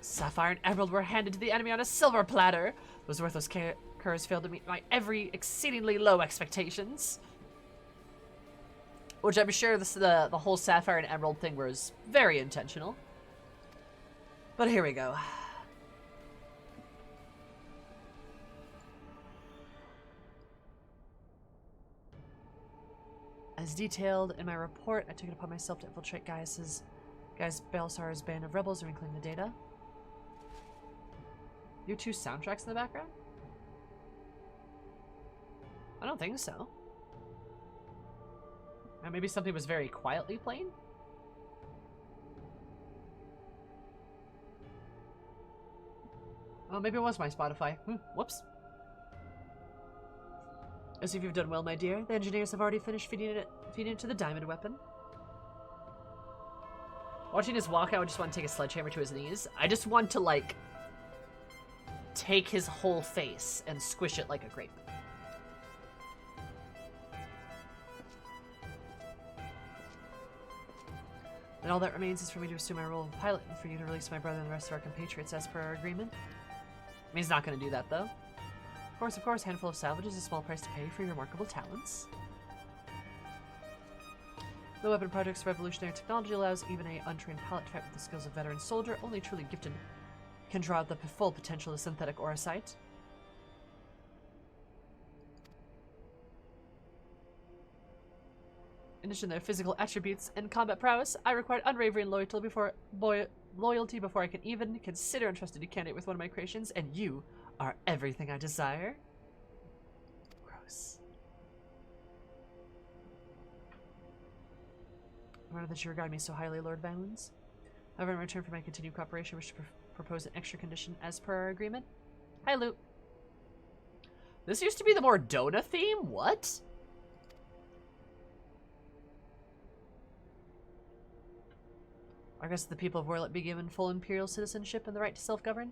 Sapphire and Emerald were handed to the enemy on a silver platter. Those worthless curs failed to meet my every exceedingly low expectations. Which I'm sure the whole sapphire and emerald thing was very intentional. But here we go. As detailed in my report, I took it upon myself to infiltrate Gaius Balsar's band of rebels and reclaim the data. You have 2 soundtracks in the background? I don't think so. Maybe something was very quietly playing? Oh, maybe it was my Spotify. Whoops. As if you've done well, my dear. The engineers have already finished feeding it to the diamond weapon. Watching his walk, I would just want to take a sledgehammer to his knees. I just want to, like, take his whole face and squish it like a grape. And all that remains is for me to assume my role of pilot and for you to release my brother and the rest of our compatriots as per our agreement. I mean, he's not going to do that, though. Of course, a handful of salvage is a small price to pay for your remarkable talents. The weapon project's revolutionary technology allows even an untrained pilot to fight with the skills of a veteran soldier. Only truly gifted can draw out the full potential of synthetic aura sight. In addition to their physical attributes and combat prowess, I required unwavering loyalty before I can even consider entrusting a candidate with one of my creations, and you are everything I desire. Gross. I'm honored that you regard me so highly, Lord Valens. However, in return for my continued cooperation, I wish to propose an extra condition as per our agreement. Hi, Luke. This used to be the more Dona theme? What? I guess the people of Werlyt be given full imperial citizenship and the right to self-govern?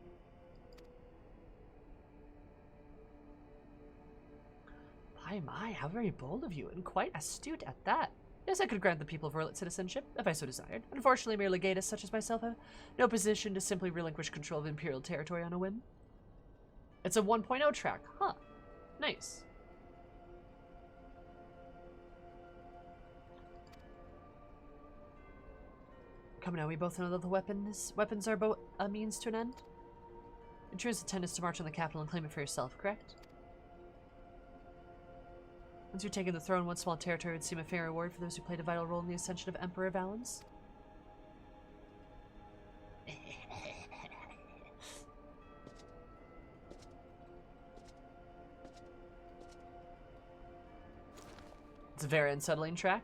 My, how very bold of you, and quite astute at that. Yes, I could grant the people of Werlyt citizenship, if I so desired. Unfortunately, mere legatists such as myself have no position to simply relinquish control of imperial territory on a whim. It's a 1.0 track, huh? Nice. Come now, we both know that the weapons are both a means to an end. In truth, intent is to march on the capital and claim it for yourself, correct? Once you've taken the throne, one small territory would seem a fair reward for those who played a vital role in the ascension of Emperor Valens. It's a very unsettling track.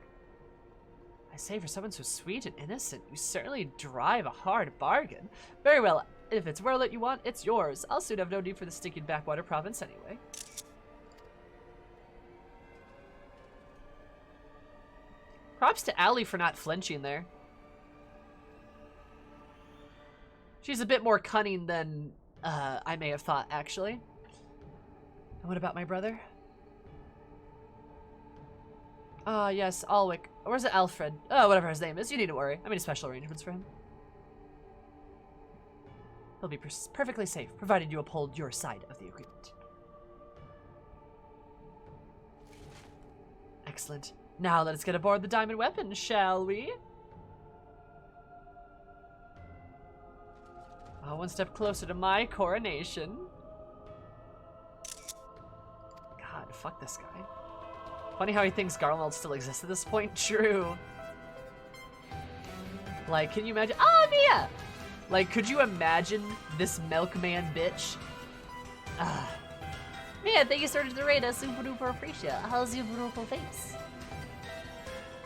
I say, for someone so sweet and innocent, you certainly drive a hard bargain. Very well, if it's Werlyt you want, it's yours. I'll soon have no need for the stinking backwater province anyway. Props to Allie for not flinching there. She's a bit more cunning than I may have thought, actually. And what about my brother? Yes, Alwick. Or is it Alfred? Oh, whatever his name is. You needn't worry. I made special arrangements for him. He'll be perfectly safe, provided you uphold your side of the agreement. Excellent. Now let us get aboard the diamond weapon, shall we? One step closer to my coronation. God, fuck this guy. Funny how he thinks Garlemald still exists at this point. True. Like, can you imagine? Oh, Mia! Like, could you imagine this milkman bitch? Mia, thank you so much for the raid. I super duper appreciate it. How's your beautiful face?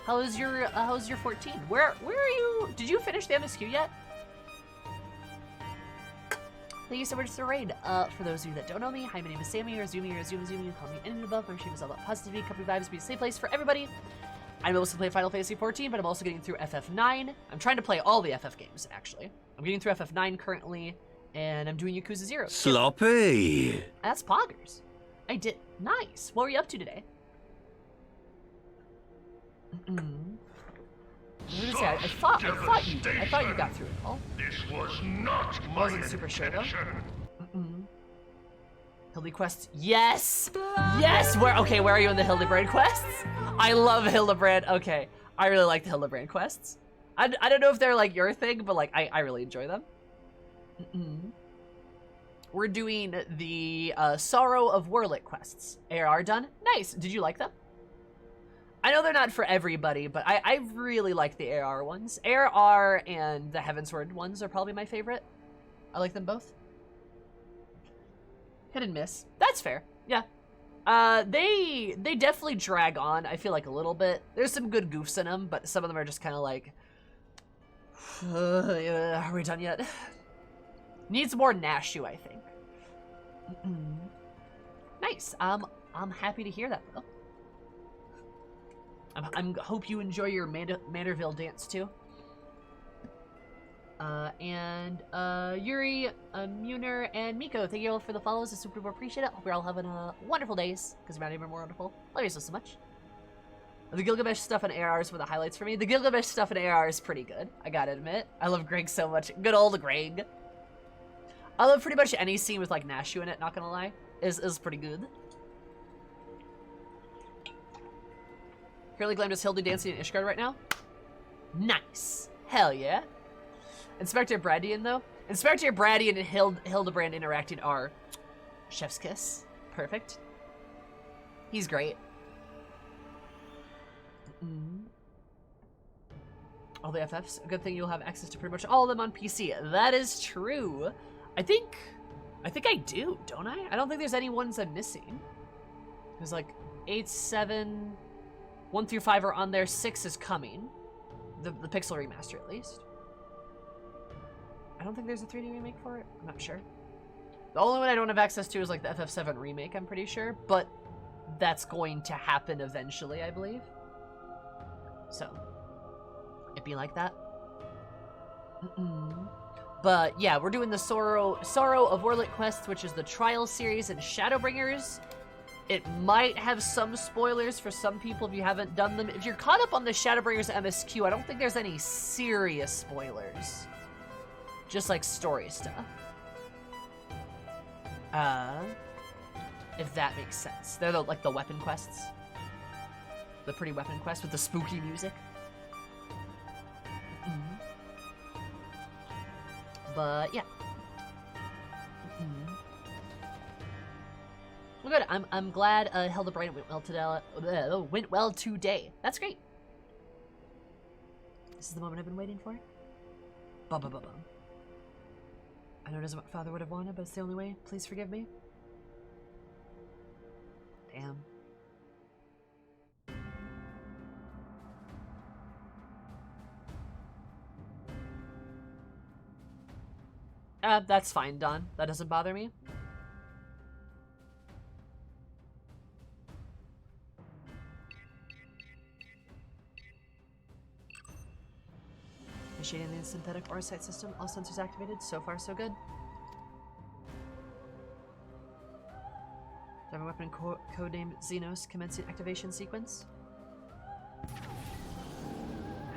How's your 14? Where are you? Did you finish the MSQ yet? Thank you so much for the raid. For those of you that don't know me, hi, my name is Sammy, or Zumi, you call me anything above. My stream is all about positivity, company vibes, be a safe place for everybody. I'm able to play Final Fantasy 14, but I'm also getting through FF9. I'm trying to play all the FF games, actually. I'm getting through FF9 currently, and I'm doing Yakuza 0. Sloppy! That's poggers. I did. Nice. What were you up to today? I thought you got through it all. This was not I my wasn't super sure though. intention. Hildy quest. Yes! Yes! Where are you in the Hildebrand quests? I love Hildebrand. Okay. I really like the Hildebrand quests. I don't know if they're like your thing, but like I really enjoy them. We're doing the Sorrow of Werlyt quests. AR done? Nice. Did you like them? I know they're not for everybody, but I really like the AR ones. AR and the Heavensward ones are probably my favorite. I like them both. Hit and miss. That's fair. Yeah. They definitely drag on, I feel like, a little bit. There's some good goofs in them, but some of them are just kind of like... are we done yet? Needs more Nashu, I think. Nice. I'm happy to hear that, though. I hope you enjoy your Manderville dance, too. Yuri, Muner, and Miko, thank you all for the follows. I super appreciate it. Hope you're all having wonderful days, because you're not even more wonderful. Love you so much. The Gilgamesh stuff in AR is one of the highlights for me. The Gilgamesh stuff in AR is pretty good, I gotta admit. I love Greg so much. Good old Greg. I love pretty much any scene with, like, Nashu in it, not gonna lie. Is pretty good. Currently glamorous Hildy dancing in Ishgard right now. Nice. Hell yeah. Inspector Bradian, though. Inspector Bradian and Hildebrand interacting are chef's kiss. Perfect. He's great. All the FFs. A good thing you'll have access to pretty much all of them on PC. That is true. I think I do, don't I? I don't think there's any ones I'm missing. There's like 8, 7, 1 through 5 are on there. 6 is coming. The Pixel remaster, at least. I don't think there's a 3D remake for it. I'm not sure. The only one I don't have access to is like the FF7 remake, I'm pretty sure. But that's going to happen eventually, I believe. So, it'd be like that. But yeah, we're doing the Sorrow of Werlyt quest, which is the Trial series and Shadowbringers. It might have some spoilers for some people if you haven't done them. If you're caught up on the Shadowbringers MSQ, I don't think there's any serious spoilers. Just like story stuff. If that makes sense. They're like the weapon quests. The pretty weapon quest with the spooky music. But yeah. Well, good. I'm glad Hildebrand went well today. That's great. This is the moment I've been waiting for. Bum bum bum bum. I know it isn't what Father would have wanted, but it's the only way. Please forgive me. Damn. That's fine, Don. That doesn't bother me. Initiating the synthetic Orsight system. All sensors activated. So far, so good. Diamond weapon codename Xenos commencing activation sequence.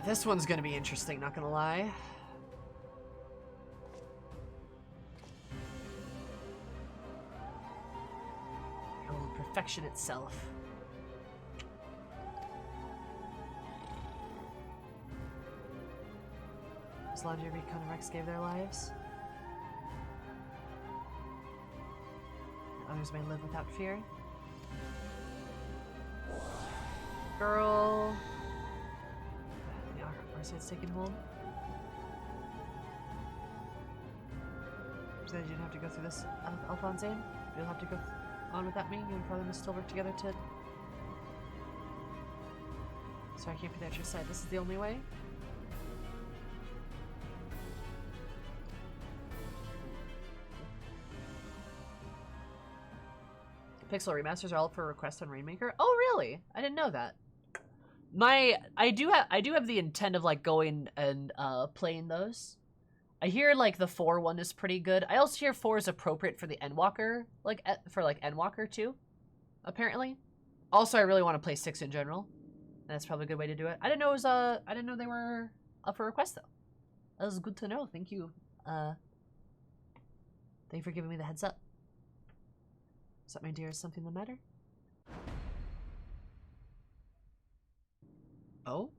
This one's gonna be interesting, not gonna lie. Perfection itself. Slavier, Recon, and Rex gave their lives. Others may live without fear. Girl. The Arsight's taking hold. So you didn't have to go through this, Alphonsine. You'll have to go on without me. You and Father must still work together to... Sorry, I can't be at your side. This is the only way. Pixel remasters are all for request on Rainmaker. Oh, really? I didn't know that. I do have the intent of like going and playing those. I hear like the 4 one is pretty good. I also hear 4 is appropriate for the Endwalker, like for like Endwalker too, apparently. Also, I really want to play 6 in general. That's probably a good way to do it. I didn't know it was I didn't know they were up for request though. That was good to know. Thank you. Thank you for giving me the heads up. What's up, my dear? Is something the matter? Oh?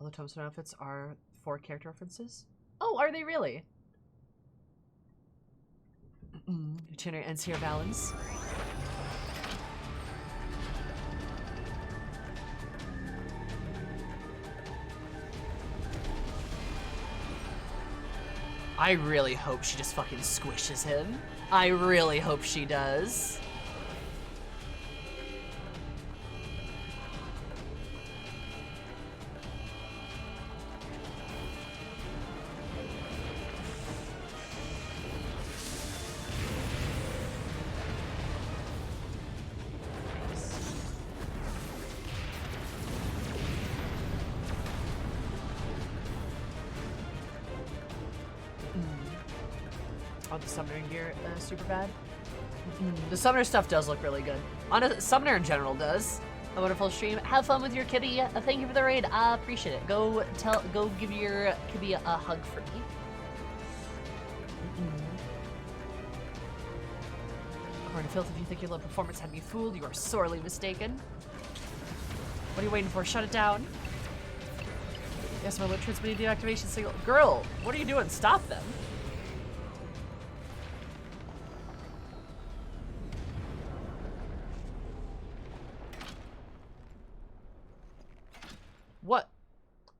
All the tombstone outfits are 4 character references? Oh, are they really? Itinerary ends here, balance. I really hope she just fucking squishes him. I really hope she does. Oh, the summoner gear super bad. The summoner stuff does look really good. Summoner in general does. A wonderful stream. Have fun with your kitty. Thank you for the raid. I appreciate it. Go give your kitty a hug for me. According to Filth, if you think your low performance had me fooled, you are sorely mistaken. What are you waiting for? Shut it down. Yes, my low transmitting deactivation signal. Girl, what are you doing? Stop them. What?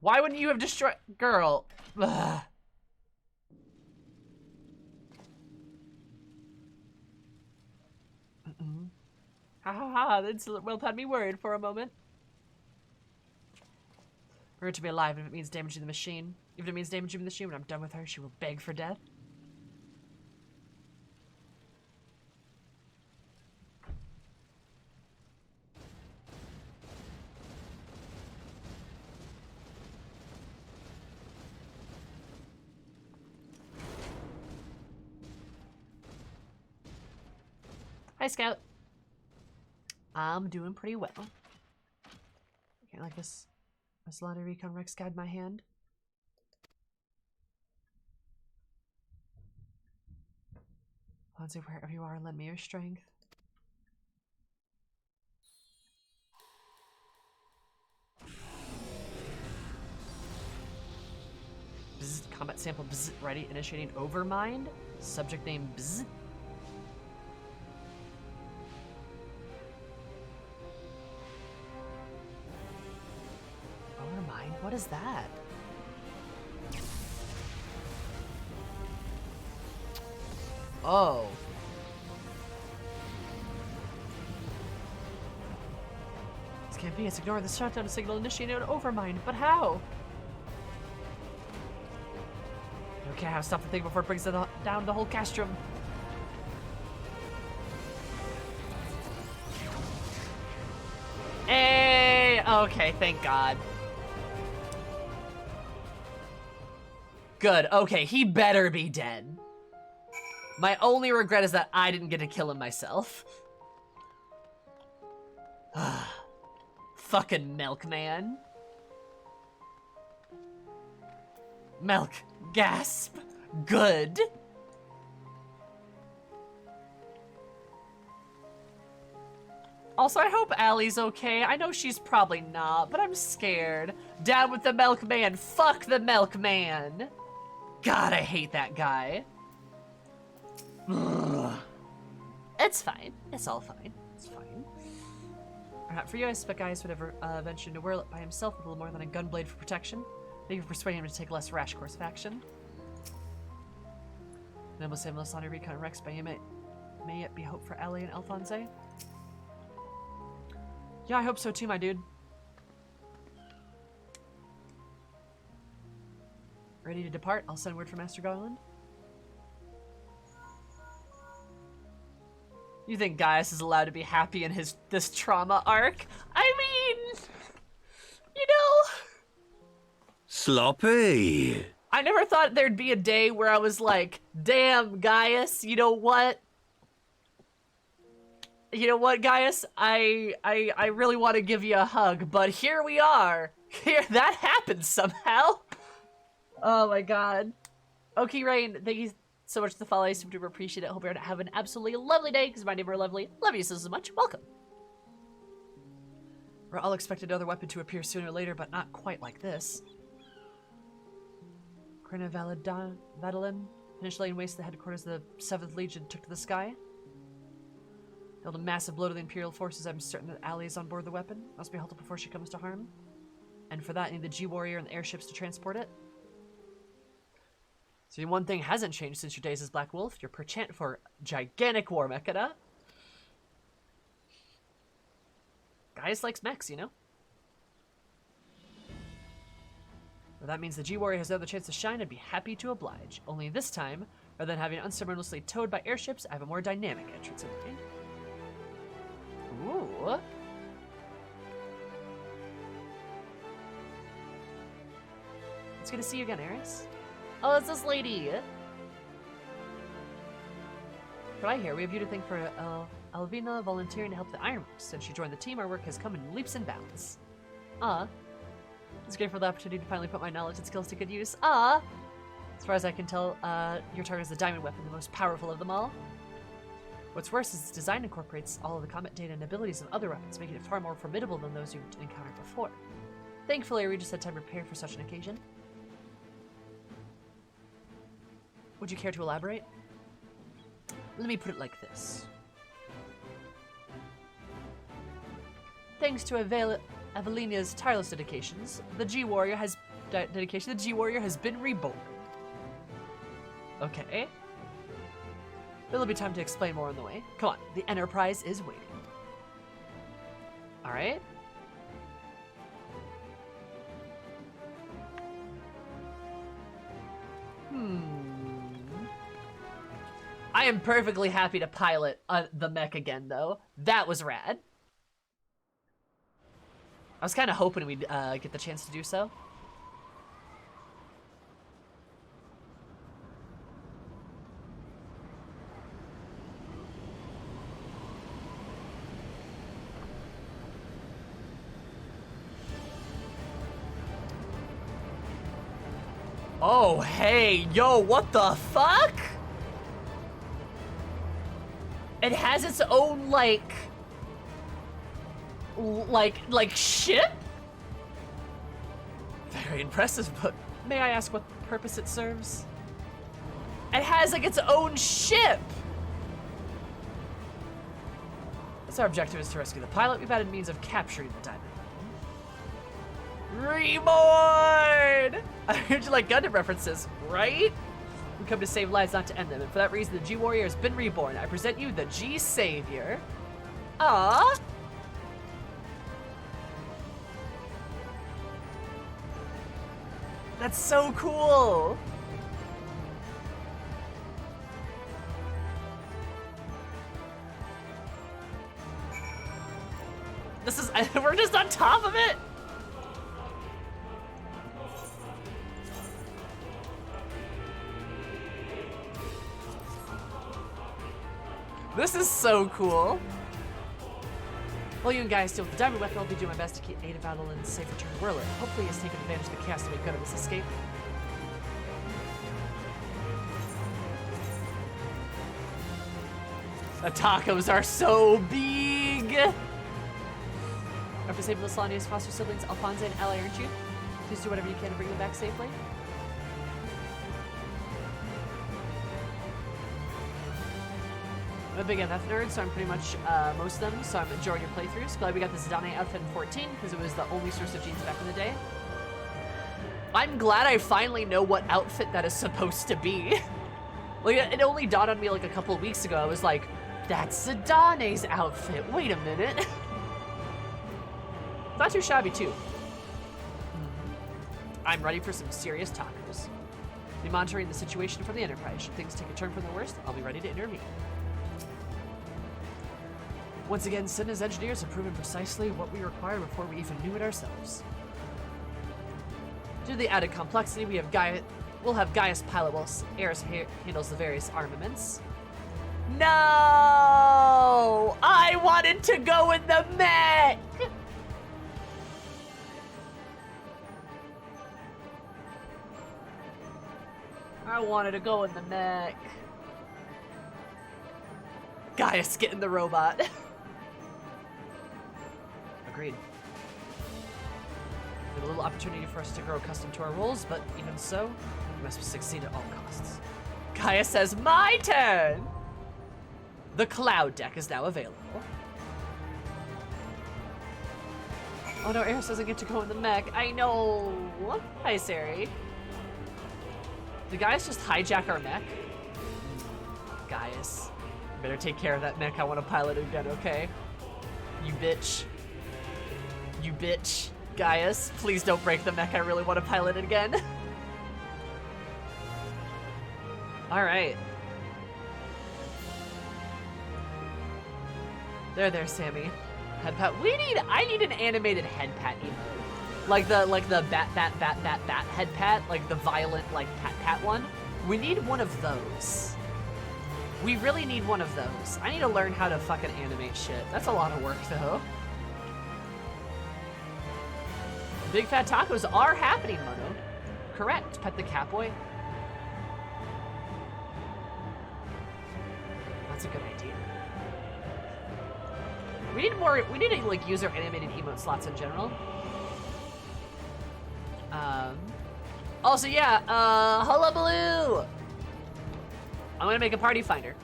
Why wouldn't you have destroyed... Girl. Ugh. Ha ha ha, the insolent whelp had me worried for a moment. We're to be alive if it means damaging the machine. If it means damaging the machine, when I'm done with her, she will beg for death. Hi, Scout. I'm doing pretty well. Okay, like this. This Lottery Recon Rex guide my hand. Hansi, wherever you are, lend me your strength. Bzz, combat sample bzz, ready, initiating Overmind. Subject name bzz. Overmind? What is that? Oh. This can't be. It's ignore the shutdown signal initiating an Overmind, but how? Okay, I have to stop the thing before it brings down the whole castrum. Hey! Okay, thank God. Good. Okay, he better be dead. My only regret is that I didn't get to kill him myself. Fucking Milkman. Milk. Gasp. Good. Also, I hope Allie's okay. I know she's probably not, but I'm scared. Down with the Milkman. Fuck the Milkman. God, I hate that guy. Ugh. It's fine. It's all fine. It's fine. Not for you, I suspect Gaius would ever venture into Werlyt by himself with a little more than a gunblade for protection. Thank you for persuading him to take a less rash course of action. Then we'll save less on Recon Rex by him. May it be hope for Ellie and Alphonse? Yeah, I hope so too, my dude. Ready to depart? I'll send word for Master Garland. You think Gaius is allowed to be happy in this trauma arc? I mean, you know... Sloppy. I never thought there'd be a day where I was like, damn, Gaius, you know what? You know what, Gaius? I really want to give you a hug, but here we are. Here, that happened somehow. Oh my God. Okie Rain, thank you so much for the follow. I super duper appreciate it. Hope you're gonna have an absolutely lovely day, because my neighbor lovely. Love you so much. Welcome. We're all expected another weapon to appear sooner or later, but not quite like this. Krina Vadalin finished laying waste to the headquarters of the 7th Legion took to the sky. Dealt a massive blow to the Imperial forces. I'm certain that Ali is on board the weapon. Must be halted before she comes to harm. And for that, I need the G-Warrior and the airships to transport it. So one thing hasn't changed since your days as Black Wolf. Your perchant for gigantic war mechana. Guys likes mechs, you know? Well, that means the G-Warrior has another chance to shine. I'd be happy to oblige. Only this time, rather than having it unceremoniously towed by airships, I have a more dynamic entrance in mind. Ooh. It's good to see you again, Eris. Oh, it's this lady! But I hear we have you to thank for Alvina volunteering to help the Ironworks. Since she joined the team, our work has come in leaps and bounds. It's great for the opportunity to finally put my knowledge and skills to good use. As far as I can tell, your target is the diamond weapon, the most powerful of them all. What's worse is its design incorporates all of the combat data and abilities of other weapons, making it far more formidable than those you've encountered before. Thankfully, I just had time to prepare for such an occasion. Would you care to elaborate? Let me put it like this. Thanks to Evelina's tireless dedications, the G-Warrior has been reborn. Okay. There'll be time to explain more on the way. Come on, the Enterprise is waiting. Alright. I am perfectly happy to pilot the mech again, though. That was rad. I was kind of hoping we'd get the chance to do so. Oh, hey, yo, what the fuck? It has its own, like ship? Very impressive, but may I ask what purpose it serves? It has, like, its own ship! As our objective is to rescue the pilot, we've added means of capturing the diamond. Reborn! I heard you like Gundam references, right? We come to save lives, not to end them, and for that reason, the G-Warrior has been reborn. I present you the G-Savior. Aww! That's so cool! This is, we're just on top of it? This is so cool. While you and guys deal with the diamond weapon, I'll be doing my best to keep Ada Vadelin's safe return to Werlyt. Hopefully he's taken advantage of the chaos to make good of his escape. The tacos are so big! After saving Lasania's foster siblings, Alfonso and Ally, aren't you? Please do whatever you can to bring them back safely. I'm a big MF nerd, so I'm pretty much most of them, so I'm enjoying your playthroughs. Glad we got the Zidane outfit in 14, because it was the only source of jeans back in the day. I'm glad I finally know what outfit that is supposed to be. Like, it only dawned on me like a couple of weeks ago. I was like, that's Zidane's outfit. Wait a minute. Not too shabby, too. I'm ready for some serious tacos. Be monitoring the situation from the Enterprise. Should things take a turn for the worst, I'll be ready to intervene. Once again, Sidna's engineers have proven precisely what we require before we even knew it ourselves. Due to the added complexity, we'll have Gaius pilot while Eris handles the various armaments. No! I wanted to go in the mech! I wanted to go in the mech. Gaius, get in the robot. Agreed. A little opportunity for us to grow accustomed to our roles, but even so, we must succeed at all costs. Gaia says, my turn! The cloud deck is now available. Oh no, Eris doesn't get to go in the mech. I know. Hi, Sari. Did Gaius just hijack our mech? Gaius, you better take care of that mech. I want to pilot it again, okay? You bitch. You bitch. Gaius, please don't break the mech. I really want to pilot it again. Alright. There, Sammy. Head pat. I need an animated head pat emote. Like the bat head pat, like the violent like pat one. We need one of those. We really need one of those. I need to learn how to fucking animate shit. That's a lot of work though. Big fat tacos are happening, Mono. Correct. Pet the catboy. That's a good idea. We need more. We need to like user animated emote slots in general. Also, yeah. Hullabaloo! I'm gonna make a party finder.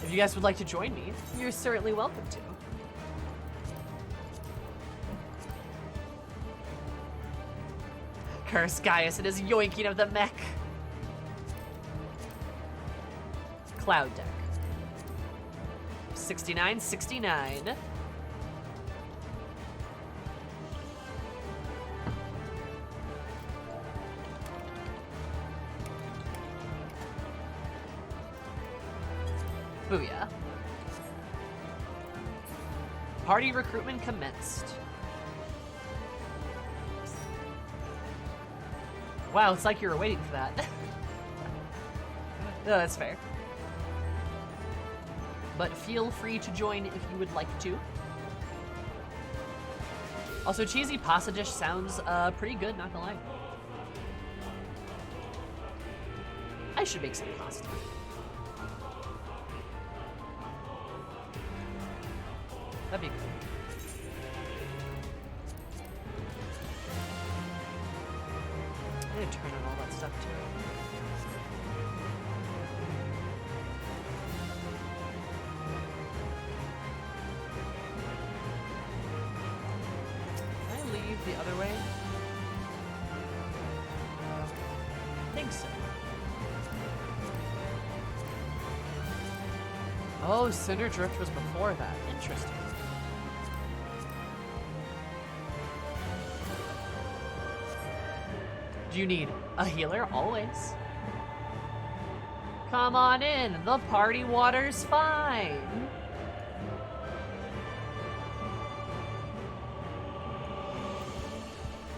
If you guys would like to join me, you're certainly welcome to. Curse Gaius and his yoinking of the mech. Cloud deck. 69. Booyah. Party recruitment commenced. Wow, it's like you were waiting for that. No, that's fair. But feel free to join if you would like to. Also, cheesy pasta dish sounds pretty good, not gonna lie. I should make some pasta. That'd be cool. I need to turn on all that stuff too. Can I leave the other way? I think so. Oh, Cinder Drift was before that. Interesting. Do you need a healer? Always. Come on in. The party water's fine.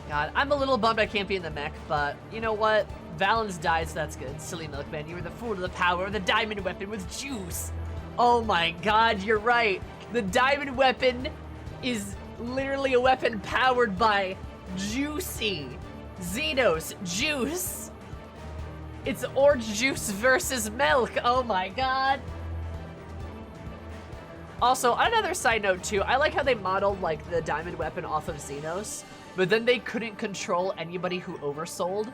God, I'm a little bummed I can't be in the mech, but you know what? Valens died, so that's good. Silly Milkman, you were the fool of the power of the diamond weapon with juice. Oh my god, you're right. The diamond weapon is literally a weapon powered by juicy Xenos juice. It's orange juice versus milk. Oh my god. Also, on another side note too, I like how they modeled like the diamond weapon off of Xenos, but then they couldn't control anybody who oversold.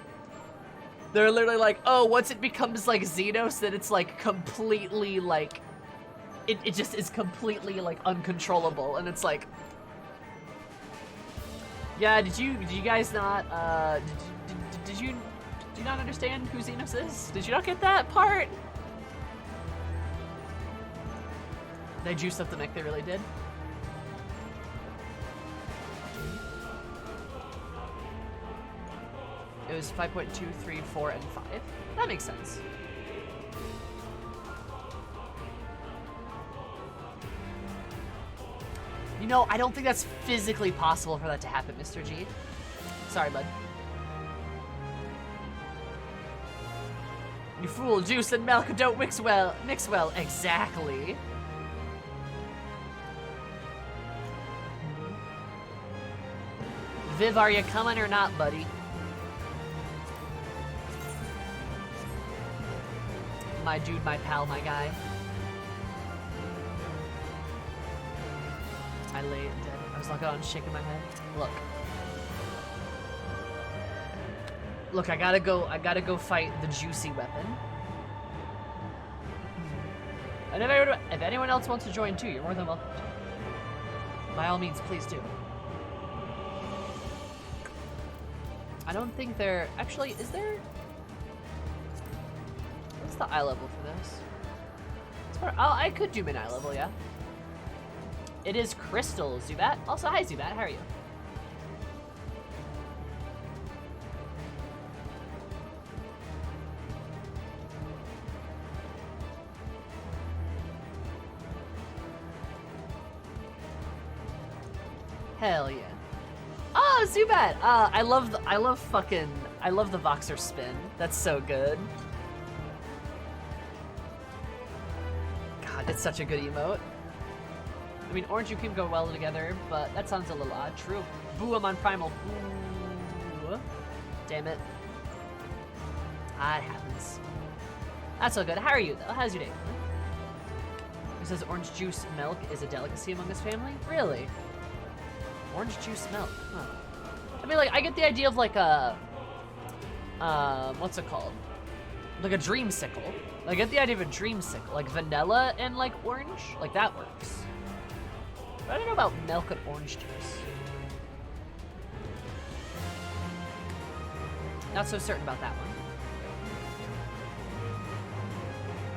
They're literally like, oh, once it becomes like Xenos, then it's like completely like, it just is completely like uncontrollable, and it's like, yeah, did you guys not, did you not understand who Xenos is? Did you not get that part? They juiced up the mech, they really did. It was 5.2, 3, 4, and 5. That makes sense. You know, I don't think that's physically possible for that to happen, Mr. G. Sorry, bud. You fool, juice and milk don't mix well. Exactly. Viv, are you coming or not, buddy? my dude, my pal, my guy. I lay it dead. I was looking on, shaking my head. Look. Look, I gotta go fight the juicy weapon. And if anyone else wants to join too, you're more than welcome to. By all means, please do. I don't think there... Actually, is there... What's the eye level for this? Oh, I could do mid-eye level, yeah. It is Crystal, Zubat. Also, hi, Zubat. How are you? Hell yeah. Oh, Zubat! I love the Voxer spin. That's so good. God, it's such a good emote. I mean, orange and cream go well together, but that sounds a little odd. True. Boo, I'm on Primal. Boo. Damn it. Ah, it happens. That's so good. How are you, though? How's your day? It says orange juice milk is a delicacy among his family? Really? Orange juice milk, huh. I mean, like, I get the idea of, like, a... what's it called? Like a dreamsicle. Like, I get the idea of a dreamsicle. Like, vanilla and, like, orange? Like, that works. But I don't know about milk and orange juice. Not so certain about that one.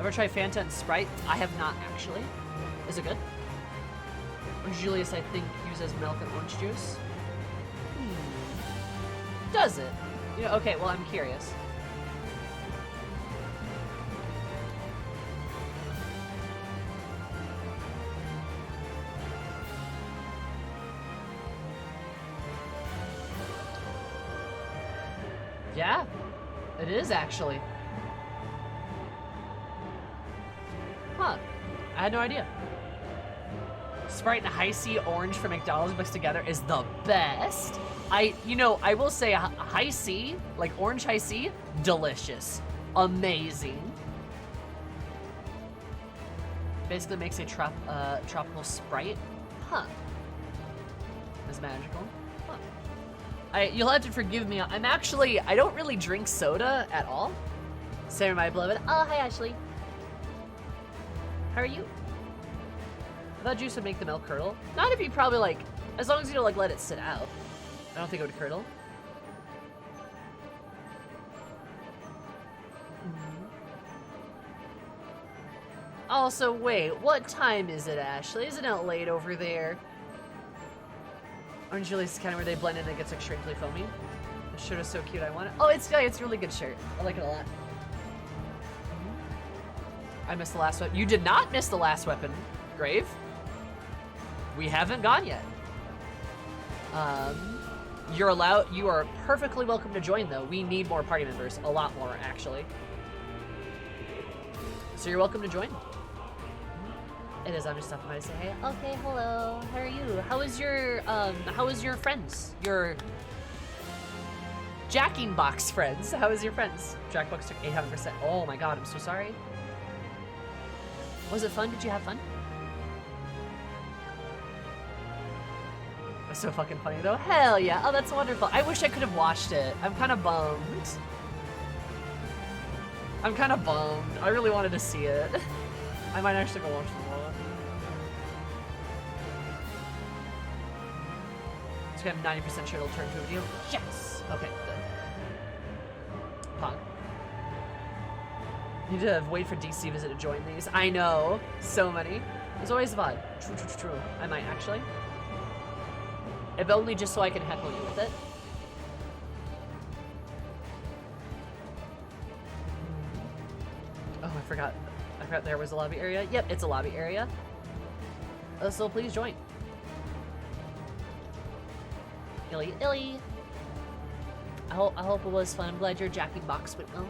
Ever try Fanta and Sprite? I have not, actually. Is it good? Julius, I think, uses milk and orange juice. Does it? You know, okay, well, I'm curious. Yeah, it is actually. Huh. I had no idea. Sprite and High C orange from McDonald's mixed together is the best. I will say High C, like orange High C, delicious. Amazing. Basically makes a tropical Sprite. Huh. It's magical. Huh. You'll have to forgive me. I don't really drink soda at all. Sarah, my beloved. Oh, hi, Ashley. How are you? I thought juice would make the milk curdle. Not if you probably, like, as long as you don't, like, let it sit out. I don't think it would curdle. Also, wait, what time is it, Ashley? Isn't it late over there? Orange Julius is kind of where they blend in and it gets, like, strangely foamy. The shirt is so cute, I want it. Oh, it's a really good shirt. I like it a lot. I missed the last one. You did not miss the last weapon, Grave. We haven't gone yet. You are perfectly welcome to join, though. We need more party members. A lot more, actually. So you're welcome to join. It is, I'm just stopping by to say hey. Okay, hello. How are you? How is your friends? Your Jacking Box friends. How is your friends? Jackbox took 800%. Oh my god, I'm so sorry. Was it fun? Did you have fun? That's so fucking funny though. Hell yeah. Oh, that's wonderful. I wish I could have watched it. I'm kind of bummed. I really wanted to see it. I might actually go watch the more. So I'm 90% sure it'll turn to a video. Yes! Okay, good. Pog. Need to wait for DC visit to join these. I know. So many. There's always a VOD. True. I might actually. If only just so I can heckle you with it. Oh, I forgot there was a lobby area. Yep, it's a lobby area. So please join. Illy. I hope it was fun. I'm glad your Jacking Box went well.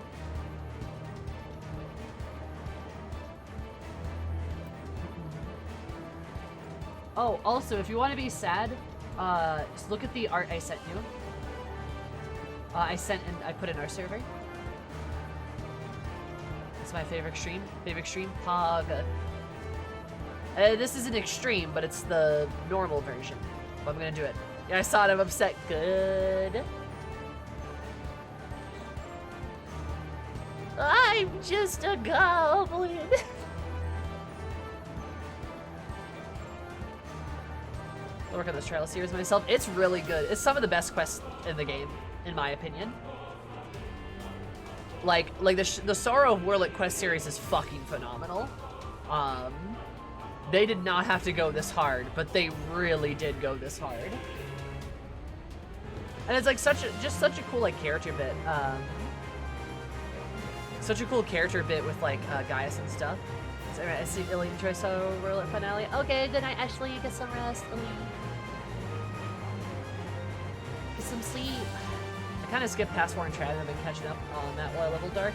Oh, also, if you want to be sad, just look at the art I sent you. I put in our server. What's my favorite extreme? Favorite extreme? Pog. This is an extreme, but it's the normal version. But I'm gonna do it. Yeah, I saw it. I'm upset. Good. I'm just a goblin. I'll work on this trial series myself. It's really good. It's some of the best quests in the game, in my opinion. Like the Sorrow of Werlyt quest series is fucking phenomenal. They did not have to go this hard, but they really did go this hard. And it's like such a cool like character bit. Such a cool character bit with like Gaius and stuff. So, I see Illy enjoy Sorrow of Werlyt finale. Okay, good night, Ashley. Get some rest, Illy. Get some sleep. I kind of skipped past Warren Triad and I've been catching up on that while I leveled Dark.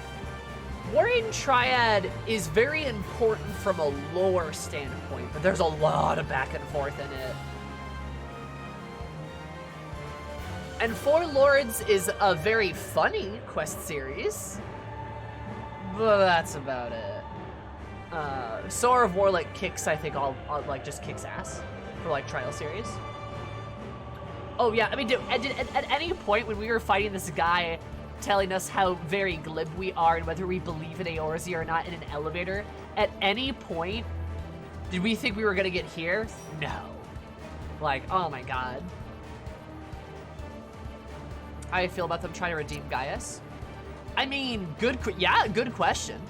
Warren Triad is very important from a lore standpoint, but there's a lot of back and forth in it. And Four Lords is a very funny quest series, but that's about it. Sorrow of Werlyt kicks, I think, all like just kicks ass for like trial series. Oh yeah, I mean, at any point when we were fighting this guy telling us how very glib we are and whether we believe in Eorzea or not in an elevator, at any point, did we think we were gonna get here? No. Like, oh my god. How do you feel about them trying to redeem Gaius? I mean, good question.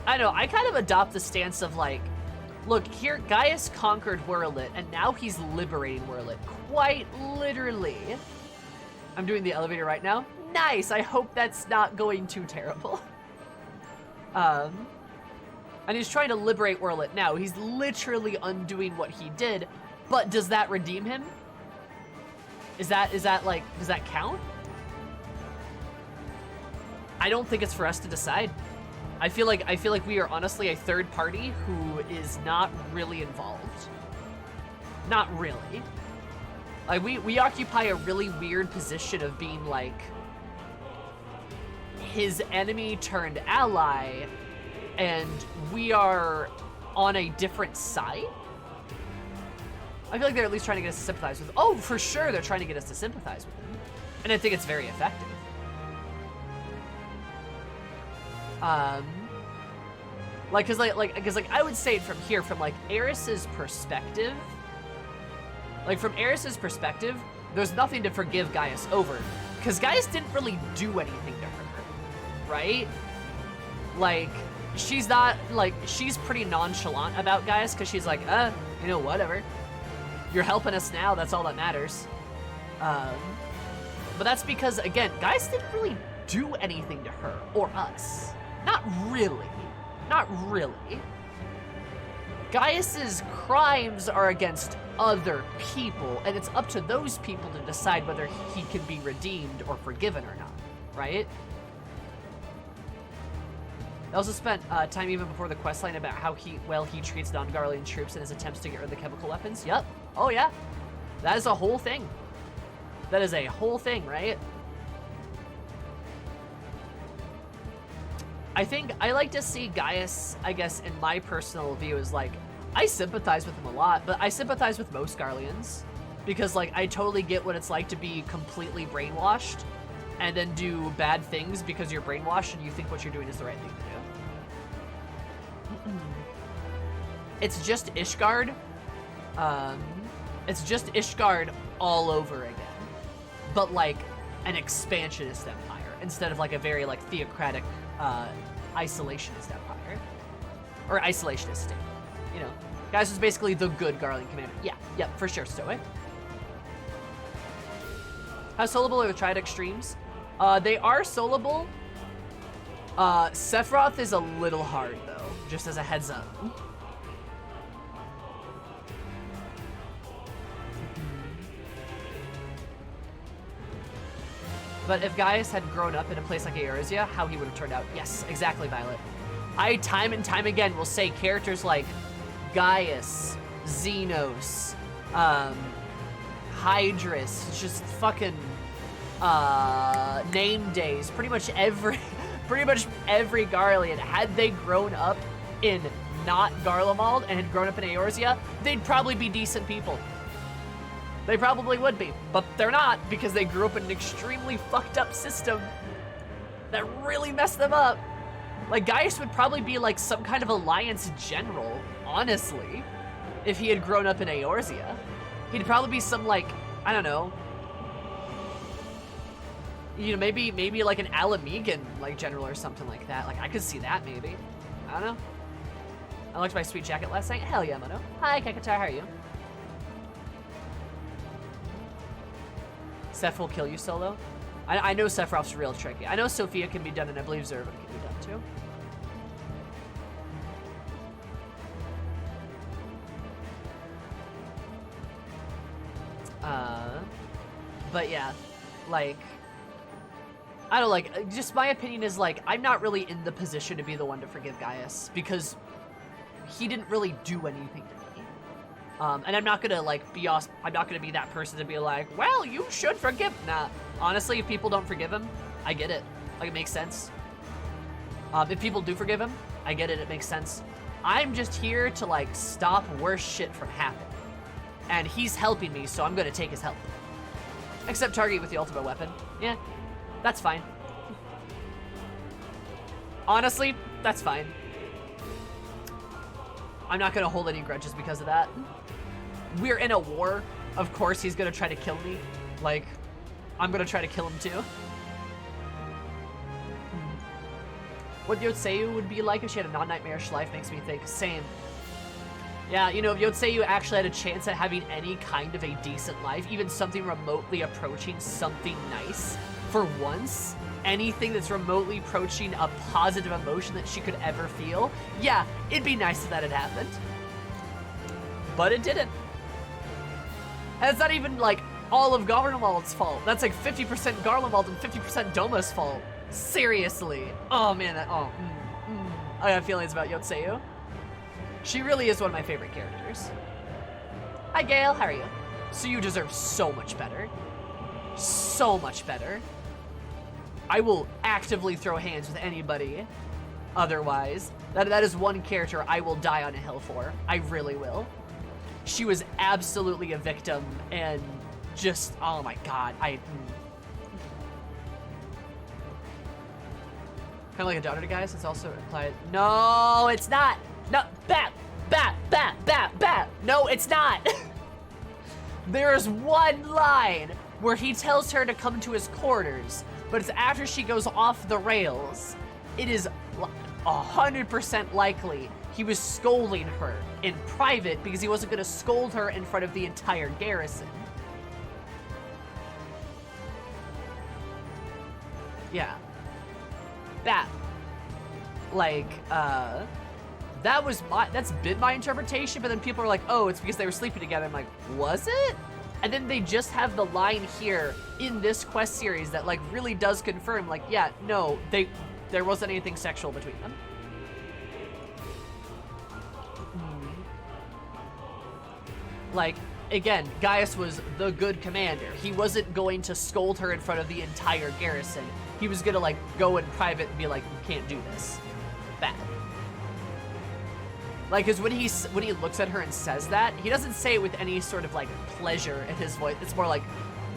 I know, I kind of adopt the stance of like, look, here, Gaius conquered Werlyt, and now he's liberating Werlyt. Quite literally. I'm doing the elevator right now. Nice! I hope that's not going too terrible. And he's trying to liberate Werlyt now. He's literally undoing what he did, but does that redeem him? Is that like, does that count? I don't think it's for us to decide. I feel like we are honestly a third party who is not really involved. Not really. Like, we occupy a really weird position of being, like, his enemy turned ally, and we are on a different side? I feel like they're at least trying to get us to sympathize with him. Oh, for sure they're trying to get us to sympathize with him. And I think it's very effective. Cause I would say it from here, from like Eris's perspective. Like from Eris's perspective, there's nothing to forgive Gaius over, because Gaius didn't really do anything to her, right? Like, she's not, like, she's pretty nonchalant about Gaius, because she's like, you know, whatever. You're helping us now, that's all that matters. But that's because, again, Gaius didn't really do anything to her, or us. Not really. Not really. Gaius's crimes are against other people, and it's up to those people to decide whether he can be redeemed or forgiven or not, right? I also spent time even before the questline about how he treats non-Garlean troops in his attempts to get rid of the chemical weapons. Yep. Oh yeah. That is a whole thing. That is a whole thing, right? I think I like to see Gaius, I guess, in my personal view, is like, I sympathize with him a lot, but I sympathize with most Garleans. Because, like, I totally get what it's like to be completely brainwashed and then do bad things because you're brainwashed and you think what you're doing is the right thing to do. It's just Ishgard. It's just Ishgard all over again. But, like, an expansionist empire instead of, like, a very, like, theocratic, isolationist empire. Or isolationist state. You know, Gaius was basically the good Garlean commander. Yeah, yep, for sure, Stoic. How soloable are the Triad Extremes? They are soloable. Sephiroth is a little hard, though, just as a heads up. But if Gaius had grown up in a place like Eorzea, how he would have turned out. Yes, exactly, Violet. I, time and time again, will say characters like Gaius, Xenos, Hydrus, just fucking name days. Pretty much pretty much every Garlean, had they grown up in not Garlemald and had grown up in Eorzea, they'd probably be decent people. They probably would be, but they're not because they grew up in an extremely fucked up system that really messed them up. Like, Gaius would probably be like some kind of alliance general, honestly, if he had grown up in Eorzea. He'd probably be some, like, I don't know, you know, maybe like an Alamegan, like, general or something like that. Like, I could see that, maybe. I don't know. I liked my sweet jacket last night. Hell yeah, Mono. Hi, Kakatar, how are you? Seph will kill you solo. I know Sephiroth's real tricky. I know Sophia can be done, and I believe Zervan can be done, too. But yeah, like, I don't like, just my opinion is like, I'm not really in the position to be the one to forgive Gaius because he didn't really do anything to me. And I'm not gonna like I'm not gonna be that person to be like, well, you should forgive. Nah, honestly, if people don't forgive him, I get it. Like, it makes sense. If people do forgive him, I get it. It makes sense. I'm just here to like stop worse shit from happening. And he's helping me, so I'm gonna take his help. Except target with the ultimate weapon. Yeah, that's fine. Honestly, that's fine. I'm not gonna hold any grudges because of that. We're in a war. Of course he's gonna try to kill me. Like, I'm gonna try to kill him too. What Yotseyu would be like if she had a non-nightmarish life makes me think, same. Yeah, you know, if Yotseyu actually had a chance at having any kind of a decent life, even something remotely approaching something nice, for once, anything that's remotely approaching a positive emotion that she could ever feel, yeah, it'd be nice if that had happened. But it didn't. And it's not even, like, all of Garlemald's fault. That's like 50% Garlemald and 50% Doma's fault. Seriously. Oh, man, I have feelings about Yotseyu. She really is one of my favorite characters. Hi, Gail. How are you? So you deserve so much better. So much better. I will actively throw hands with anybody otherwise. That is one character I will die on a hill for. I really will. She was absolutely a victim and just, oh my god. Kind of like a daughter to guys. It's also implied. No, it's not. No, bat. No, it's not. There's one line where he tells her to come to his quarters, but it's after she goes off the rails. It is 100% likely he was scolding her in private because he wasn't going to scold her in front of the entire garrison. Yeah. That. Like, that's been my interpretation, but then people are like, oh, it's because they were sleeping together. I'm like, was it? And then they just have the line here in this quest series that like really does confirm, like, yeah, no, there wasn't anything sexual between them. Like, again, Gaius was the good commander. He wasn't going to scold her in front of the entire garrison. He was gonna like go in private and be like, you can't do this. Bad. Like, cause when he looks at her and says that, he doesn't say it with any sort of like pleasure in his voice. It's more like,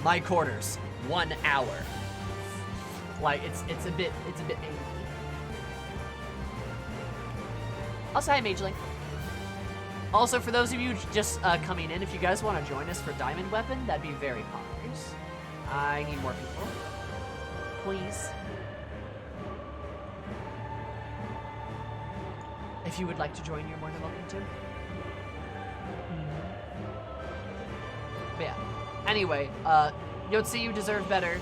my quarters, 1 hour. Like, it's a bit angry. Also, hi, Mageling. Also, for those of you just coming in, if you guys want to join us for Diamond Weapon, that'd be very poggers. I need more people. Please. If you would like to join, you're more than welcome to. But yeah. Anyway, Yotseyu deserve better.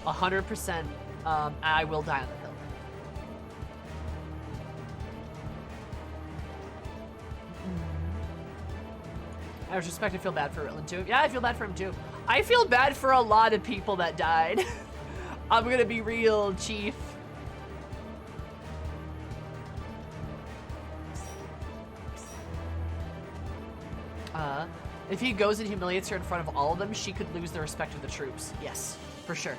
100%. I will die on the hill. I respect and feel bad for Ritland too. Yeah, I feel bad for him too. I feel bad for a lot of people that died. I'm gonna be real, Chief. If he goes and humiliates her in front of all of them, she could lose the respect of the troops. Yes, for sure.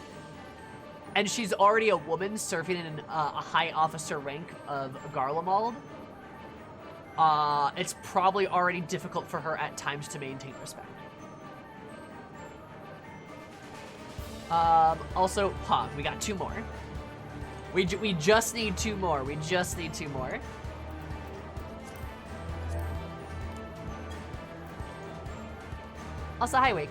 and she's already a woman serving in a high officer rank of Garlemald, it's probably already difficult for her at times to maintain respect. Also, we got 2 more. We just need 2 more. We just need 2 more. Also, hi, Wake.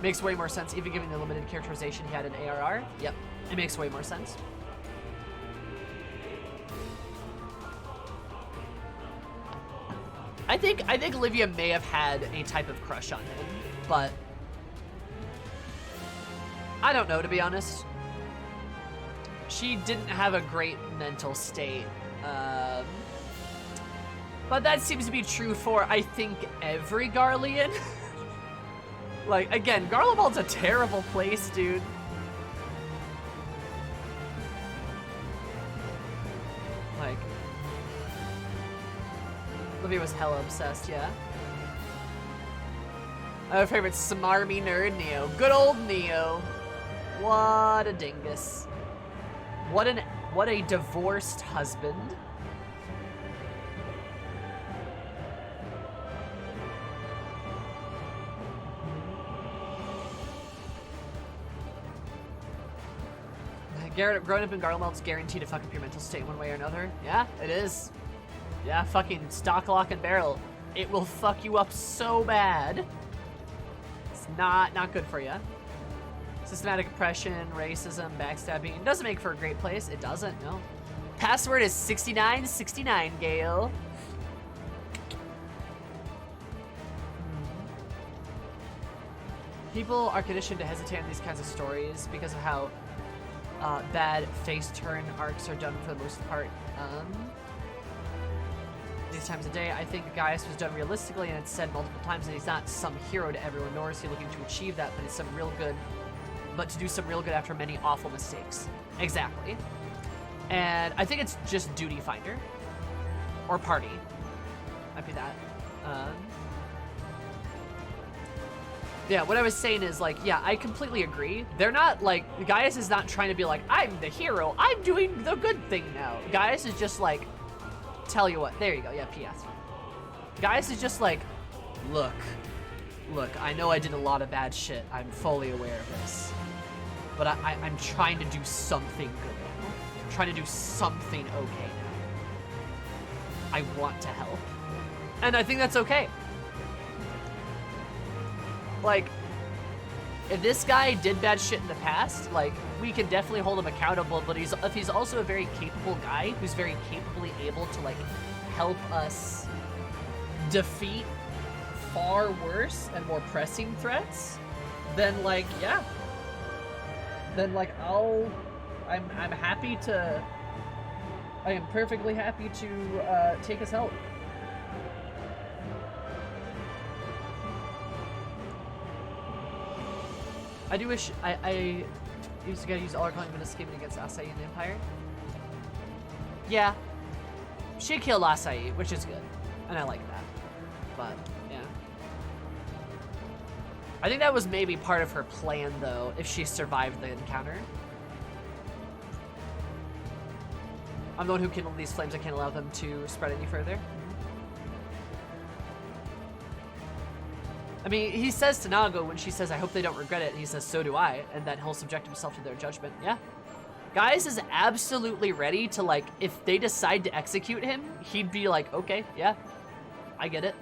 Makes way more sense, even given the limited characterization he had in ARR. Yep, it makes way more sense. I think Olivia may have had a type of crush on him, but I don't know, to be honest. She didn't have a great mental state. But that seems to be true for, I think, every Garlean. Like, again, Garlemald's a terrible place, dude. Like, Olivia was hella obsessed, yeah. My favorite smarmy nerd, Neo. Good old Neo. What a dingus. What a divorced husband. Growing up in Garlemeld's guaranteed to fuck up your mental state one way or another. Yeah, it is. Yeah, fucking stock, lock, and barrel. It will fuck you up so bad. It's not good for you. Systematic oppression, racism, backstabbing. It doesn't make for a great place. It doesn't, no. Password is 6969, Gale. People are conditioned to hesitate on these kinds of stories because of how bad face turn arcs are done for the most part. These times of day, I think Gaius was done realistically, and it's said multiple times that he's not some hero to everyone, nor is he looking to achieve that, but to do some real good after many awful mistakes. Exactly. And I think it's just duty finder. Or party. Might be that. Yeah, what I was saying is, like, yeah, I completely agree. They're not, like, Gaius is not trying to be like, I'm the hero, I'm doing the good thing now. Gaius is just like, tell you what, there you go, yeah, PS. Gaius is just like, look, I know I did a lot of bad shit, I'm fully aware of this. But I'm trying to do something good now. I'm trying to do something okay now. I want to help. And I think that's okay. Like, if this guy did bad shit in the past, like, we can definitely hold him accountable, but if he's also a very capable guy who's very capably able to, like, help us defeat far worse and more pressing threats, then, like, yeah. Then, like, I'm happy to, I am perfectly happy to, take his help. I do wish I used to use all our calling scheming against Acai and the Empire. Yeah. She killed Acai, which is good. And I like that. But, yeah. I think that was maybe part of her plan, though, if she survived the encounter. I'm the one who kindled these flames. I can't allow them to spread any further. I mean, he says to Nago when she says, I hope they don't regret it, and he says, so do I, and that he'll subject himself to their judgment. Yeah. Gaius is absolutely ready to, like, if they decide to execute him, he'd be like, okay, yeah, I get it.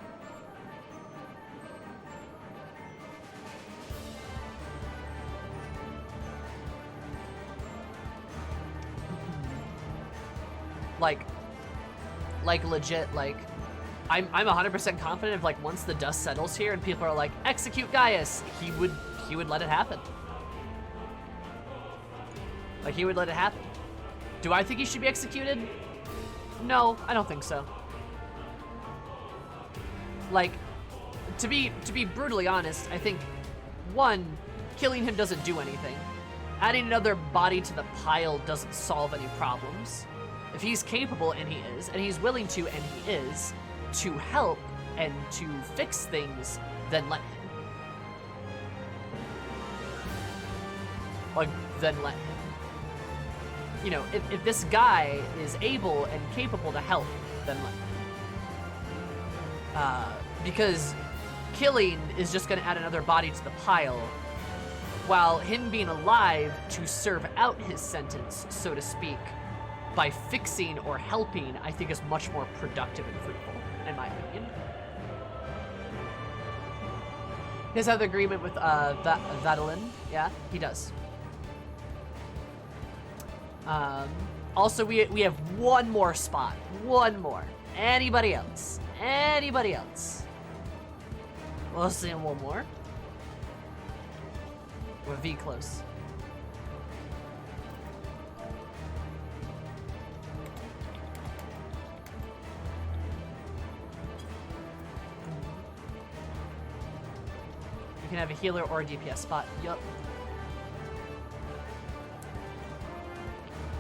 Like legit, like, I'm 100% confident if, like, once the dust settles here and people are like, execute Gaius, he would let it happen. Like, he would let it happen. Do I think he should be executed? No, I don't think so. Like, to be brutally honest, I think, one, killing him doesn't do anything. Adding another body to the pile doesn't solve any problems. If he's capable, and he is, and he's willing to, and he is, to help and to fix things, then let him. like, then let him. You know, if this guy is able and capable to help, then let him. Because killing is just going to add another body to the pile, while him being alive to serve out his sentence, so to speak, by fixing or helping, I think is much more productive and fruitful, in my opinion. He does have the agreement with Vadalin. Yeah, he does. Also, we have one more spot. One more. Anybody else? Anybody else? We'll see one more. We're V close. You can have a healer or a DPS spot. Yup.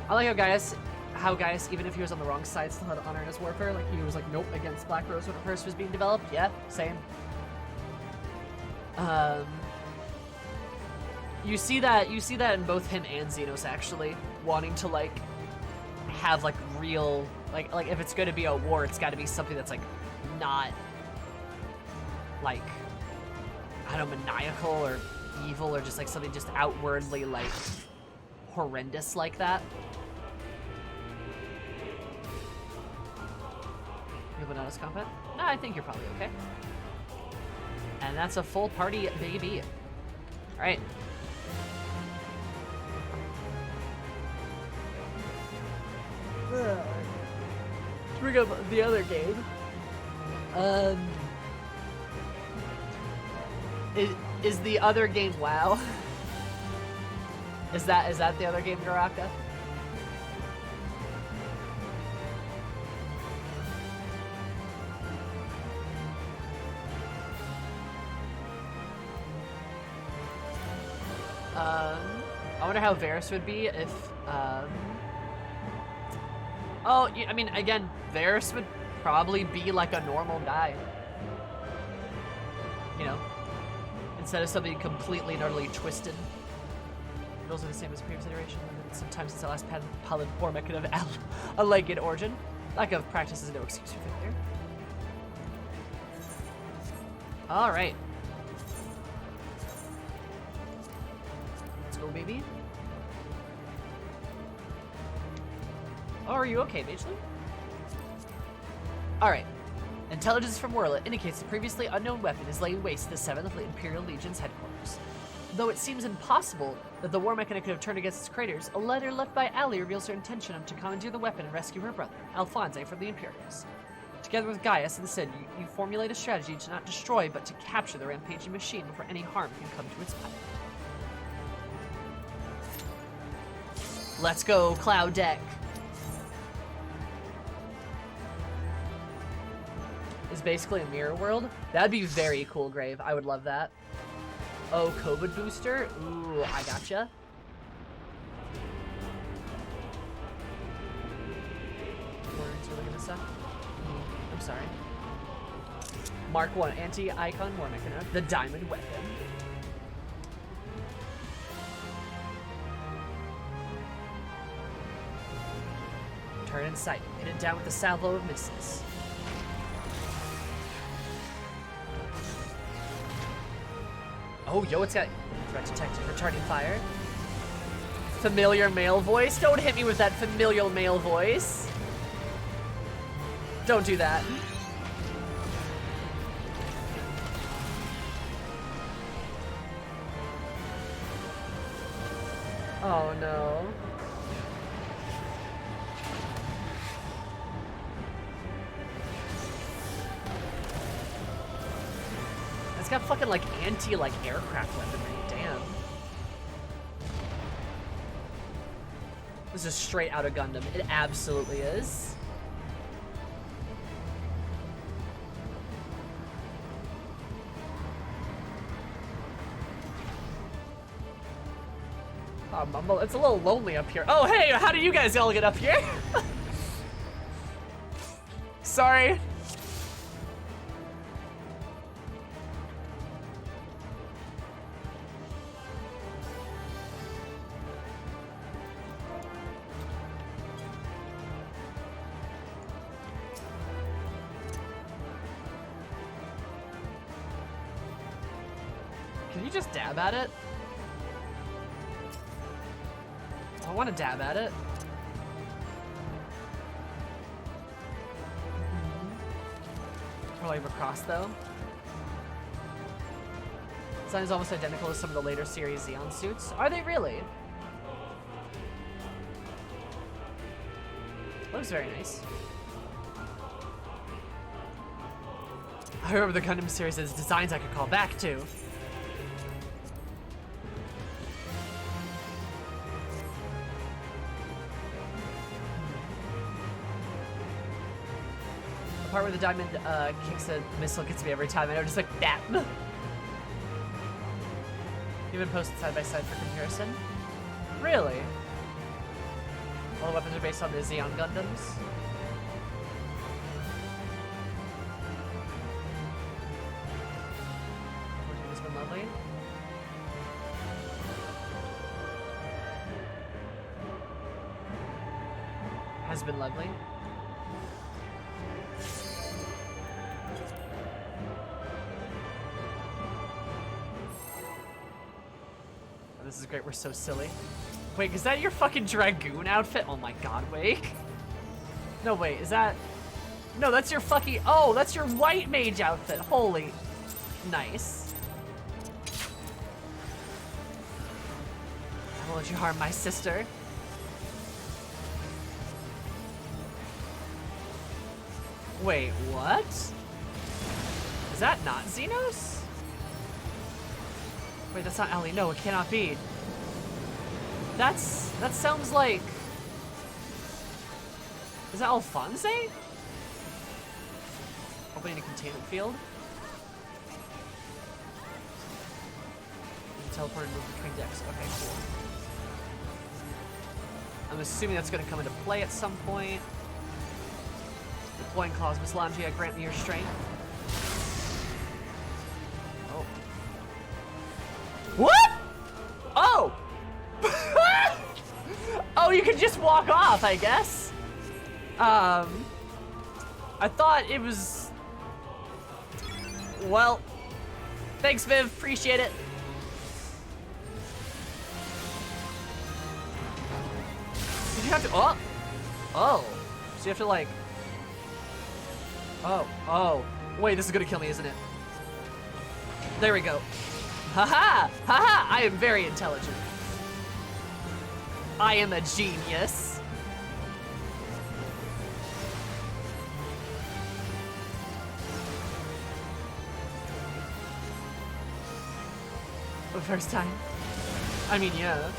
I like how Gaius, even if he was on the wrong side, still had honor in his warfare. Like, he was like, nope, against Black Rose when it first was being developed. Yeah, same. You see that in both him and Xenos, actually, wanting to, like, have, like, real, like if it's gonna be a war, it's gotta be something that's, like, not, like, I don't know, maniacal or evil, or just, like, something just outwardly, like, horrendous like that. You have notice combat? No, I think you're probably okay. And that's a full party, baby. Alright. Let's bring up the other game. Is the other game WoW? Is that the other game, Garaka? I wonder how Varus would be if, oh, I mean, again, Varus would probably be like a normal guy. You know? Instead of something completely and utterly twisted. Rules are the same as previous iteration, and sometimes it's the last Paladin or mech can have a legged origin. Lack of practice is no excuse for failure. Alright. Let's go, baby. Oh, are you okay, Majely? Alright. Intelligence from Werlyt indicates the previously unknown weapon is laying waste to the 7th Imperial Legion's headquarters. Though it seems impossible that the war mechanic could have turned against its creators, a letter left by Ali reveals her intention to commandeer the weapon and rescue her brother, Alphonse, from the Imperials. Together with Gaius and the Cid, you formulate a strategy to not destroy, but to capture the rampaging machine before any harm can come to its pilot. Let's go, Cloud Deck! Is basically a mirror world. That'd be very cool, Grave. I would love that. Oh, COVID booster? Ooh, I gotcha. Words really gonna suck? I'm sorry. Mark 1, anti-icon war mechanic. The diamond weapon. Turn in sight. Hit it down with the salvo of missiles. Oh, yo, it's got threat detected, retarding fire. Familiar male voice? Don't hit me with that familial male voice. Don't do that. Oh no. It's got fucking like anti-like aircraft weaponry, damn. This is straight out of Gundam. It absolutely is. Mumble, it's a little lonely up here. Oh hey, how do you guys all get up here? Sorry. you just dab at it? I want to dab at it. Probably across though. Design is almost identical to some of the later series Xeon suits. Are they really? Looks very nice. I remember the Gundam series as designs I could call back to. The part where the diamond kicks a missile gets me every time. I know, just like that. Even posted side by side for comparison. Really? All the weapons are based on the Xeon Gundams. Working has been lovely. Has been lovely. This is great, we're so silly. Wait, is that your fucking Dragoon outfit? Oh my god, Wake. No, wait, is that... No, that's your fucking... Oh, that's your white mage outfit. Holy... Nice. I won't let you harm my sister. Wait, what? Is that not Xenos? Wait, that's not Ellie. No, it cannot be. That sounds like... Is that Alphonse? Opening a containment field? You can teleport and move between decks. Okay, cool. I'm assuming that's going to come into play at some point. Deploying claws, Miss Langia, grant me your strength. Oh. What? Oh! Oh, you can just walk off, I guess. I thought it was... Well, thanks, Viv. Appreciate it. Did you have to... Oh! Oh. So you have to, like... Oh. Wait, this is gonna kill me, isn't it? There we go. Haha! Haha! I am very intelligent. I am a genius. The first time. I mean, yeah.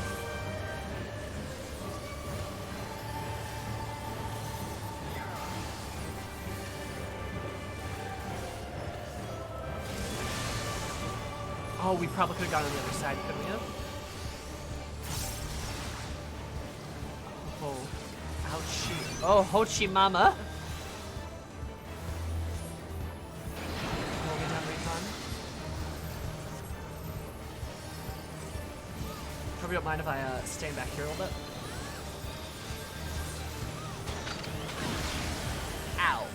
Oh, we probably could have gone on the other side, couldn't we have? Oh, ouchie. Oh, Hochi Mama. Roll me down recon. Probably don't mind if I stand back here a little bit. Ow.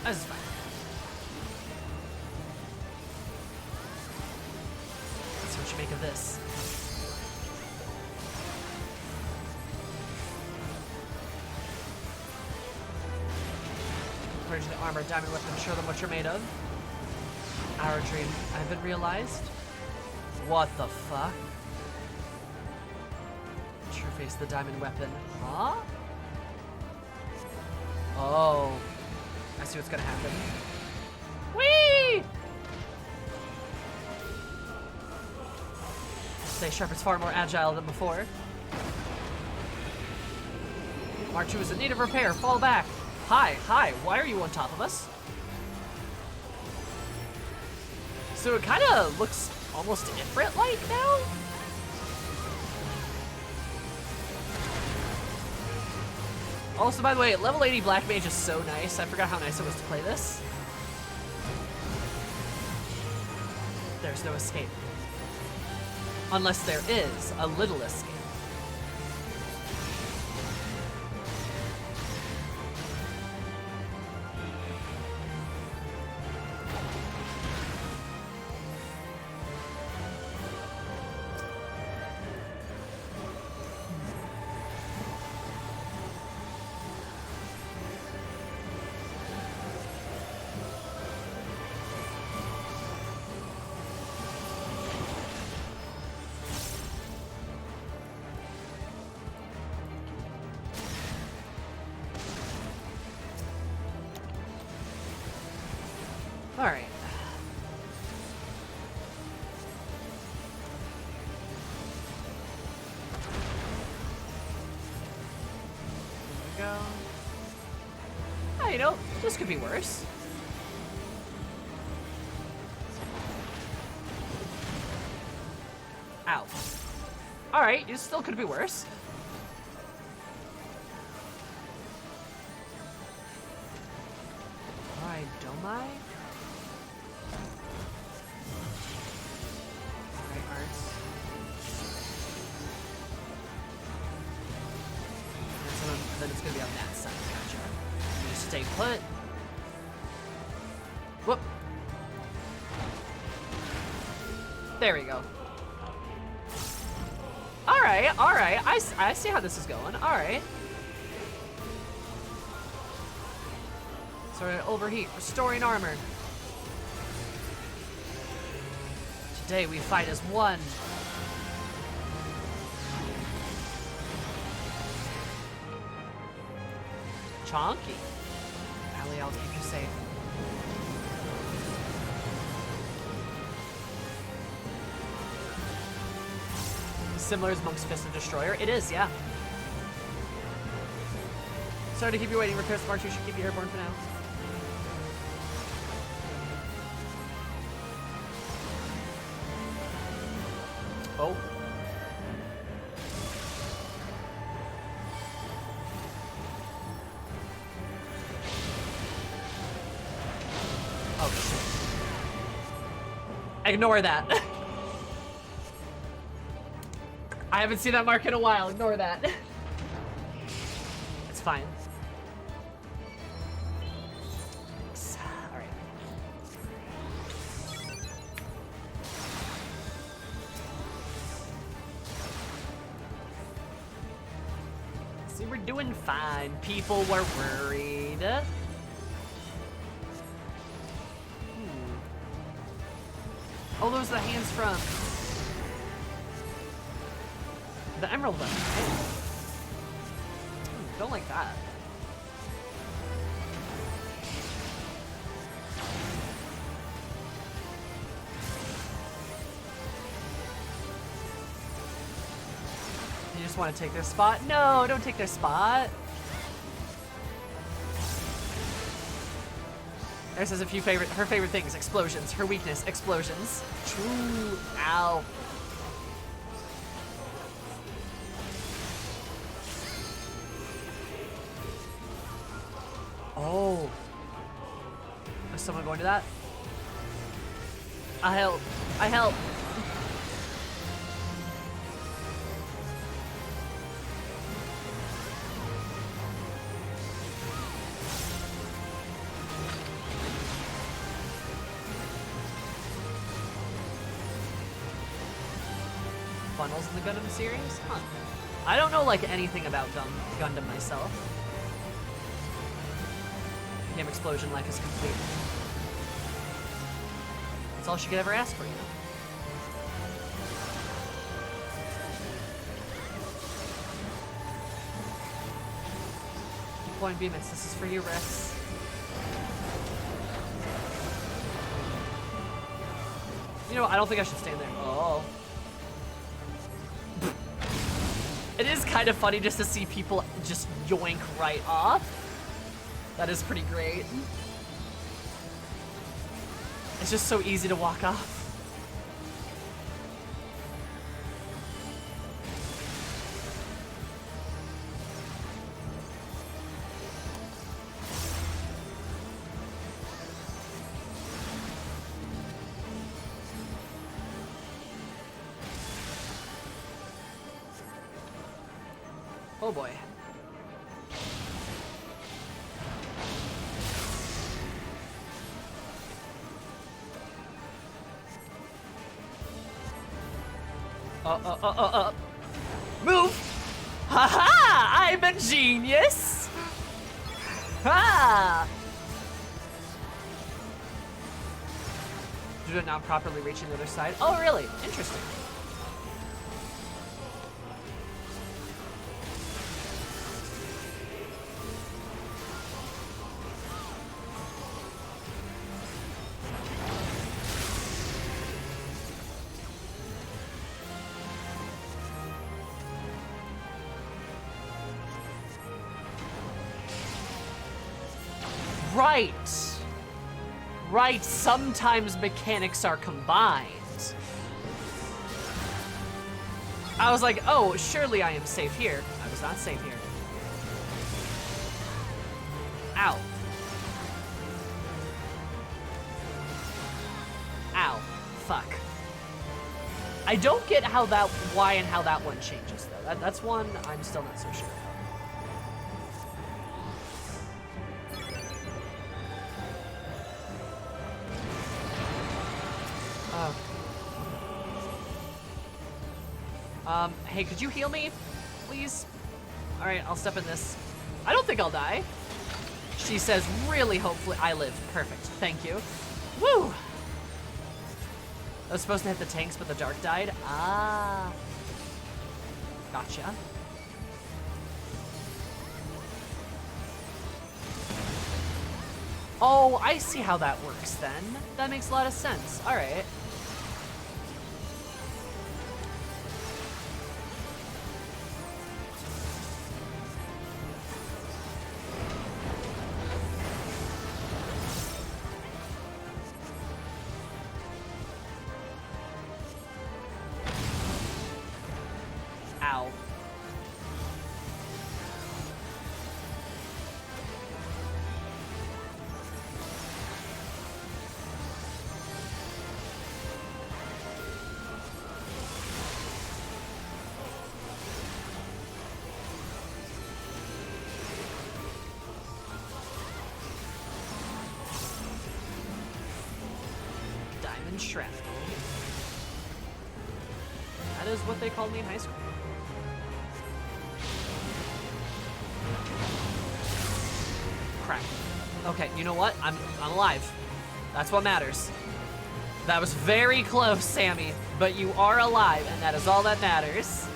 This is fine. What you make of this? According to the armor, diamond weapon, show them what you're made of. Our dream has been realized. What the fuck? True face the diamond weapon. Huh? Oh. I see what's gonna happen. Whee! Stay sharp, it's far more agile than before. Mark 2 is in need of repair. Fall back. Hi, why are you on top of us? So it kind of looks almost Ifrit-like now? Also, by the way, level 80 Black Mage is so nice. I forgot how nice it was to play this. There's no escape. Unless there is a little escape. you know, this could be worse. Ow. Alright, it still could be worse. Alright, don't I? Alright, arts. Then it's gonna be on that side. Gotcha. You just stay put. Whoop. There we go. Alright, alright. I see how this is going. Alright. Sorry, overheat. Restoring armor. Today we fight as one. Chonky. Allie, I'll keep you safe. Similar as Monk's Fist of Destroyer. It is, yeah. Sorry to keep you waiting. Repair Sparks, we should keep you airborne for now. Oh. Oh, shit. Ignore that. I haven't seen that mark in a while. Ignore that. It's fine. Alright. See, we're doing fine. People were worried. Oh, those are the hands from the Emerald One. Don't like that. You just want to take their spot? No, don't take their spot. There says her favorite things, explosions. Her weakness, explosions. True. Ow. Oh. Is someone going to that? I help. I help. Funnels in the Gundam series? Huh. I don't know like anything about Gundam myself. Damn, explosion life is complete. That's all she could ever ask for, you know? Deploying Bemis, this is for you, Rex. You know what? I don't think I should stand there. Oh. It is kind of funny just to see people just yoink right off. That is pretty great. It's just so easy to walk off. Oh boy. Move! Ha-ha! I'm a genius! Ha! Due to not properly reaching the other side. Oh, really? Interesting. right. Right, sometimes mechanics are combined. I was like, oh, surely I am safe here. I was not safe here. Ow. Ow. Fuck. I don't get how that, why and how that one changes, though. That's one I'm still not so sure about. Hey, could you heal me, please? All right, I'll step in this. I don't think I'll die. She says, really, hopefully, I live. Perfect, thank you. Woo! I was supposed to hit the tanks, but the dark died. Ah. Gotcha. Oh, I see how that works then. That makes a lot of sense. All right. Ow. Diamond shrapnel. That is what they called me in high school. Crap. Okay, you know what? I'm alive. That's what matters. That was very close, Sammy, but you are alive, and that is all that matters.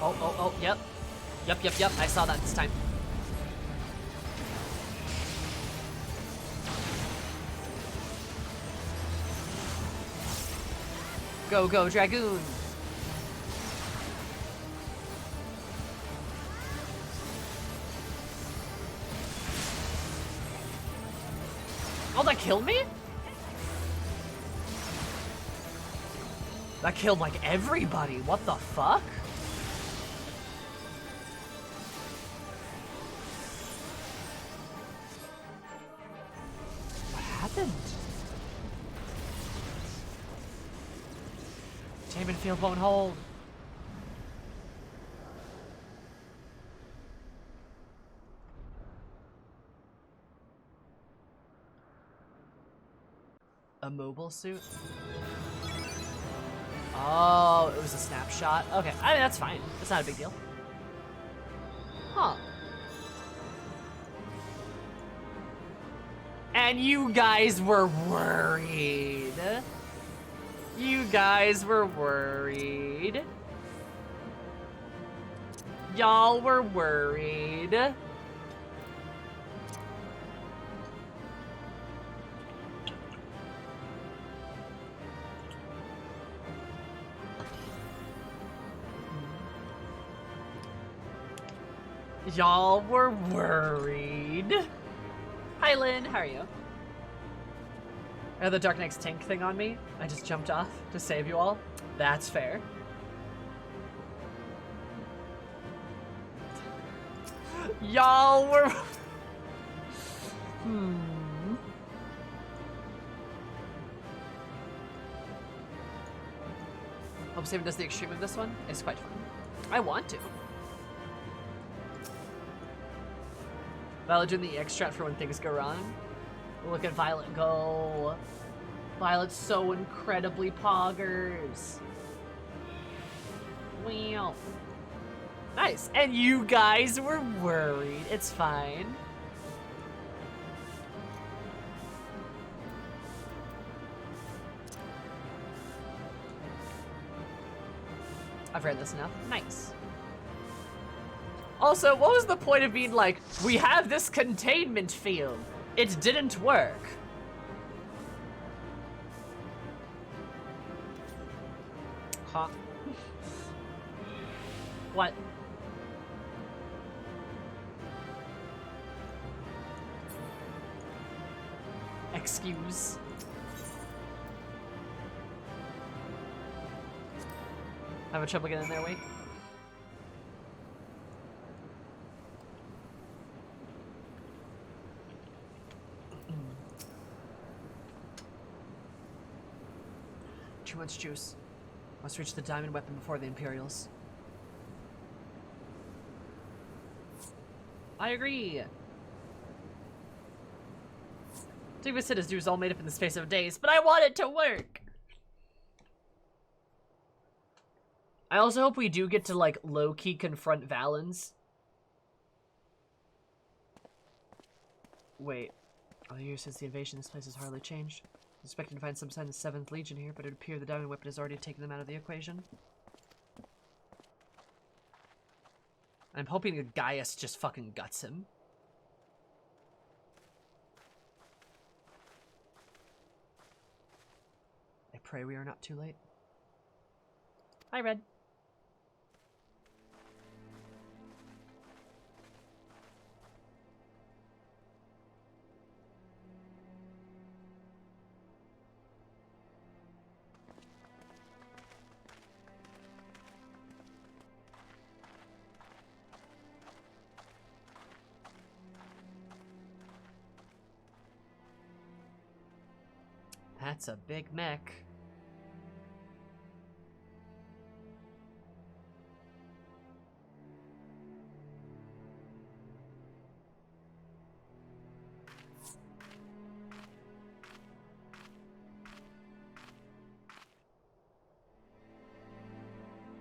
Oh, yep. Yep, I saw that this time. Go, Dragoon! Oh, that killed me? That killed, like, everybody. What the fuck? Taman Field won't hold. A mobile suit? Oh, it was a snapshot. Okay, I mean, that's fine. It's not a big deal. Huh. And you guys were worried. You guys were worried. Y'all were worried. Y'all were worried. Hi, Lynn. How are you? I had the Dark Knight's tank thing on me. I just jumped off to save you all. That's fair. Y'all were... Hope Saban does the extreme of this one. It's quite fun. I want to. Violet doing the EX strat for when things go wrong. Look at Violet go. Violet's so incredibly poggers. Wow. Nice. And you guys were worried. It's fine. I've read this enough. Nice. Also, what was the point of being like, we have this containment field? It didn't work. Huh? What? Excuse. Having trouble getting in there, wait. Too much juice. Must reach the diamond weapon before the Imperials. I agree. David said his dues all made up in the space of days, but I want it to work. I also hope we do get to, like, low-key confront Valens. Wait. All the years since the invasion, this place has hardly changed. I was expecting to find some sign of the 7th Legion here, but it would appear the diamond weapon has already taken them out of the equation. I'm hoping that Gaius just fucking guts him. I pray we are not too late. Hi, Red. That's a big mech.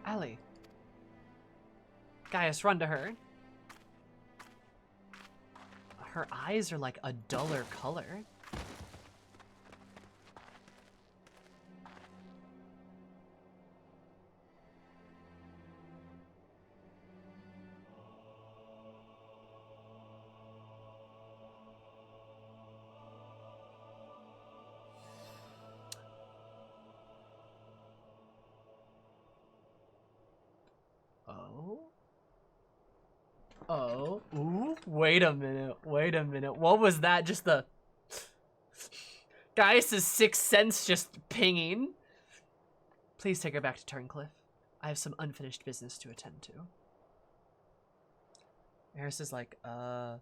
Allie. Gaius, run to her. Her eyes are like a duller color. Oh, ooh, wait a minute, what was that? Just the... Gaius' sixth sense just pinging. Please take her back to Turncliffe. I have some unfinished business to attend to. Eris is like, I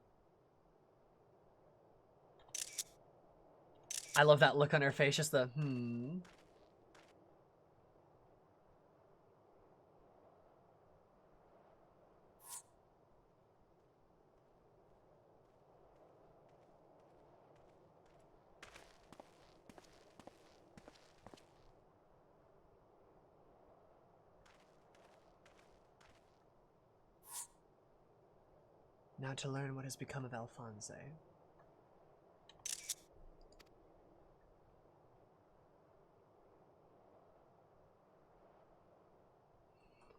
love that look on her face, just the, Now to learn what has become of Alphonse.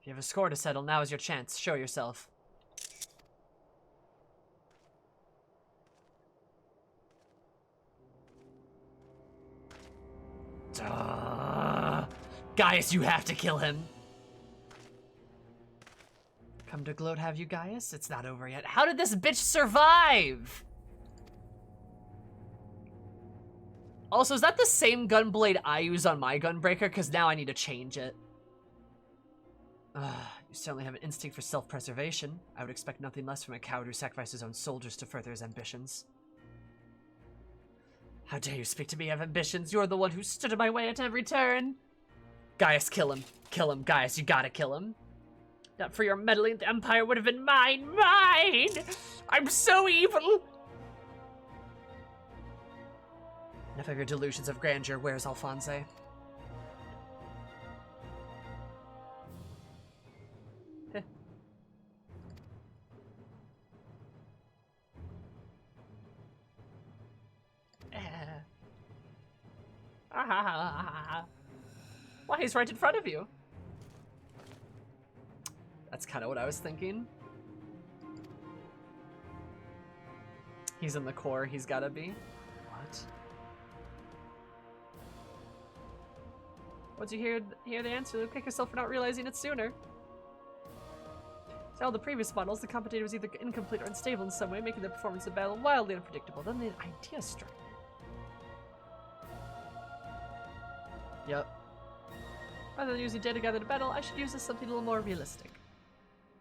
If you have a score to settle, now is your chance. Show yourself. Gaius, you have to kill him. Come to gloat, have you, Gaius? It's not over yet. How did this bitch survive? Also, is that the same gunblade I use on my gunbreaker? Because now I need to change it. You certainly have an instinct for self-preservation. I would expect nothing less from a coward who sacrificed his own soldiers to further his ambitions. How dare you speak to me of ambitions? You're the one who stood in my way at every turn. Gaius, kill him. Kill him, Gaius. You gotta kill him. Not for your meddling, the Empire would have been mine. Mine! I'm so evil! Enough of your delusions of grandeur. Where's Alphonse? Why, he's right in front of you. That's kind of what I was thinking. He's in the core, he's gotta be. What? Once you hear the answer, you'll kick yourself for not realizing it sooner. To all the previous models, the competitor was either incomplete or unstable in some way, making their performance in battle wildly unpredictable. Then the idea struck me. Yep. Rather than using data gathered in battle, I should use this something a little more realistic.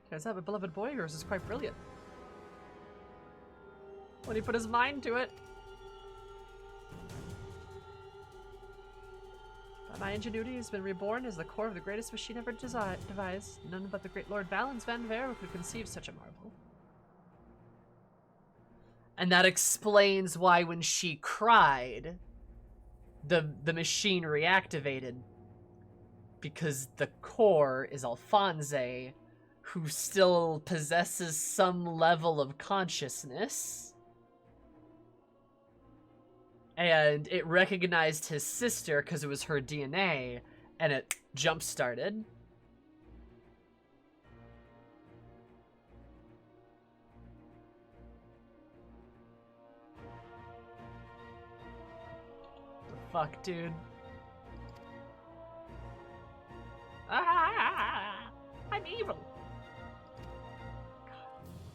Turns out my beloved boy of yours is quite brilliant. When he put his mind to it. But my ingenuity has been reborn as the core of the greatest machine ever devised. None but the great Lord Valens van Ver could conceive such a marvel. And that explains why when she cried, the machine reactivated. Because the core is Alphonse, who still possesses some level of consciousness. And it recognized his sister because it was her DNA, and it jump-started. The fuck, dude? Ah, I'm evil.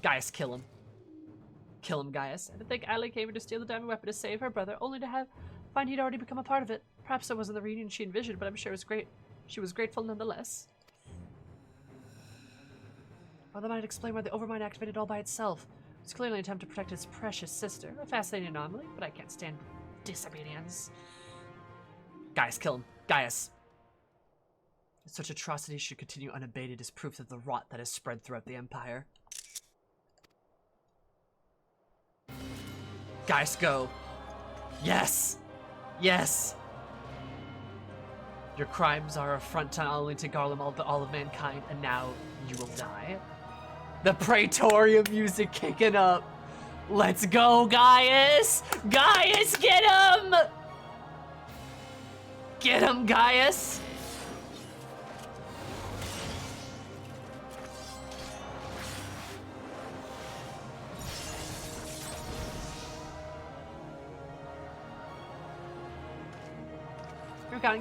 Gaius, kill him. Kill him, Gaius. I think Ali came here to steal the diamond weapon to save her brother, only to find he'd already become a part of it. Perhaps that wasn't the reunion she envisioned, but I'm sure it was great. She was grateful nonetheless. Well, that might explain why the Overmind activated all by itself. It was clearly an attempt to protect its precious sister. A fascinating anomaly, but I can't stand disobedience. Gaius, kill him. Gaius. Such atrocities should continue unabated as proof of the rot that has spread throughout the Empire. Gaius, go. Yes! Yes! Your crimes are affront not only to Garlem, all of mankind, and now you will die. The Praetorium music kicking up. Let's go, Gaius! Gaius, get him! Get him, Gaius!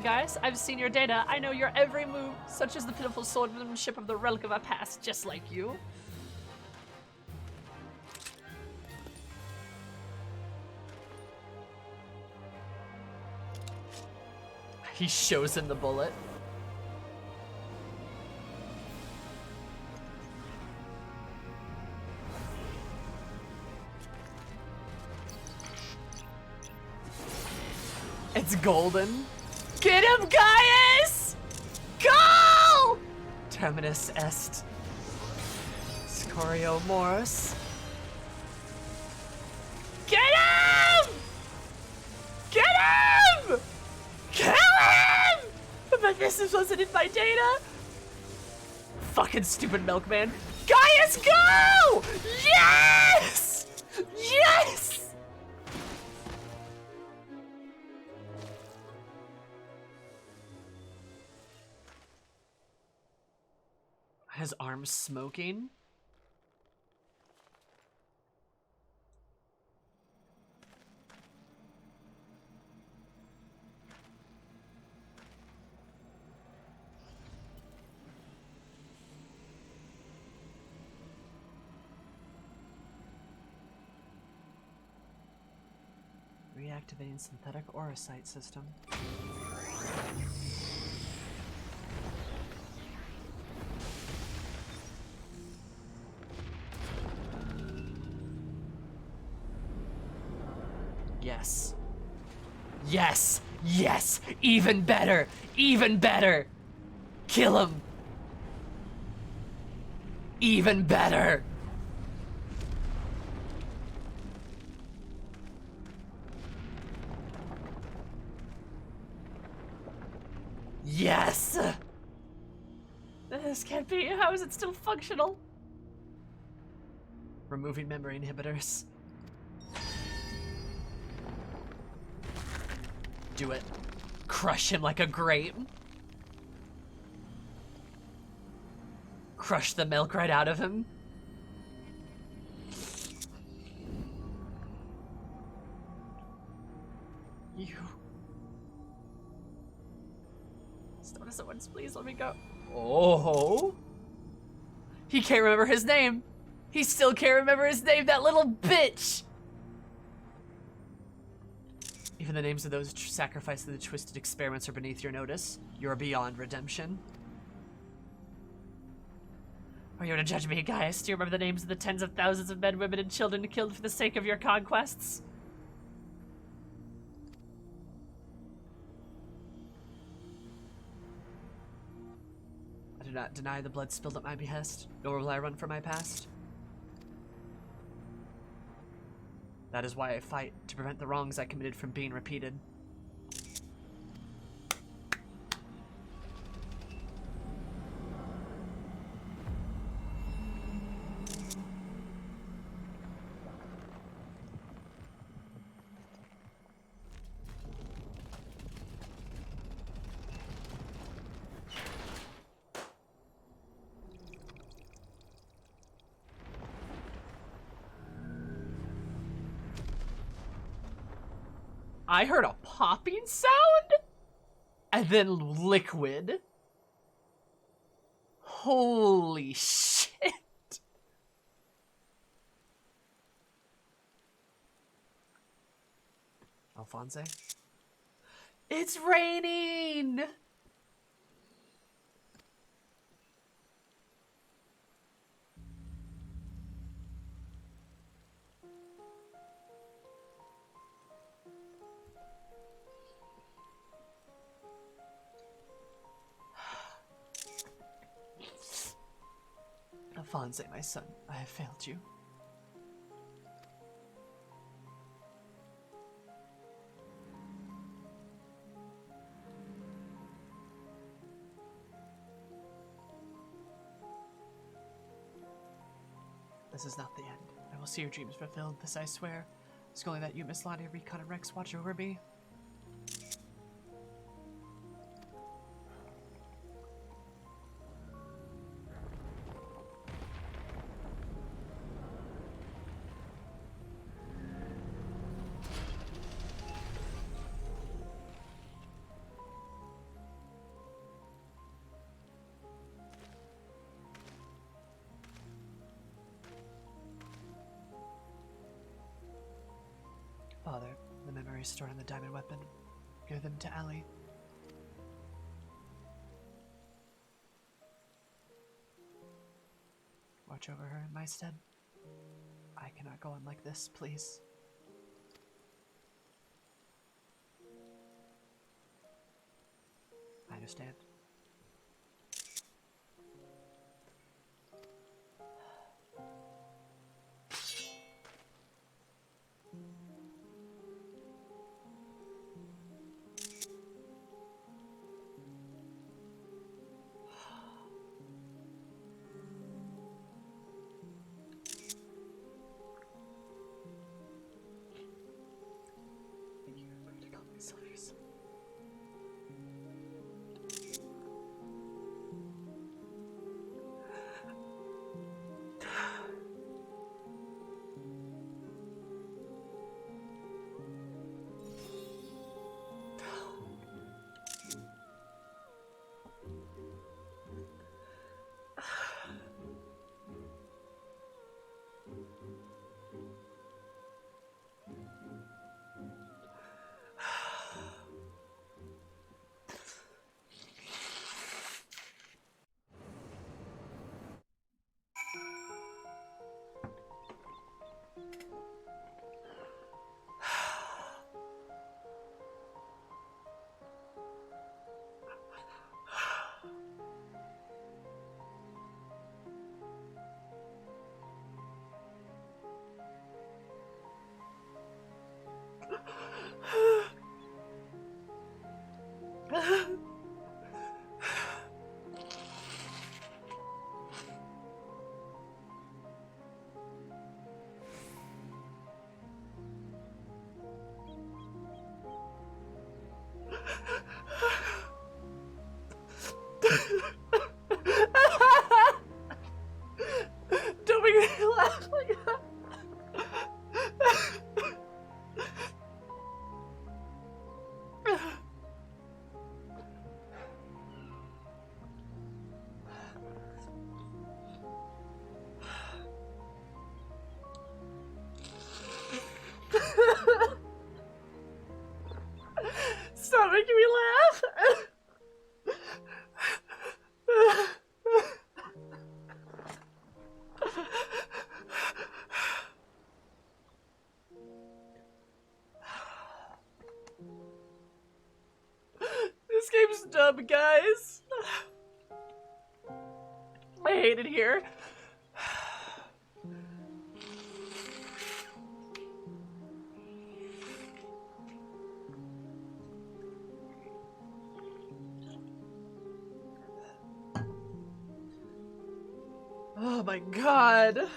Guys, I've seen your data. I know your every move, such as the pitiful swordsmanship of the relic of our past, just like you. He shows him the bullet. It's golden. Get him, Gaius! Go! Terminus est. Scorio Morus. Get him! Get him! Kill him! But this wasn't in my data. Fucking stupid milkman. Gaius, go! Yes! Yes! His arms smoking. Reactivating synthetic aurosite system. Yes. Yes! Yes! Even better! Even better! Kill him! Even better! Yes! This can't be. How is it still functional? Removing memory inhibitors. Do it. Crush him like a grape. Crush the milk right out of him. You. Stone at once, please let me go. Oh. He can't remember his name. He still can't remember his name, that little bitch. Even the names of those sacrificed in the twisted experiments are beneath your notice. You're beyond redemption. Are you to judge me, Gaius? Do you remember the names of the tens of thousands of men, women, and children killed for the sake of your conquests? I do not deny the blood spilled at my behest, nor will I run from my past. That is why I fight, to prevent the wrongs I committed from being repeated. I heard a popping sound? And then liquid. Holy shit. Alphonse? It's raining! Alphonse, my son, I have failed you. This is not the end. I will see your dreams fulfilled, this I swear. It's only that you, Miss Lonnie, Recon, and Rex watch over me. Father, the memories stored in the diamond weapon. Give them to Ellie. Watch over her in my stead. I cannot go on like this, please. I understand. Thank you for to call myself your son. Stop making me laugh. This game's dumb, guys. I hate it here. Oh my god.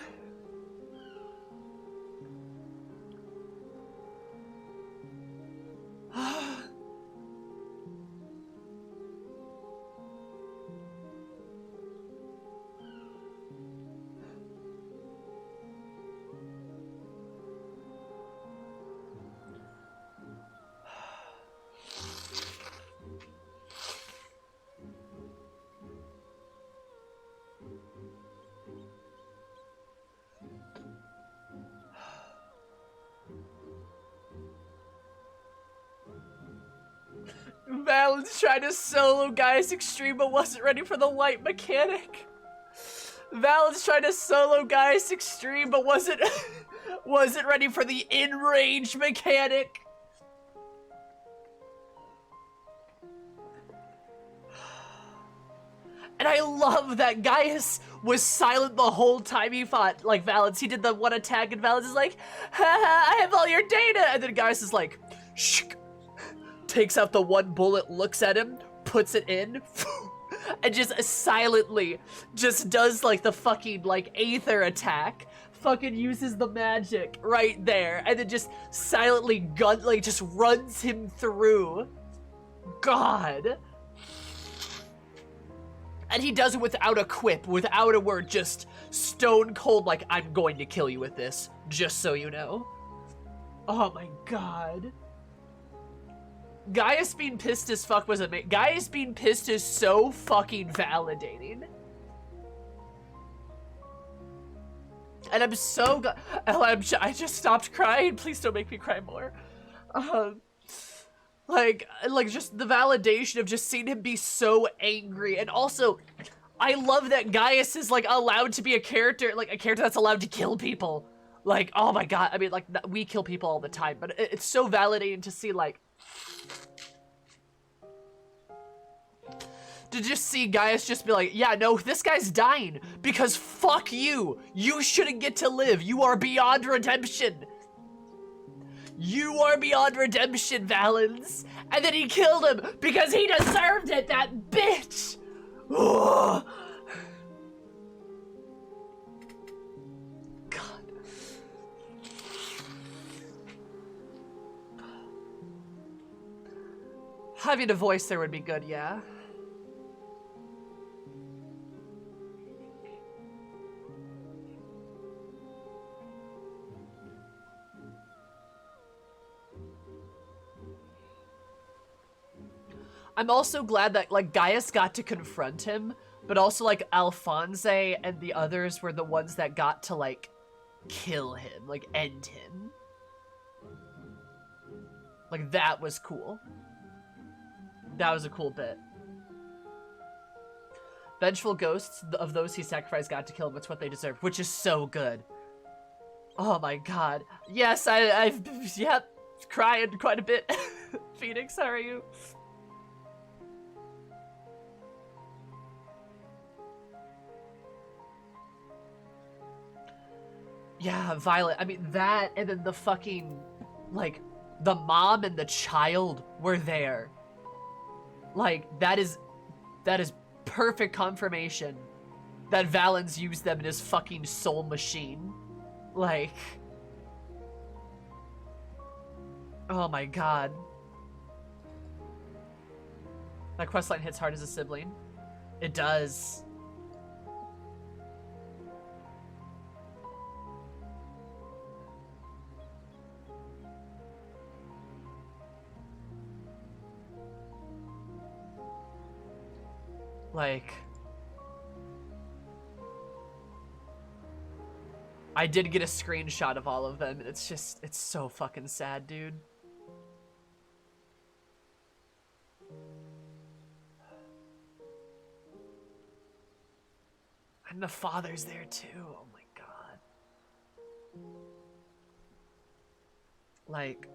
Valens tried to solo Gaius Extreme but wasn't ready for the light mechanic. Valens tried to solo Gaius Extreme but wasn't ready for the in-range mechanic. And I love that Gaius was silent the whole time he fought, like, Valens. He did the one attack and Valens is like, haha, I have all your data! And then Gaius is like, shh, takes out the one bullet, looks at him, puts it in, and just silently just does, like, the fucking, like, Aether attack. Fucking uses the magic right there, and then just silently just runs him through. God. And he does it without a quip, without a word, just stone cold, like, I'm going to kill you with this, just so you know. Oh my god. Gaius being pissed as fuck was amazing. Gaius being pissed is so fucking validating. And I'm so glad. I just stopped crying. Please don't make me cry more. Like just the validation of just seeing him be so angry. And also, I love that Gaius is, like, allowed to be a character, like, a character that's allowed to kill people. Like, oh my god. I mean, like, we kill people all the time, but it's so validating to see, like, to just see Gaius just be like, yeah, no, this guy's dying because fuck you. You shouldn't get to live. You are beyond redemption. You are beyond redemption, Valens. And then he killed him because he deserved it, that bitch. Ugh. God. Having a voice there would be good, yeah. I'm also glad that, like, Gaius got to confront him, but also, like, Alphonse and the others were the ones that got to, like, kill him, like, end him. Like, that was cool. That was a cool bit. Vengeful ghosts of those he sacrificed got to kill him. It's what they deserve, which is so good. Oh my god. Yes, I've yep, crying quite a bit. Phoenix, how are you? Yeah, Violet. I mean, that, and then the fucking, like, the mom and the child were there. Like, that is perfect confirmation that Valens used them in his fucking soul machine. Like, oh my god. That questline hits hard as a sibling. It does. Like, I did get a screenshot of all of them, and it's just, it's so fucking sad, dude. And the father's there too. Oh my god. Like,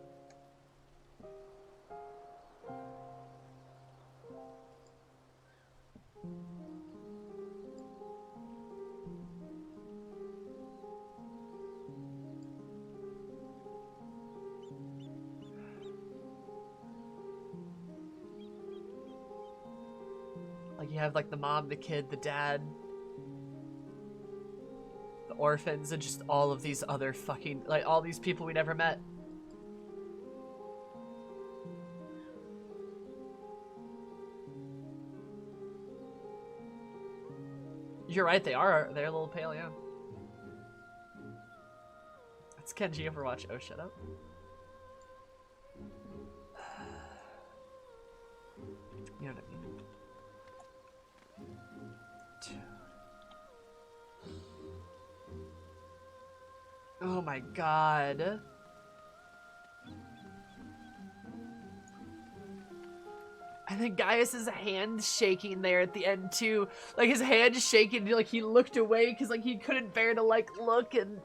you have like the mom, the kid, the dad, the orphans, and just all of these other fucking, like, all these people we never met. You're right, they're a little pale, yeah. It's Kenji Overwatch. Oh, shut up. You know what I mean? Oh my god. And then Gaius's hand shaking there at the end too. Like his hand shaking, like he looked away because like he couldn't bear to like look, and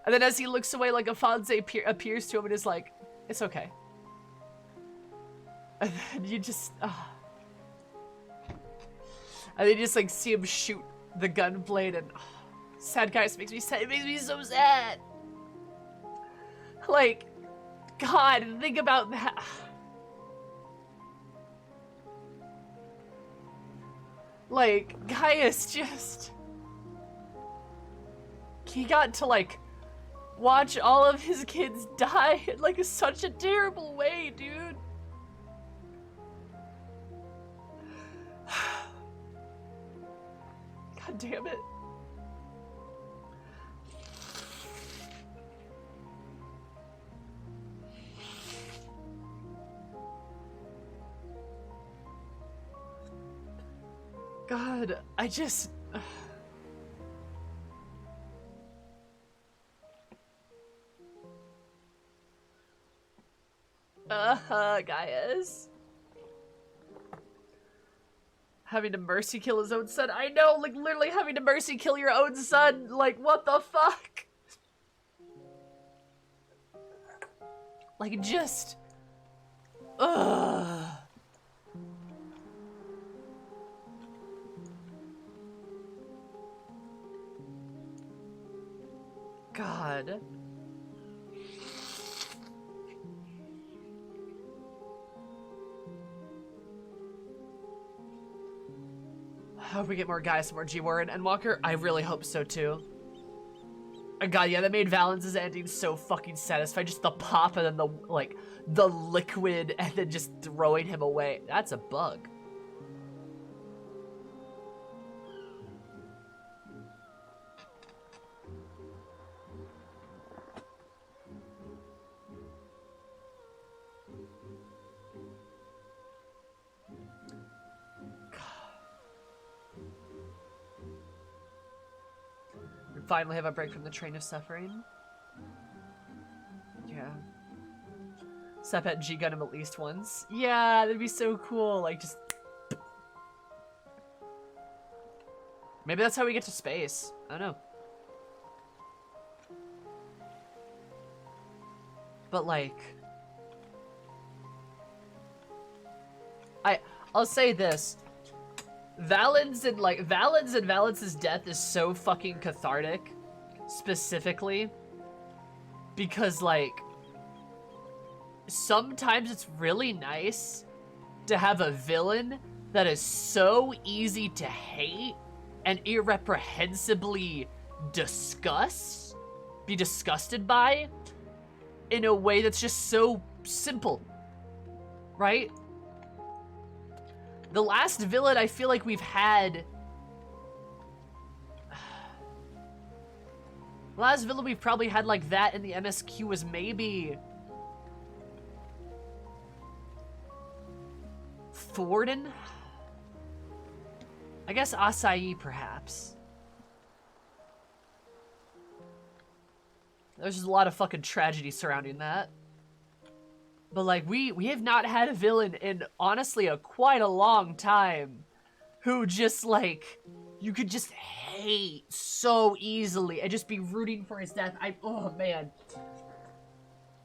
then as he looks away, like Afonso appears to him and is like, "It's okay." And then you just, and then you just like see him shoot the gunblade, and sad Gaius makes me sad. It makes me so sad. Like, God, think about that. Like, Gaius just... He got to, like, watch all of his kids die in, like, such a terrible way, dude. God damn it. God, I just... Gaius. Having to mercy kill his own son. I know, like, literally having to mercy kill your own son. Like, what the fuck? Like, just... Ugh. God. I hope we get more Gaius, more G-War and Endwalker. I really hope so too. God, yeah, that made Valence's ending so fucking satisfying. Just the pop and then the, like, the liquid and then just throwing him away. That's a bug. Finally have a break from the train of suffering. Yeah. Sepet G-gun him at least once. Yeah, that'd be so cool. Like, just... Maybe that's how we get to space. I don't know. But, like... I'll say this. Valen's and Valence's death is so fucking cathartic, specifically, because, like, sometimes it's really nice to have a villain that is so easy to hate and irreprehensibly be disgusted by, in a way that's just so simple, right? The last villain I feel like we've had... The last villain we've probably had like that in the MSQ was maybe... Thornton? I guess acai, perhaps. There's just a lot of fucking tragedy surrounding that. But, like, we have not had a villain in, honestly, quite a long time who just, like, you could just hate so easily and just be rooting for his death. Oh, man.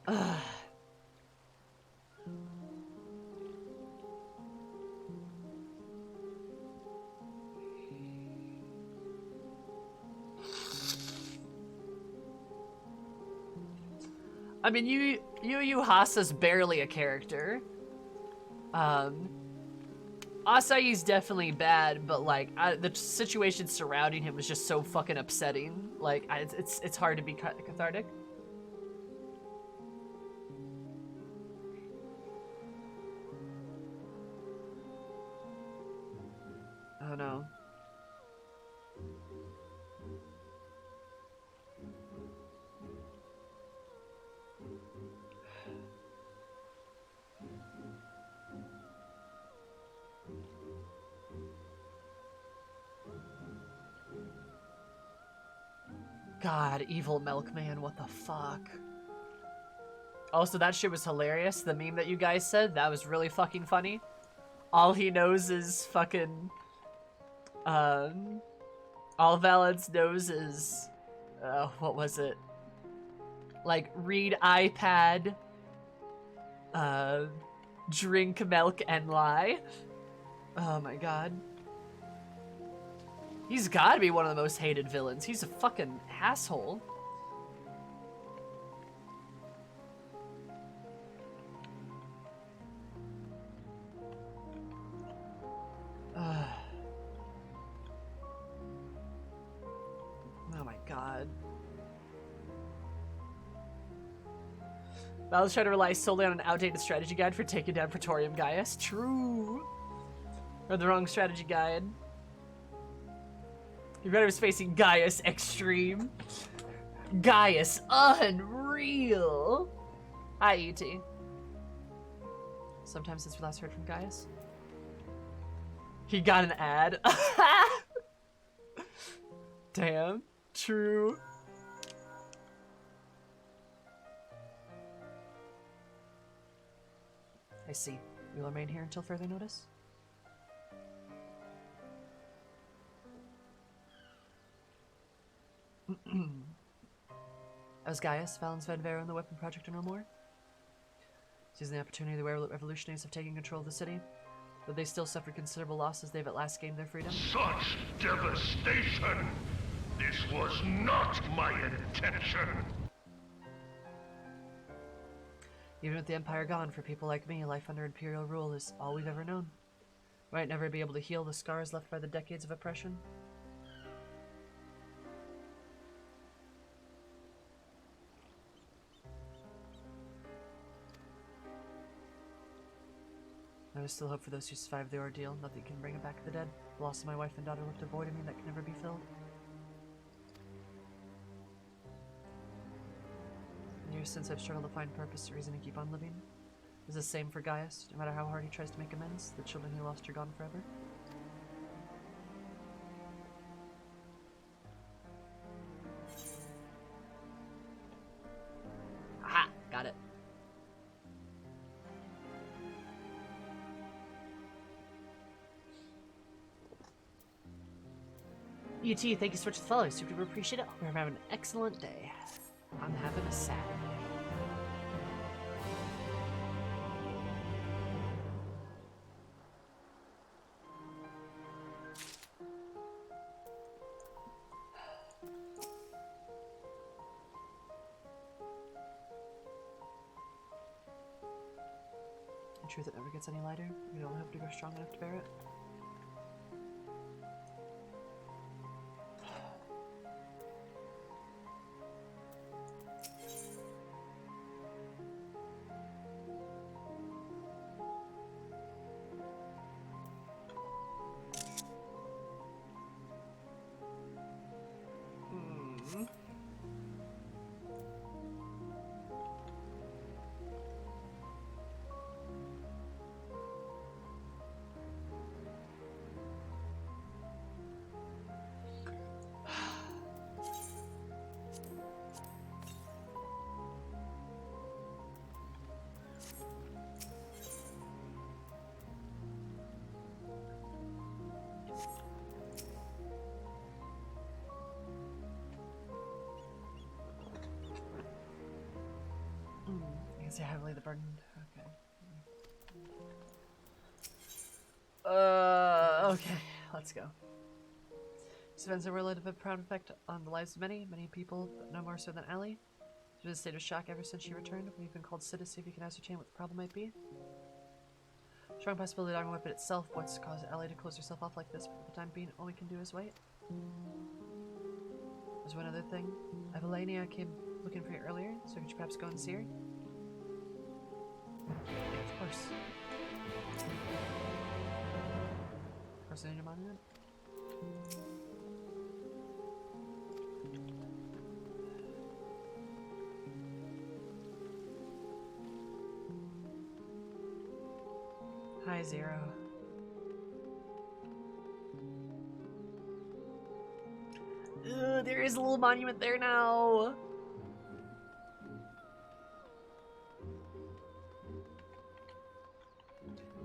Ugh. I mean, Yu Hasa's barely a character. Asai's definitely bad, but like the situation surrounding him was just so fucking upsetting. Like it's hard to be cathartic. Oh no. God, evil milkman, what the fuck? Also, that shit was hilarious. The meme that you guys said, that was really fucking funny. All he knows is fucking... all Valance knows is... what was it? Like, read iPad, drink milk and lie. Oh my god. He's gotta be one of the most hated villains. He's a fucking asshole. Oh my god. Baldur trying to rely solely on an outdated strategy guide for taking down Praetorium Gaius. True. Or the wrong strategy guide. Your brother was facing Gaius Extreme. Gaius Unreal. Hi, ET. Sometimes since we last heard from Gaius. He got an ad. Damn. True. I see. You'll remain here until further notice? As Gaius, Valens Van Vero, and the Weapon Project are no more? Seizing the opportunity, the Werlyt revolutionaries have taken control of the city. Though they still suffer considerable losses, they've at last gained their freedom. Such devastation! This was not my intention! Even with the Empire gone, for people like me, life under Imperial rule is all we've ever known. We might never be able to heal the scars left by the decades of oppression. There is still hope for those who survived the ordeal. Nothing can bring them back to the dead. The loss of my wife and daughter left a void in me that can never be filled. In years since, I've struggled to find purpose, a reason to keep on living. It's the same for Gaius. No matter how hard he tries to make amends, the children he lost are gone forever. Aha! Got it. UT, thank you so much for the follow. Super appreciate it. Hope you're having an excellent day. I'm having a sad day. A truth that never gets any lighter. You don't have to grow strong enough to bear it. can see heavily the burden. Okay. Okay, let's go. These events in Werlyt have a profound effect on the lives of many people, but no more so than Allie. She's been in a state of shock ever since she returned. We've been called Sid to see if we can ascertain what the problem might be. Strong possibility the iron weapon itself what's caused Allie to close herself off like this, but for the time being, all we can do is wait. There's one other thing. Evelania came looking for you earlier, so could you perhaps go and see her? Yeah, of course. Person in your monument? Hi, Zero. Ugh, there is a little monument there now.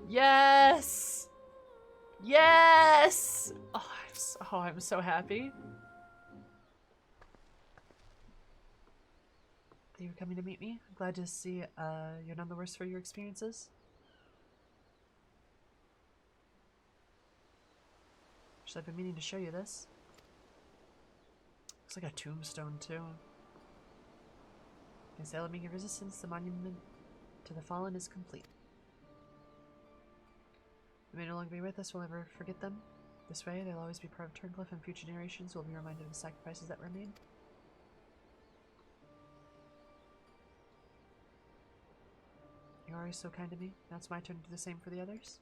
Yes! Yes! Oh, I'm so happy. Thank you for coming to meet me. I'm glad to see you're none the worse for your experiences. Actually, I've been meaning to show you this. Looks like a tombstone, too. Against the enemy of resistance, the monument to the fallen is complete. They may no longer be with us, we'll never forget them. This way, they'll always be part of Turncliffe, and future generations will be reminded of the sacrifices that were made. You're always so kind to me. Now it's my turn to do the same for the others.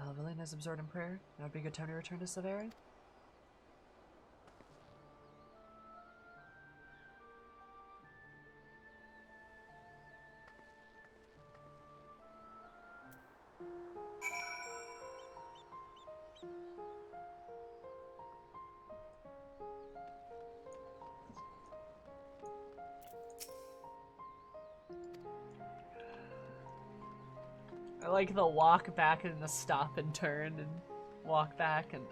Evelyn is absorbed in prayer. Now would be a good time to return to Severa. I like the walk back and the stop and turn and walk back and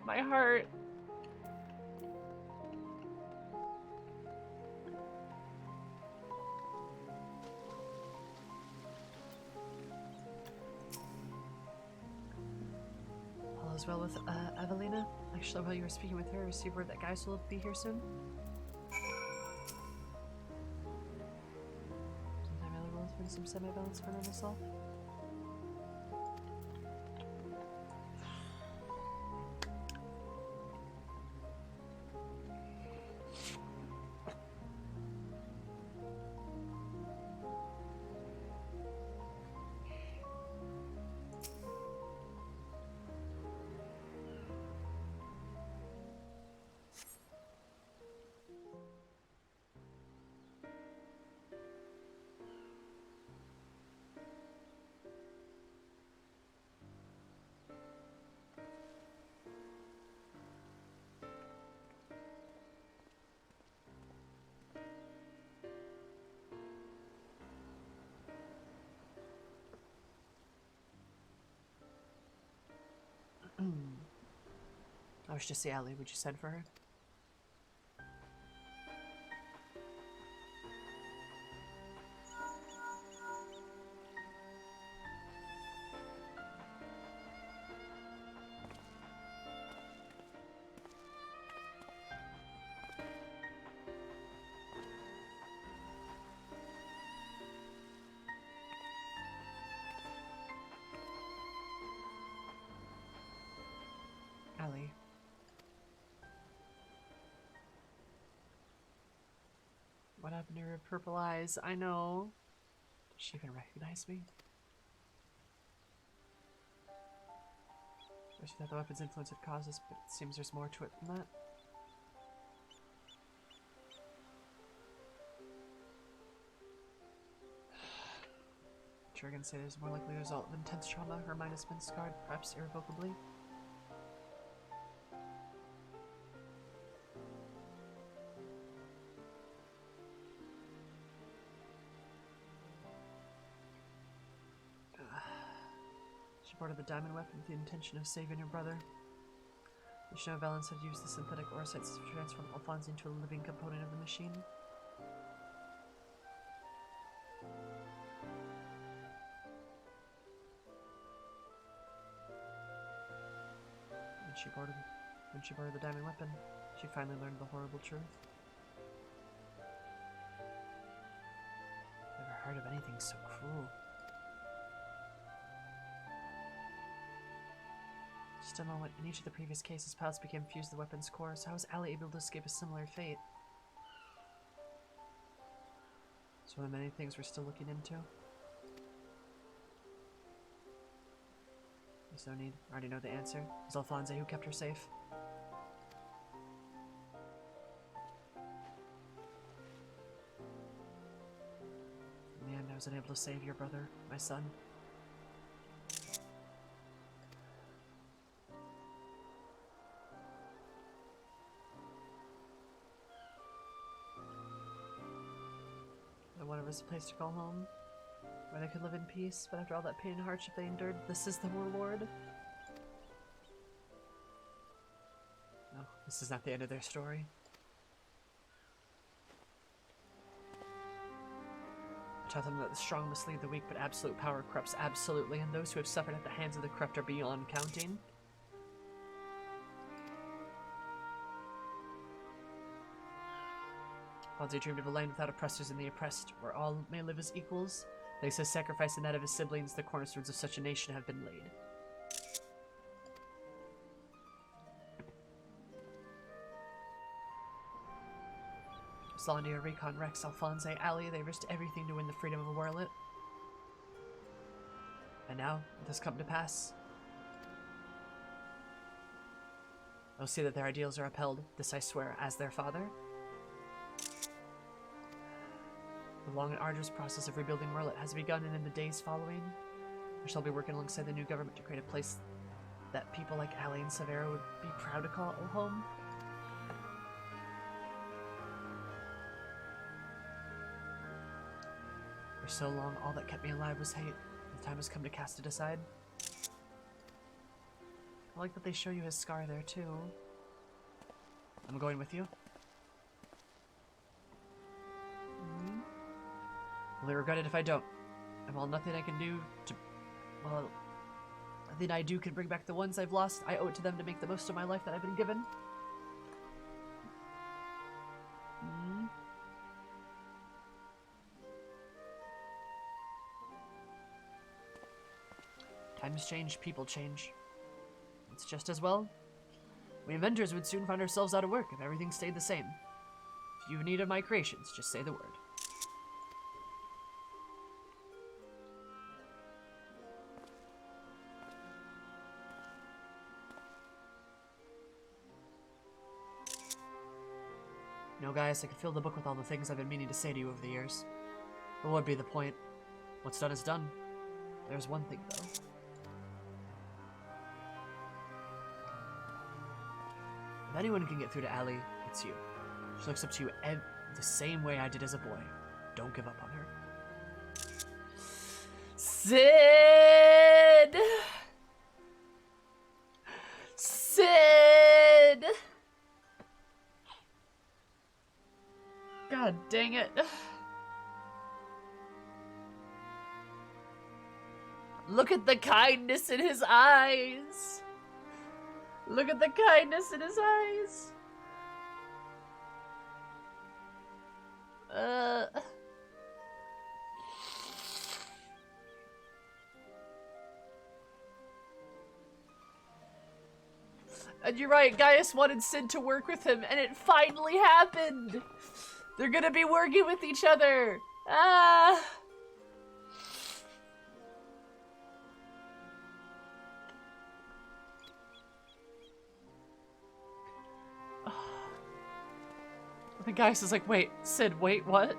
my heart. All is well with Evelina. Actually, while you were speaking with her, I received word that guys will be here soon. Some semi-balance for normal self. I wish to see Allie. Would you send for her? Allie. What happened to her purple eyes? I know. Does she even recognize me? I she thought the weapon's influence had caused this, but it seems there's more to it than that. Jurgen say there's more likely a result of intense trauma. Her mind has been scarred, perhaps irrevocably. She boarded the diamond weapon with the intention of saving her brother. You should know Valens had used the synthetic orosites to transform Alphonse into a living component of the machine. When she boarded the diamond weapon, she finally learned the horrible truth. Never heard of anything so cruel. Just a moment. In each of the previous cases, pilots became fused to the weapon's core, so how was Allie able to escape a similar fate? It's one of the many things we're still looking into. There's no need. I already know the answer. It was Alphonse who kept her safe. In the end, I was unable to save your brother, my son. I wanted us a place to call home, where they could live in peace, but after all that pain and hardship they endured, this is the reward. No, this is not the end of their story. I taught them that the strong must lead the weak, but absolute power corrupts absolutely, and those who have suffered at the hands of the corrupt are beyond counting. Fonzie dreamed of a land without oppressors and the oppressed, where all may live as equals. They say sacrificing that of his siblings, the cornerstones of such a nation have been laid. Zlandia, Recon, Rex, Alphonse, Ali, they risked everything to win the freedom of Werlyt. And now, it has come to pass. I'll see that their ideals are upheld, this I swear, as their father. The long and arduous process of rebuilding Werlyt has begun, and in the days following, I shall be working alongside the new government to create a place that people like Ali and Severa would be proud to call home. For so long, all that kept me alive was hate. The time has come to cast it aside. I like that they show you his scar there, too. I'm going with you. I'll regret it if I don't. And while nothing I can do to... Well, nothing I do can bring back the ones I've lost, I owe it to them to make the most of my life that I've been given. Times change, people change. It's just as well. We inventors would soon find ourselves out of work if everything stayed the same. If you need of my creations, just say the word. You know, guys, I could fill the book with all the things I've been meaning to say to you over the years. But what would be the point? What's done is done. There's one thing, though. If anyone can get through to Allie, it's you. She looks up to you the same way I did as a boy. Don't give up on her. Sid! Sid! God dang it. Look at the kindness in his eyes. Look at the kindness in his eyes. And you're right, Gaius wanted Sid to work with him, and it finally happened! They're gonna be working with each other! Ah! The Gaius is like, wait, Sid, wait, what?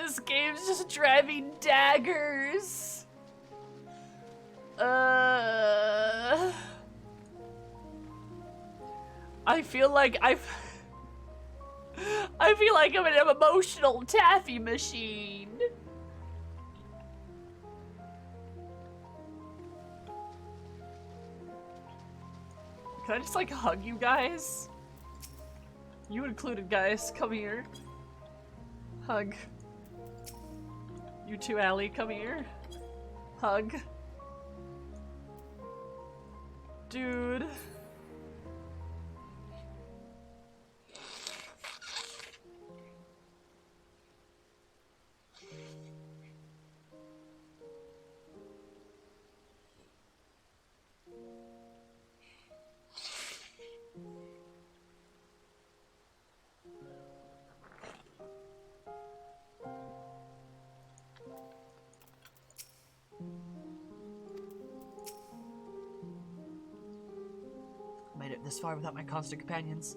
This game's just driving daggers. I feel like I'm an emotional taffy machine. Can I just like hug you guys? You included, guys. Come here. Hug. You too, Allie. Come here. Hug. Dude. Made it this far without my constant companions,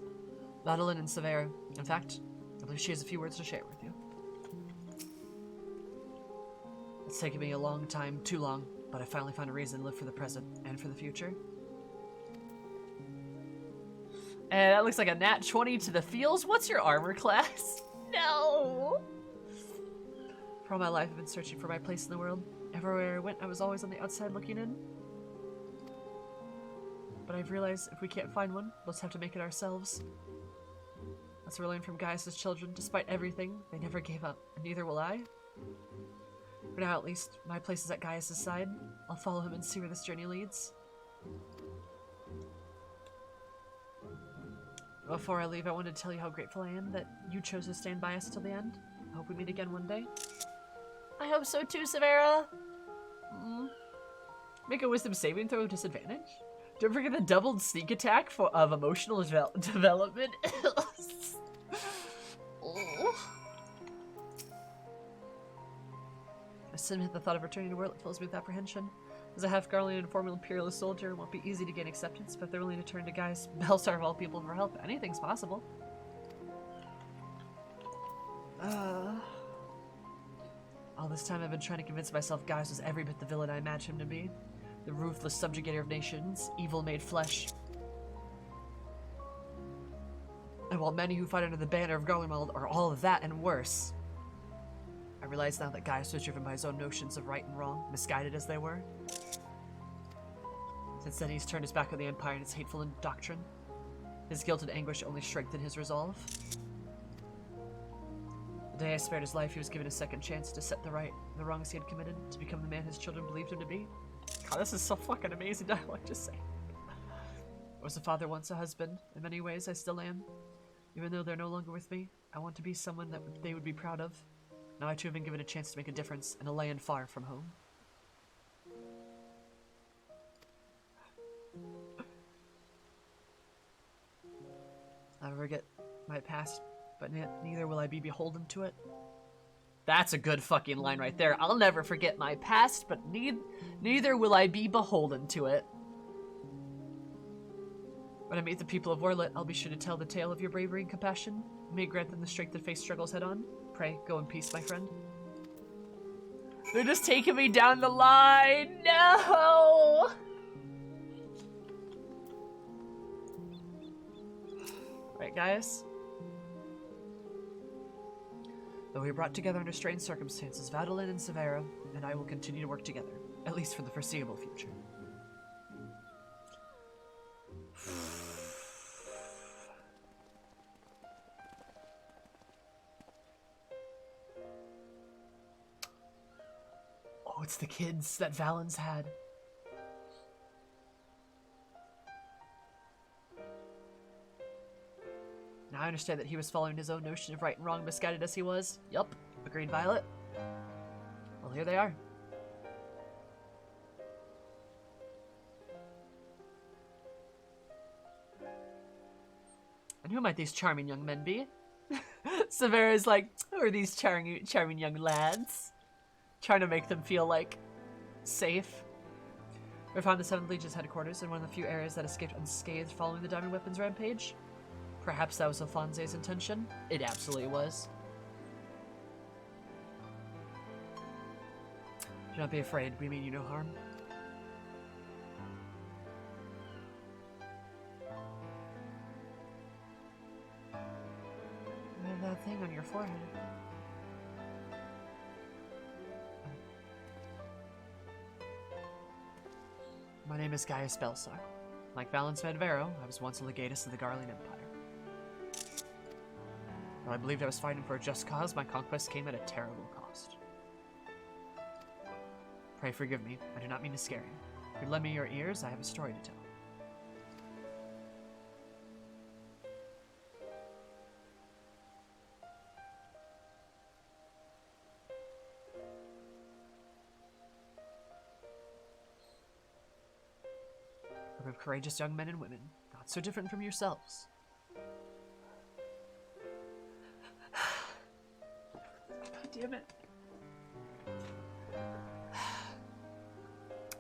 Madeline and Severa. In fact, I believe she has a few words to share with you. It's taken me a long time, too long, but I finally found a reason to live for the present and for the future. And that looks like a nat 20 to the feels. What's your armor class? No! For all my life, I've been searching for my place in the world. Everywhere I went, I was always on the outside looking in. But I've realized if we can't find one, we'll just have to make it ourselves. That's what we learned from Gaius' children. Despite everything, they never gave up, and neither will I. For now, at least, my place is at Gaius' side. I'll follow him and see where this journey leads. Before I leave, I wanted to tell you how grateful I am that you chose to stand by us till the end. I hope we meet again one day. I hope so too, Severa. Make a wisdom saving throw with disadvantage. Don't forget the doubled sneak attack of emotional development. I submit the thought of returning to Werlyt fills me with apprehension. As a half-Garlean and former Imperialist soldier, it won't be easy to gain acceptance, but if they're willing to turn to Gaius, Baldur of all people for help, anything's possible. All this time I've been trying to convince myself Gaius was every bit the villain I imagined him to be. The ruthless subjugator of nations, evil made flesh. And while many who fight under the banner of Garlemald are all of that and worse, I realize now that Gaius was driven by his own notions of right and wrong, misguided as they were. Since then he's turned his back on the Empire and its hateful doctrine. His guilt and anguish only strengthened his resolve. The day I spared his life, he was given a second chance to set the wrongs he had committed, to become the man his children believed him to be. God, this is so fucking amazing dialogue, just saying. I was a father once, a husband. In many ways, I still am. Even though they're no longer with me, I want to be someone that they would be proud of. Now I too have been given a chance to make a difference in a land far from home. I'll forget my past, but neither will I be beholden to it. That's a good fucking line right there. I'll never forget my past, but neither will I be beholden to it. When I meet the people of Werlyt, I'll be sure to tell the tale of your bravery and compassion. May it grant them the strength to face struggles head on. Pray, go in peace, my friend. They're just taking me down the line. No! Right, guys? Though we were brought together under strange circumstances, Madeline and Severa and I will continue to work together, at least for the foreseeable future. Oh, it's the kids that Valen's had. Now I understand that he was following his own notion of right and wrong, misguided as he was. Yup, agreed, Violet. Well, here they are. And who might these charming young men be? Severa's like, who are these charming young lads? Trying to make them feel, like, safe. We found the 7th Legion's headquarters in one of the few areas that escaped unscathed following the Diamond Weapons rampage. Perhaps that was Alfonse's intention. It absolutely was. Do not be afraid. We mean you no harm. You have that thing on your forehead. My name is Gaius Belsar. Like Valens Medvero, I was once a legatus of the Garlean Empire. Though I believed I was fighting for a just cause, my conquest came at a terrible cost. Pray forgive me, I do not mean to scare you. If you lend me your ears, I have a story to tell. A group of courageous young men and women, not so different from yourselves. God damn it.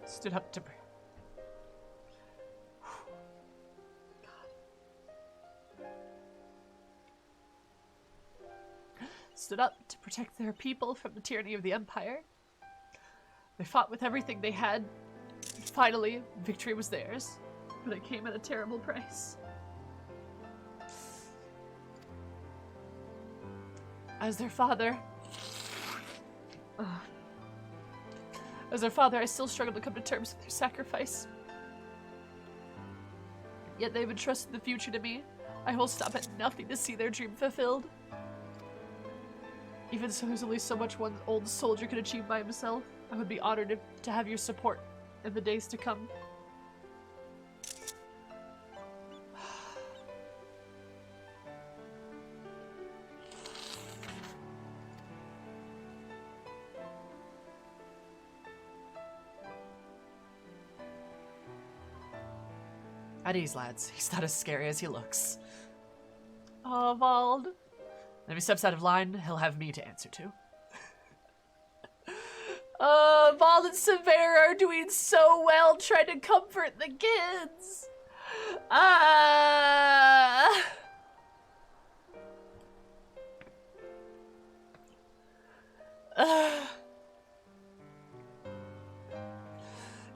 Stood up to... Stood up to protect their people from the tyranny of the Empire. They fought with everything they had. Finally, victory was theirs, but it came at a terrible price. As their father, I still struggle to come to terms with their sacrifice. Yet they've entrusted the future to me. I will stop at nothing to see their dream fulfilled. Even so, there's only so much one old soldier could achieve by himself. I would be honored to have your support in the days to come. At ease, lads. He's not as scary as he looks. Oh, Vald. If he steps out of line, he'll have me to answer to. Vald and Severa are doing so well trying to comfort the kids.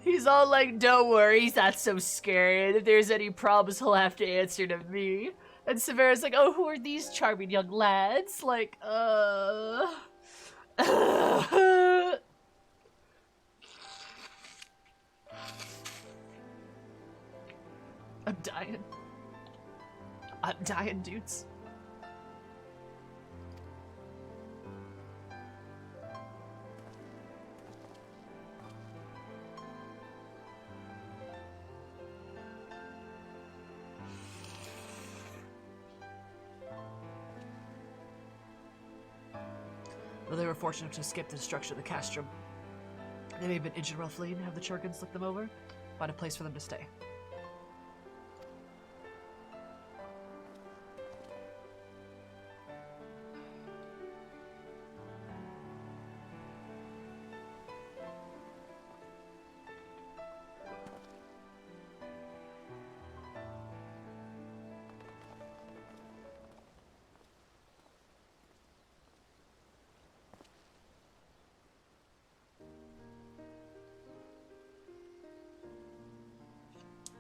He's all like, don't worry, he's not so scary. And if there's any problems, he'll have to answer to me. And Severa's like, oh, who are these charming young lads? Like, I'm dying. I'm dying, dudes. Though they were fortunate to escape the destruction of the castrum, they may have been injured while fleeing. Have the Churkins look them over, find a place for them to stay.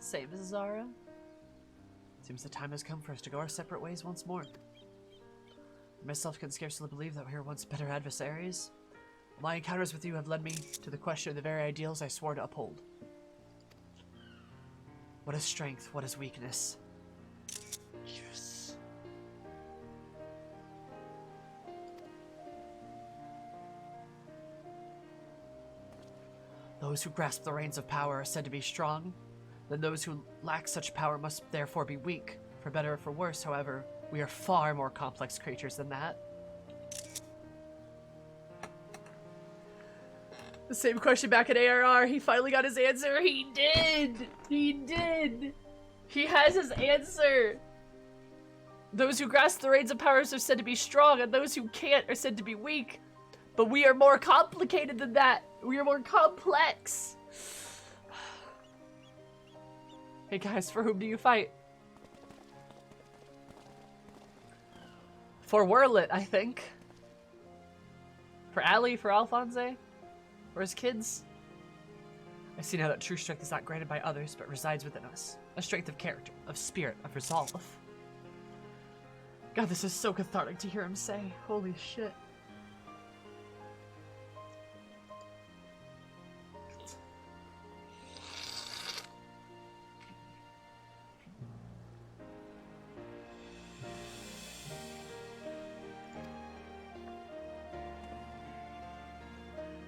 Same as Zara. Seems the time has come for us to go our separate ways once more. I myself can scarcely believe that we were once better adversaries. My encounters with you have led me to the question of the very ideals I swore to uphold. What is strength? What is weakness? Yes. Those who grasp the reins of power are said to be strong. Then those who lack such power must therefore be weak. For better or for worse, however, we are far more complex creatures than that. The same question back at ARR. He finally got his answer. He did! He did! He has his answer! Those who grasp the reins of powers are said to be strong, and those who can't are said to be weak. But we are more complicated than that. We are more complex. Hey guys, for whom do you fight? For Werlyt, I think. For Ali, for Alphonse? Or as kids? I see now that true strength is not granted by others, but resides within us. A strength of character, of spirit, of resolve. God, this is so cathartic to hear him say. Holy shit.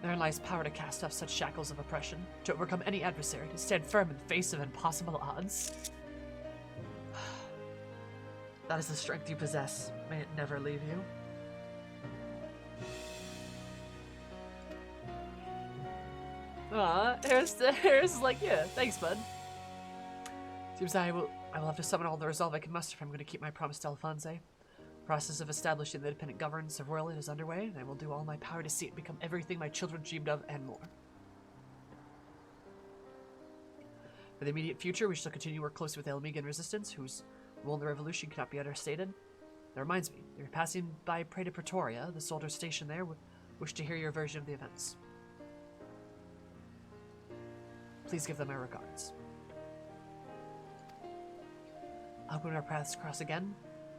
Therein lies power to cast off such shackles of oppression, to overcome any adversary, to stand firm in the face of impossible odds. That is the strength you possess. May it never leave you. Harris is like, yeah, thanks, bud. Seems I will have to summon all the resolve I can muster if I'm going to keep my promise to Alphonse. The process of establishing the independent governance of Werlyt is underway, and I will do all my power to see it become everything my children dreamed of and more. For the immediate future, we shall continue to work closely with the Elmigan Resistance, whose role in the revolution cannot be understated. That reminds me, if you're passing by Praeta Pretoria, the soldiers stationed there would wish to hear your version of the events. Please give them my regards. I hope when our paths cross again,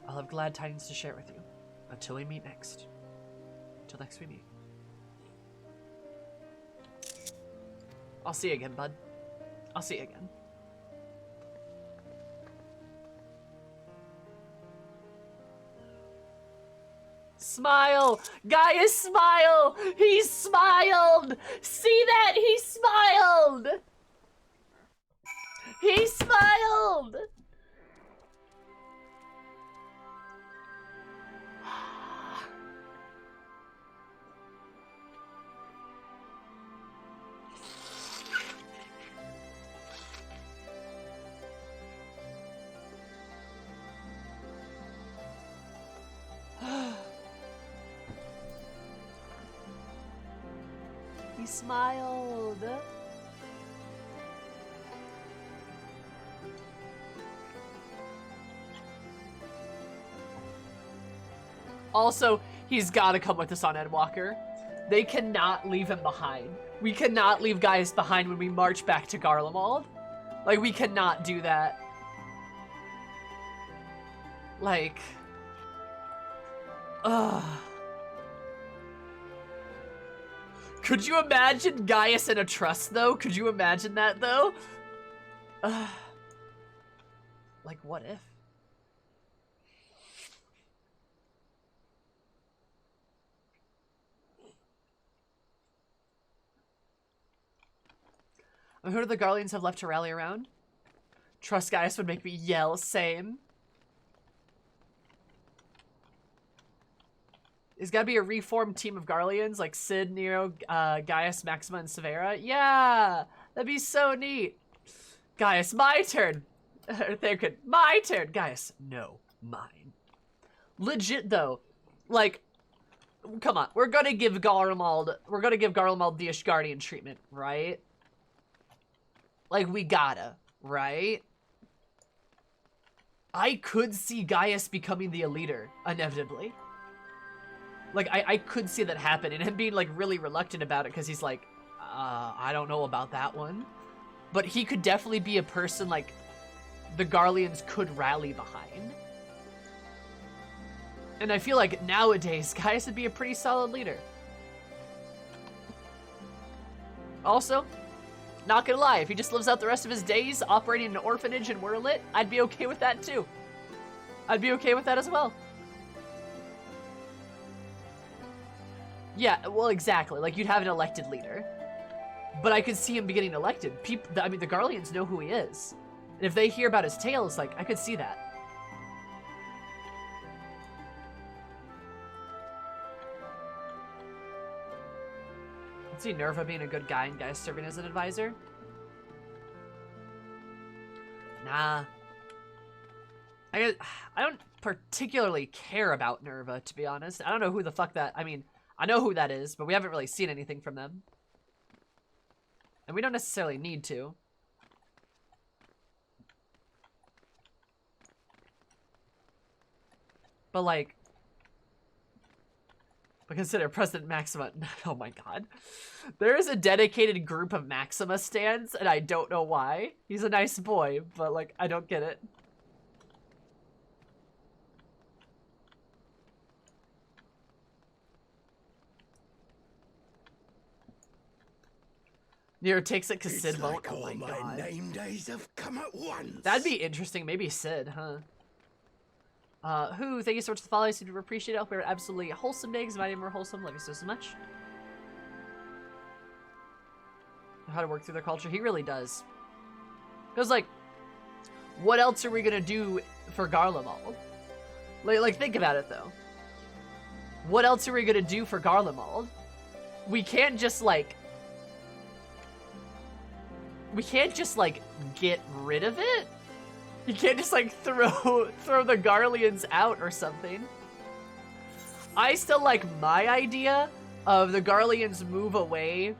I'll have glad tidings to share with you. Until we meet next. Until next we meet. I'll see you again, bud. I'll see you again. Smile! Gaius, smile! He smiled! See that? He smiled! He smiled! He smiled. Also, he's gotta come with us on Endwalker. They cannot leave him behind. We cannot leave Gaius behind when we march back to Garlemald. Like, we cannot do that. Like... Ugh. Could you imagine Gaius in a trust, though? Could you imagine that, though? Like, what if? I mean, who do the Garleans have left to rally around? Trust Gaius would make me yell, same. There's gotta be a reformed team of Garleans, like Sid, Nero, Gaius, Maxima, and Severa. Yeah! That'd be so neat. Gaius, my turn. They're my turn. Gaius, no, mine. Legit, though. Like, come on. We're gonna give Garlemald the Ishgardian treatment, right? Like, we gotta, right? I could see Gaius becoming the Eliter, inevitably. Like, I could see that happen, and him being, like, really reluctant about it, because he's like, I don't know about that one. But he could definitely be a person, like, the Garleans could rally behind. And I feel like nowadays, Gaius would be a pretty solid leader. Also, not gonna lie, if he just lives out the rest of his days operating an orphanage in Werlyt, I'd be okay with that, too. I'd be okay with that as well. Yeah, well, exactly. Like, you'd have an elected leader. But I could see him be getting elected. I mean, the Garleans know who he is. And if they hear about his tales, like, I could see that. I can see Nerva being a good guy and Gaius serving as an advisor. Nah. I don't particularly care about Nerva, to be honest. I don't know who the fuck that... I mean... I know who that is, but we haven't really seen anything from them. And we don't necessarily need to. But, like... But consider President Maxima. Oh my god. There is a dedicated group of Maxima stands, and I don't know why. He's a nice boy, but like, I don't get it. Nero takes it because Sid won't. Oh my god. name days have come at once. That'd be interesting. Maybe Sid, huh? Thank you so much for the follow. Super appreciate it. Hope you're absolutely wholesome day, because my name more wholesome. Love you so much. How to work through their culture. He really does. Because, like, what else are we gonna do for Garlemald? Like, think about it, though. What else are we gonna do for Garlemald? We can't just, like... We can't just, like, get rid of it? You can't just, like, throw the Garleans out or something. I still like my idea of the Garleans move away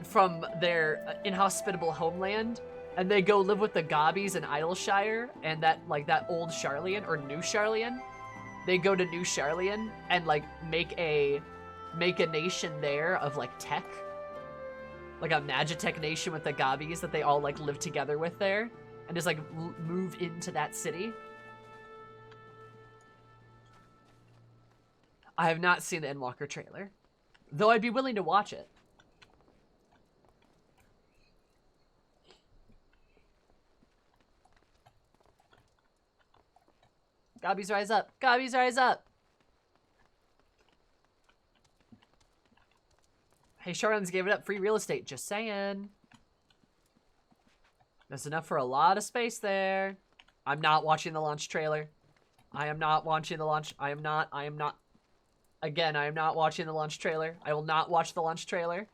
from their inhospitable homeland, and they go live with the Gobbies in Idleshire, and that old Sharlayan, or New Sharlayan. They go to New Sharlayan and, like, make a nation there of, like, tech. Like a Magitech nation with the Gobbies that they all, like, live together with there. And just, like, move into that city. I have not seen the Endwalker trailer. Though I'd be willing to watch it. Gobbies rise up. Gobbies rise up. Hey, Sharlan's gave it up. Free real estate. Just saying. That's enough for a lot of space there. I'm not watching the launch trailer. I am not watching the launch. I am not. Again, I am not watching the launch trailer. I will not watch the launch trailer.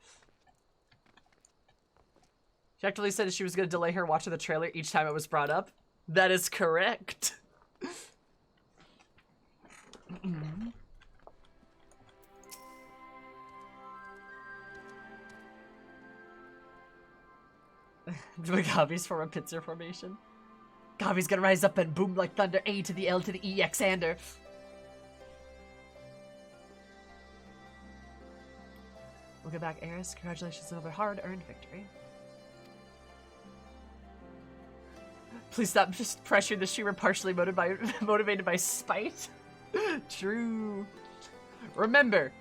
She actually said she was going to delay her watching the trailer each time it was brought up. That is correct. The Gobbies form a pincer formation. Gobbies gonna rise up and boom like thunder. A to the L to the E, Xander. Welcome back, Eris. Congratulations on another hard-earned victory. Please stop just pressuring the streamer partially motivated by spite. True. Remember,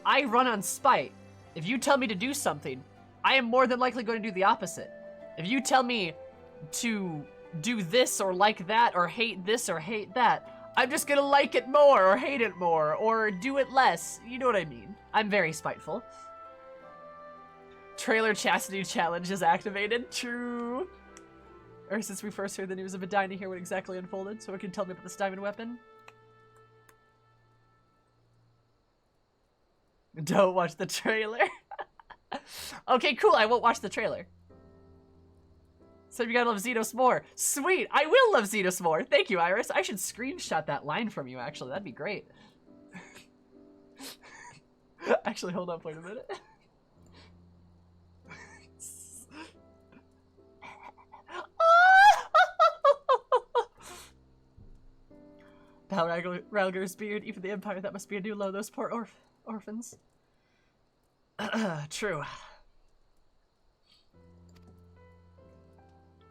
I run on spite. If you tell me to do something, I am more than likely going to do the opposite. If you tell me to do this or like that or hate this or hate that, I'm just gonna like it more or hate it more or do it less. You know what I mean? I'm very spiteful. Trailer chastity challenge is activated. True. Or since we first heard the news, I've been dying to hear what exactly unfolded, so it can tell me about this diamond weapon. Don't watch the trailer. Okay, cool. I won't watch the trailer. So you gotta love Xenos more. Sweet. I will love Xenos more. Thank you, Iris. I should screenshot that line from you, actually. That'd be great. Actually, hold up. Wait a minute. Bow Ralger's beard. Even the Empire, that must be a new low. Those poor orphans. True.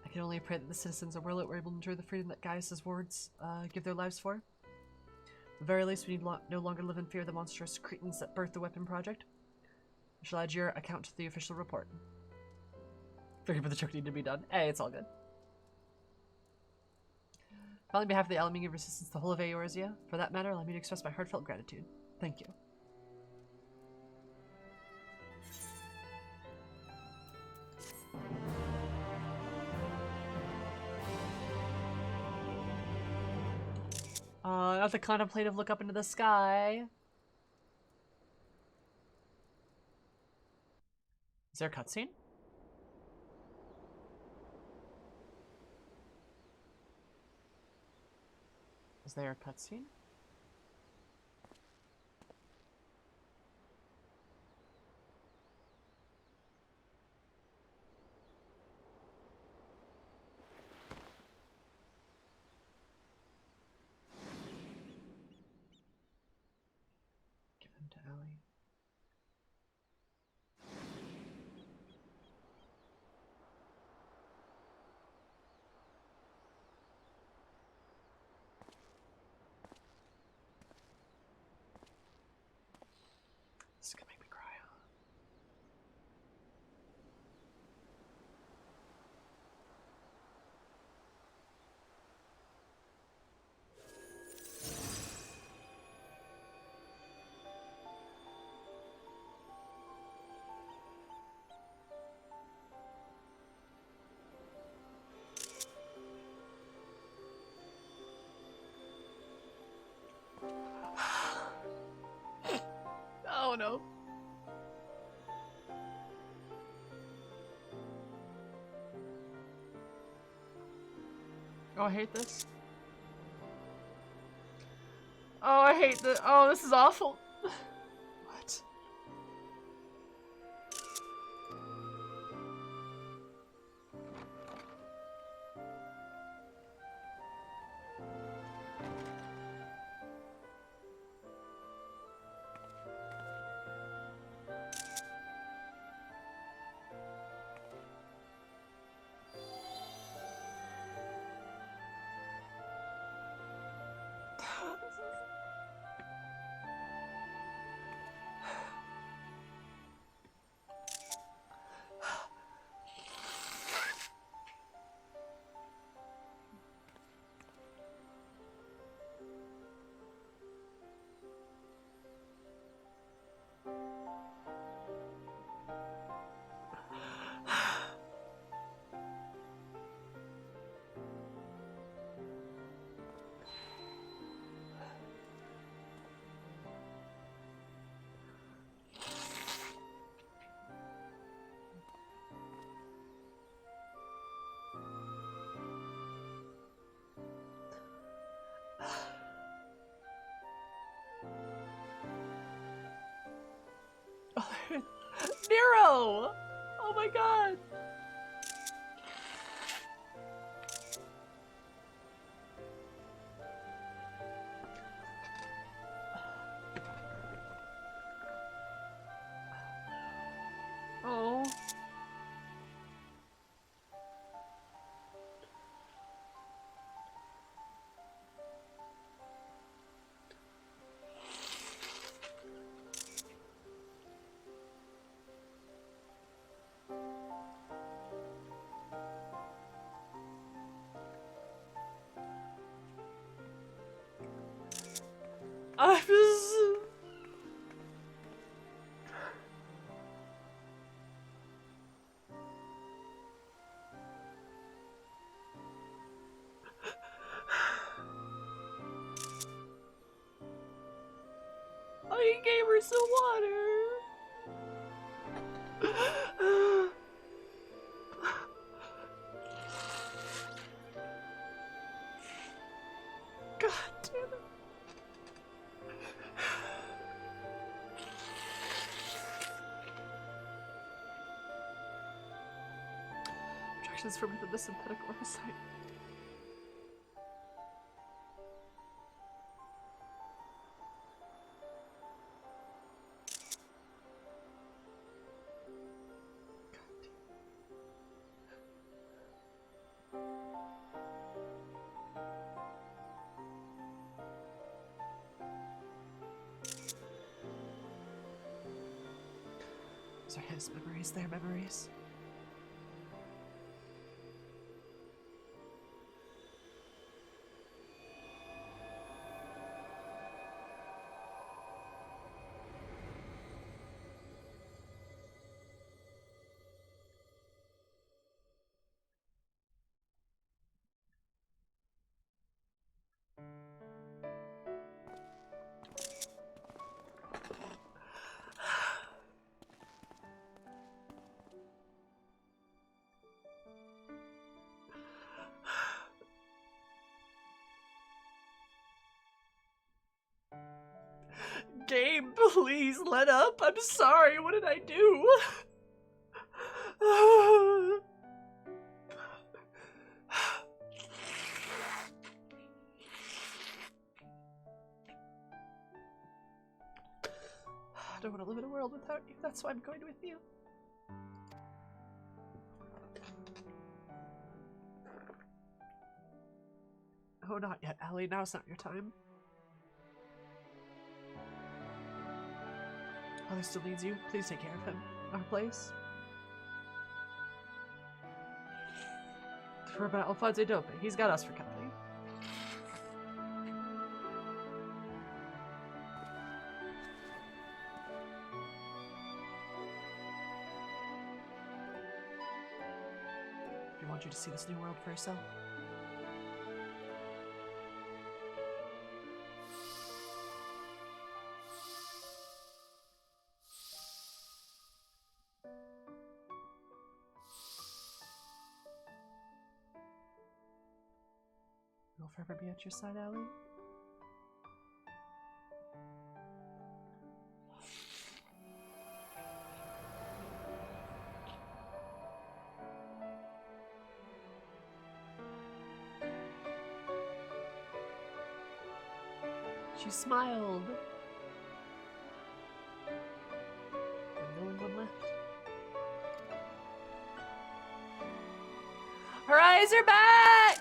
I can only pray that the citizens of Werlyt were able to enjoy the freedom that Gaius' words give their lives for. At the very least, we need no longer live in fear of the monstrous cretins that birthed the weapon project. I shall add your account to the official report. Forgive the joke need to be done. Hey, it's all good. On behalf of the Alaminga resistance, the whole of Eorzea, for that matter, allow me to express my heartfelt gratitude. Thank you. Not the contemplative look up into the sky. Is there a cutscene? Is there a cutscene? no. Oh, I hate this. Oh, I hate this. Oh, this is awful. What? Nero! Oh my god! Oh. I was... Oh, he gave her some water. God damn it. Objections from within the synthetic oversight. These are his memories, their memories. Game, please let up. I'm sorry. What did I do? I don't want to live in a world without you. That's why I'm going with you. Oh, not yet, Ellie. Now's not your time. Father still needs you. Please take care of him. Our place. For about Alfonso Dope. He's got us for company. I want you to see this new world for yourself. I'll forever be at your side, Allie. She smiled. And no one left. Her eyes are back!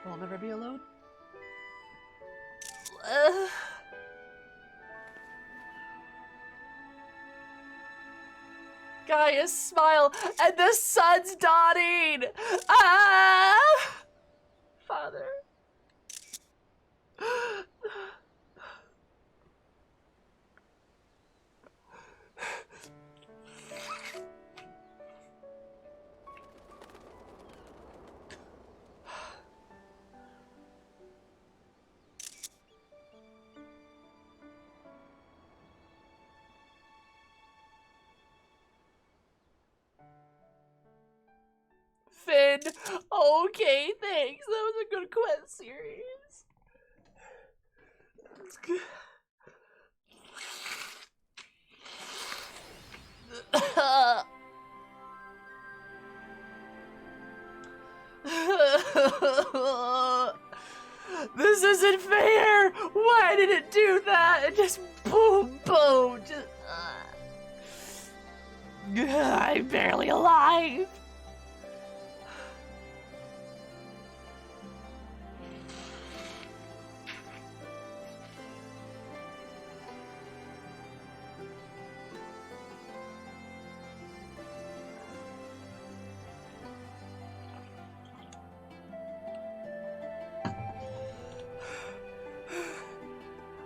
I'll never be alone. Gaia, smile, and the sun's dawning! Ah! Father. Finn, okay, thanks. That was a good quest series. That's good. This isn't fair! Why did it do that? It just boom, boom. Just, I'm barely alive.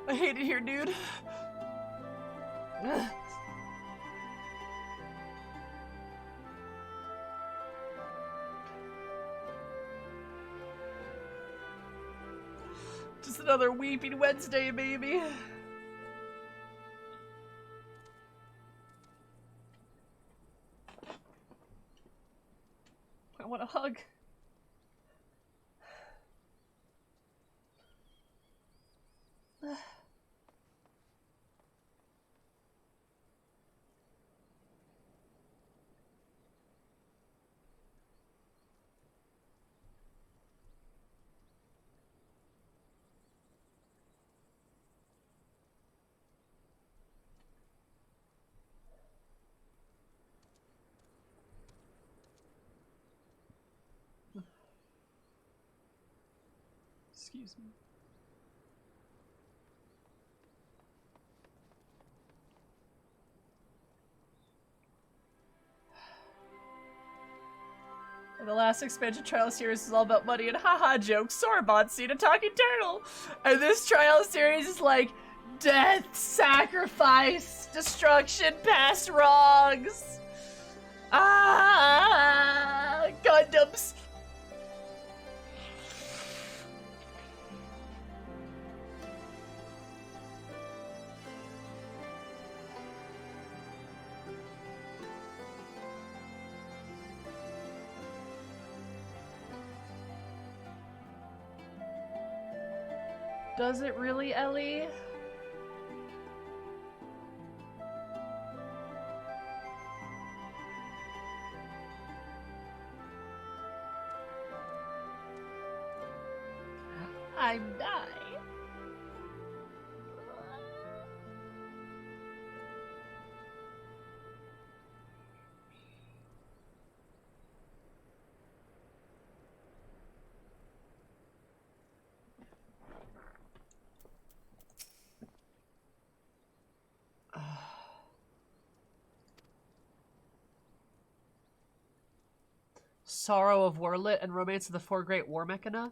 I hate it here, dude. Just another weeping Wednesday, baby. I want a hug. Excuse me. In the last expansion trial series is all about money and haha jokes. Sorbon's seen a talking turtle. And this trial series is like death, sacrifice, destruction, past wrongs. Ah, Gundams. Does it really, Ellie? I'm dying. Sorrow of Werlyt and Romance of the Four Great War Mechana?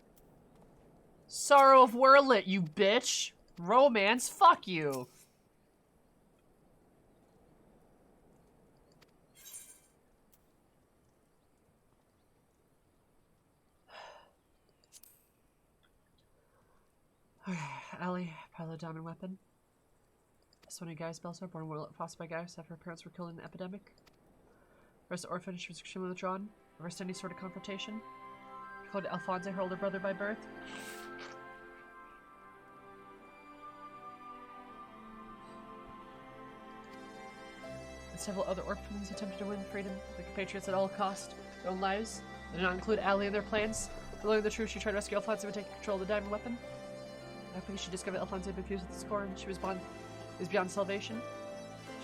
Sorrow of Werlyt, you bitch! Romance, fuck you! Allie, pilot a diamond weapon. This one of Gaius Baldur, born Werlyt, fostered by Gaius after her parents were killed in an epidemic. Raised an orphan, she was extremely withdrawn. Risked any sort of confrontation? Called Alphonse her older brother by birth? And several other orphans attempted to win freedom, the compatriots at all cost, their own lives. They did not include Allie in their plans. Learning the truth, she tried to rescue Alphonse and take control of the diamond weapon. After she discovered Alphonse had been fused with the spore and she was beyond salvation.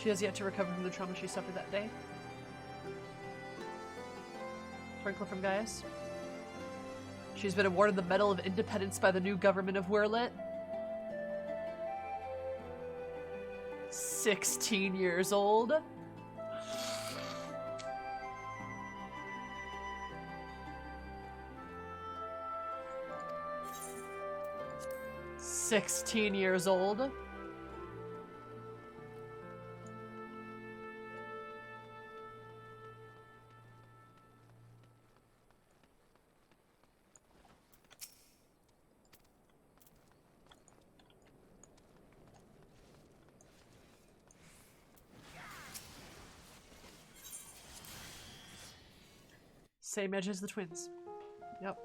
She has yet to recover from the trauma she suffered that day. Twinkle from Gaius. She's been awarded the Medal of Independence by the new government of Werlyt. 16 years old. Same age as the twins. Yep.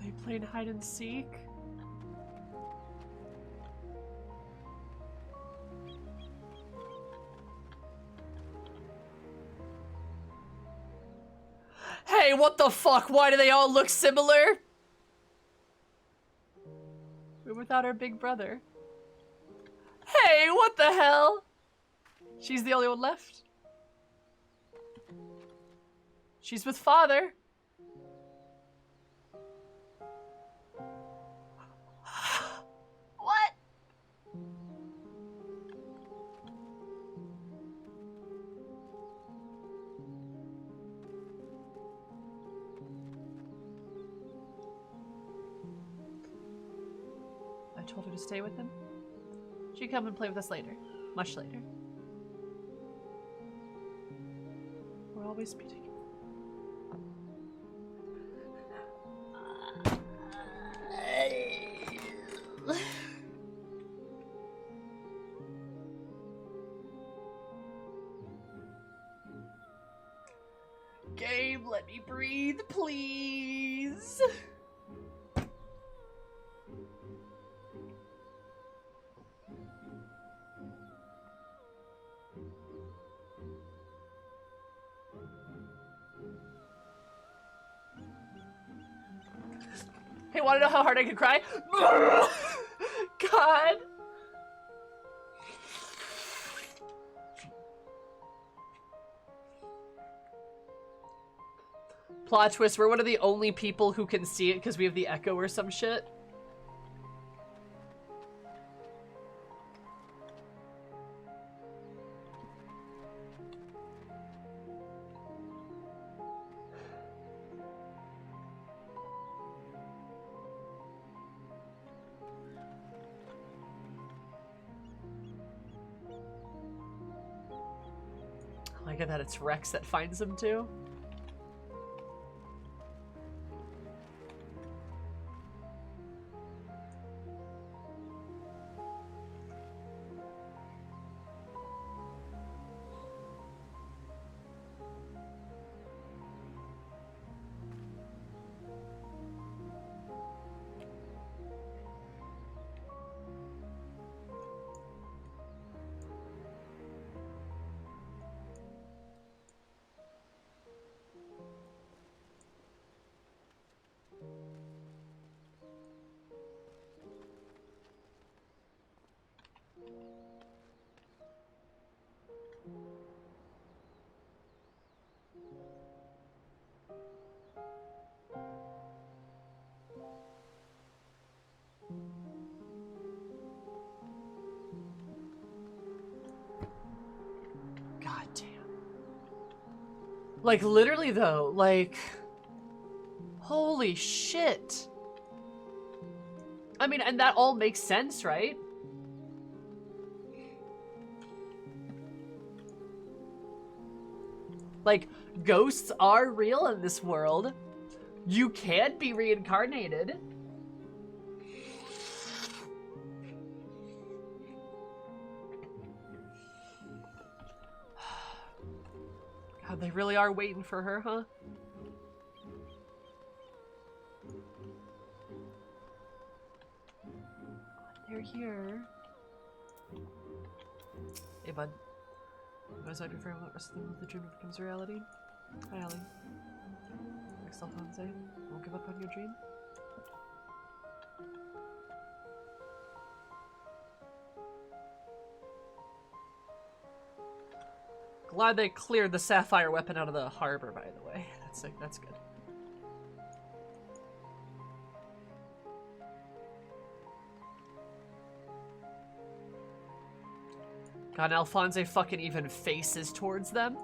Are they playing hide and seek? Hey, what the fuck? Why do they all look similar? We're without our big brother. Hey, what the hell? She's the only one left. She's with father. What? I told her to stay with him. She'd come and play with us later. Much later. We'll always be together. Gabe, let me breathe, please. Hey, wanna know how hard I can cry? God. Plot twist, we're one of the only people who can see it because we have the echo or some shit. I like that it's Rex that finds him too. Like, literally, though, like... Holy shit. I mean, and that all makes sense, right? Like, ghosts are real in this world. You can be reincarnated. God, they really are waiting for her, huh? They're here. Hey, bud. As I prefer what wrestling with the dream becomes a reality. Hi, Allie. Next Alphonse, won't give up on your dream. Glad they cleared the sapphire weapon out of the harbor, by the way. That's good. God, Alphonse fucking even faces towards them.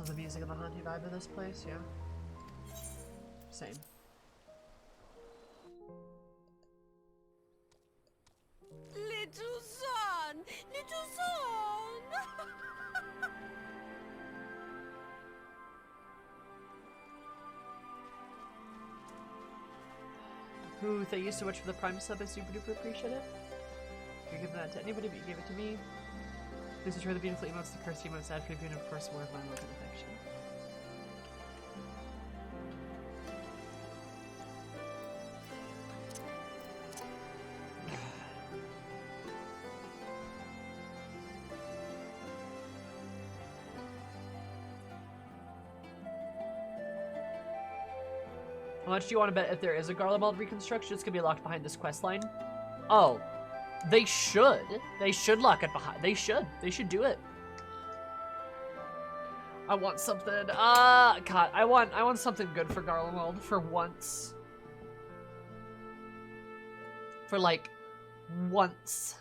The music and the haunting vibe of this place, yeah. Same. Little son! Little son! Ooh, thank you so much for the Prime sub. I super duper appreciate it. If you're giving that to anybody, but you gave it to me. Please enjoy the beautiful emotes, the cursed emotes, sad preview, and of course more of my love and affection. How much do you want to bet if there is a Garlemald reconstruction, it's gonna be locked behind this quest line? Oh. They should. They should lock it behind. They should. They should do it. I want something. God, I want something good for Garlemald for once. For like once.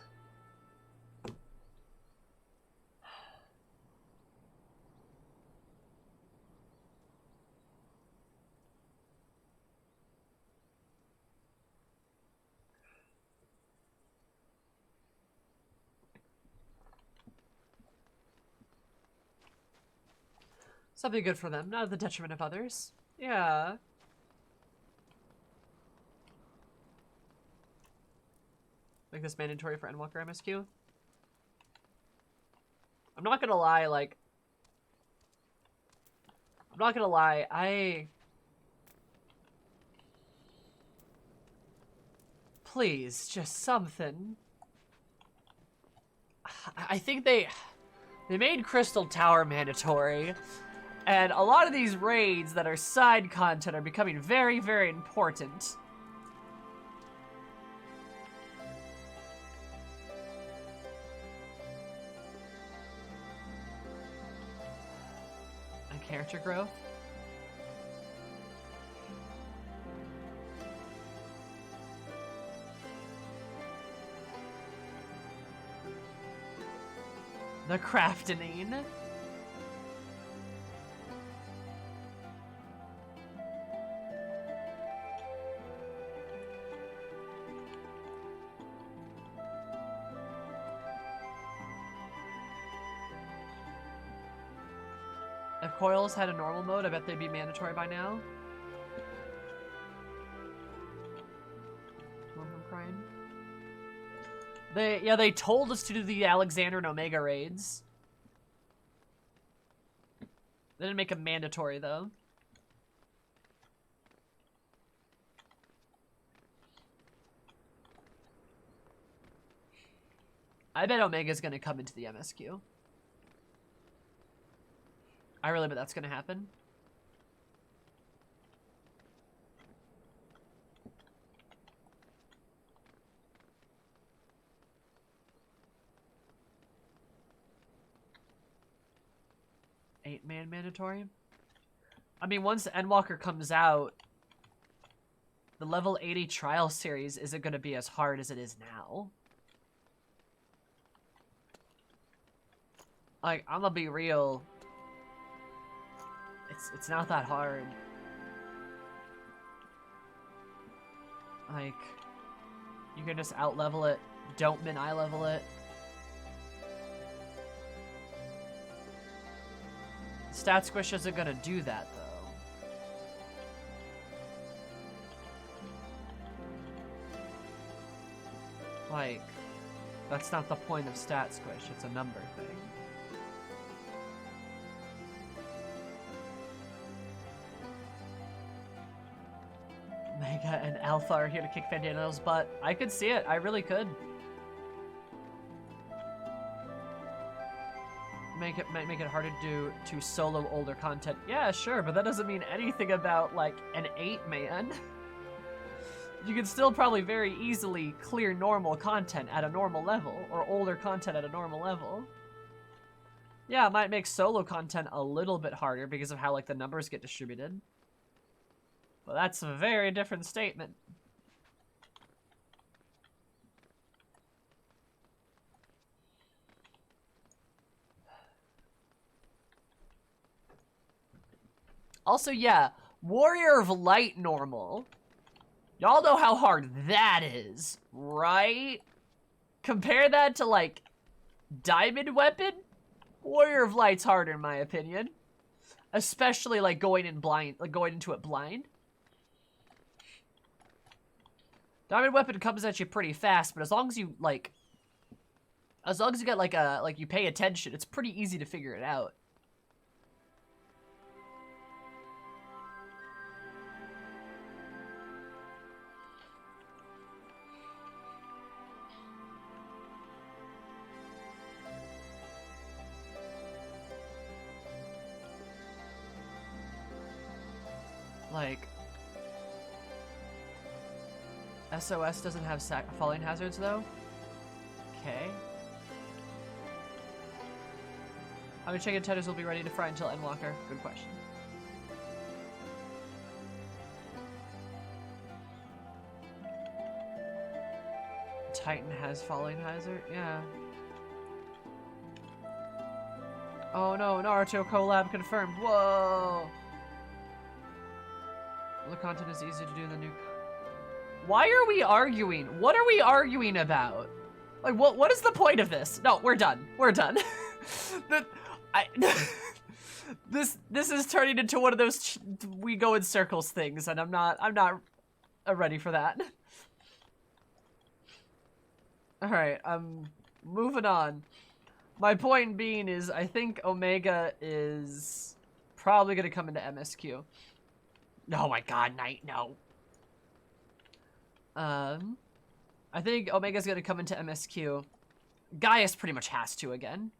Something good for them, not at the detriment of others. Yeah. Like this mandatory for Endwalker MSQ. I'm not gonna lie, like... I'm not gonna lie, Please, just something. I think they made Crystal Tower mandatory. And a lot of these raids that are side content are becoming very, very important. And character growth. The crafting. If Coils had a normal mode, I bet they'd be mandatory by now. I'm crying. They told us to do the Alexander and Omega raids. They didn't make them mandatory though. I bet Omega's gonna come into the MSQ. I really bet that's gonna happen. Eight-man mandatory? I mean, once Endwalker comes out, the level 80 trial series isn't going to be as hard as it is now. Like, I'm gonna be real. It's not that hard. Like, you can just out-level it. Don't min-eye level it. Stat Squish isn't gonna do that, though. Like, that's not the point of Stat Squish, it's a number thing. Mega and Alpha are here to kick Fandano's butt. I could see it, I really could. Make it harder to solo older content. Yeah, sure, but that doesn't mean anything about like an 8-man. You can still probably very easily clear normal content at a normal level, or older content at a normal level. Yeah, it might make solo content a little bit harder because of how like the numbers get distributed. But that's a very different statement. Also, yeah, Warrior of Light normal. Y'all know how hard that is, right? Compare that to, like, Diamond Weapon? Warrior of Light's harder, in my opinion. Especially, like, going into it blind. Diamond Weapon comes at you pretty fast, but as long as you, like... As long as you get, like, you pay attention, it's pretty easy to figure it out. Like, SOS doesn't have falling hazards, though? Okay. How many chicken tenders will be ready to fry until Endwalker? Good question. Titan has falling hazard? Yeah. Oh no, Naruto collab confirmed. Whoa! The content is easy to do in the new... Why are we arguing? What are we arguing about? Like, what is the point of this? No, we're done. We're done. This is turning into one of those we go in circles things, and I'm not ready for that. Alright, moving on. My point being is, I think Omega is probably gonna come into MSQ. Oh my god, Knight, no. I think Omega's gonna come into MSQ. Gaius pretty much has to again.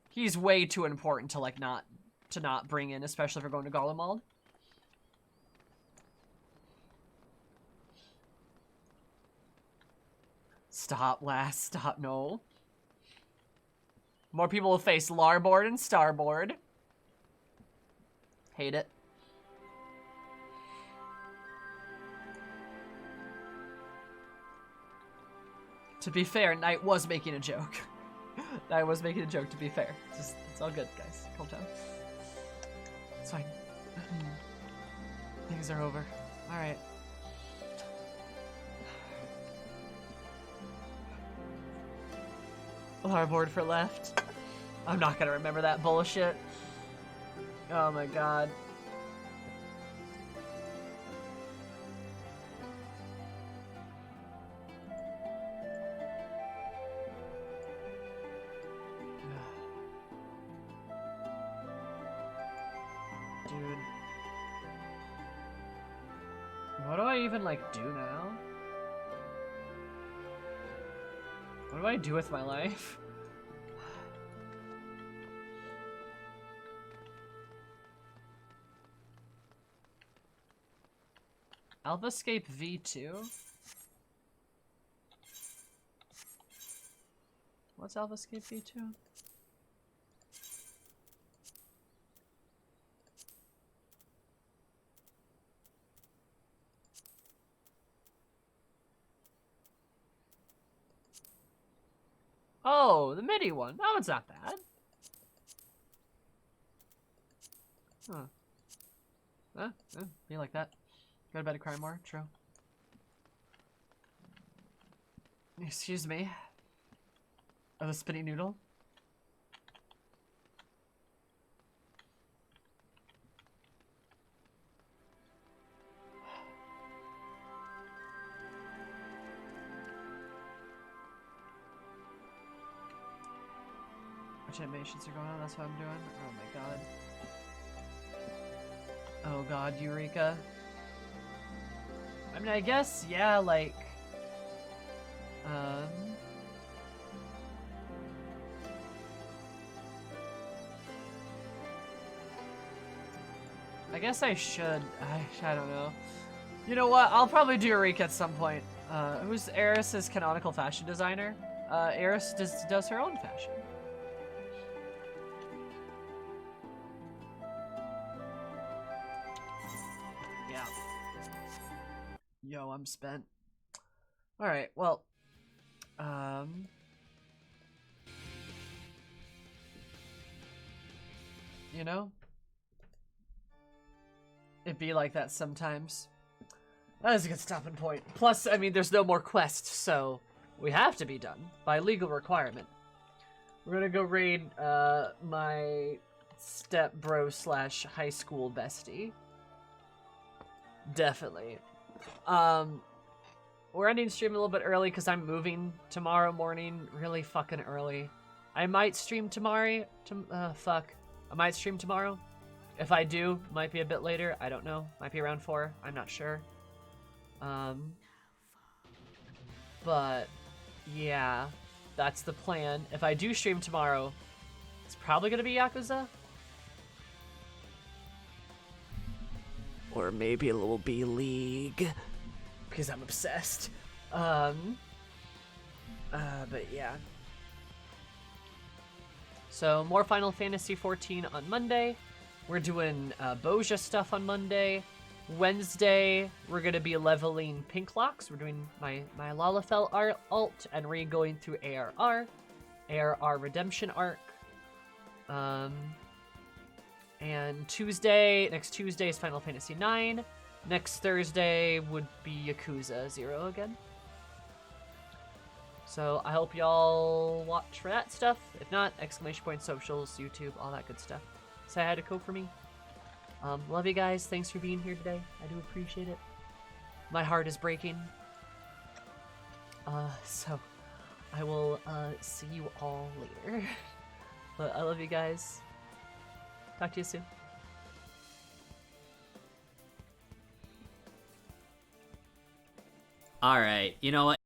He's way too important to like not bring in, especially if we're going to Garlemald. Stop, lass, stop, no. More people will face Larboard and Starboard. Hate it. To be fair, Knight was making a joke. Knight was making a joke, to be fair. It's all good, guys. Calm down. It's fine. Things are over. Alright. Larboard for left. I'm not gonna remember that bullshit. Oh my god. Dude. What do I even, like, do now? What do I do with my life? AlphaScape V2? What's AlphaScape V2? Oh, the MIDI one. That one's not bad. Huh. Be like that. Go to bed and cry more. True. Excuse me. Oh, the spinning noodle? Which animations are going on? That's what I'm doing? Oh my god. Oh god, Eureka. I mean, I guess, yeah, like... I guess I should. I don't know. You know what? I'll probably do Eureka at some point. Who's Eris's canonical fashion designer? Eris does her own fashion. Yeah. Yo, I'm spent. Alright, well. You know? It'd be like that sometimes. That is a good stopping point. Plus, I mean, there's no more quests, so we have to be done by legal requirement. We're gonna go raid my step bro / high school bestie. Definitely. We're ending stream a little bit early because I'm moving tomorrow morning, really fucking early. I might stream tomorrow. I might stream tomorrow. If I do, might be a bit later. I don't know. Might be around 4. I'm not sure. But yeah, that's the plan. If I do stream tomorrow, it's probably gonna be Yakuza. Or maybe a little B-League. Because I'm obsessed. But yeah. So, more Final Fantasy XIV on Monday. We're doing Boja stuff on Monday. Wednesday, we're going to be leveling Pink Locks. We're doing my Lalafell alt, and we're going through ARR Redemption arc. And next Tuesday is Final Fantasy IX. Next Thursday would be Yakuza 0 again. So I hope y'all watch for that stuff. If not, ! Socials, YouTube, all that good stuff. Say hi to Cope for me. Love you guys. Thanks for being here today. I do appreciate it. My heart is breaking. So I will see you all later. But I love you guys. Talk to you soon. Alright, you know what?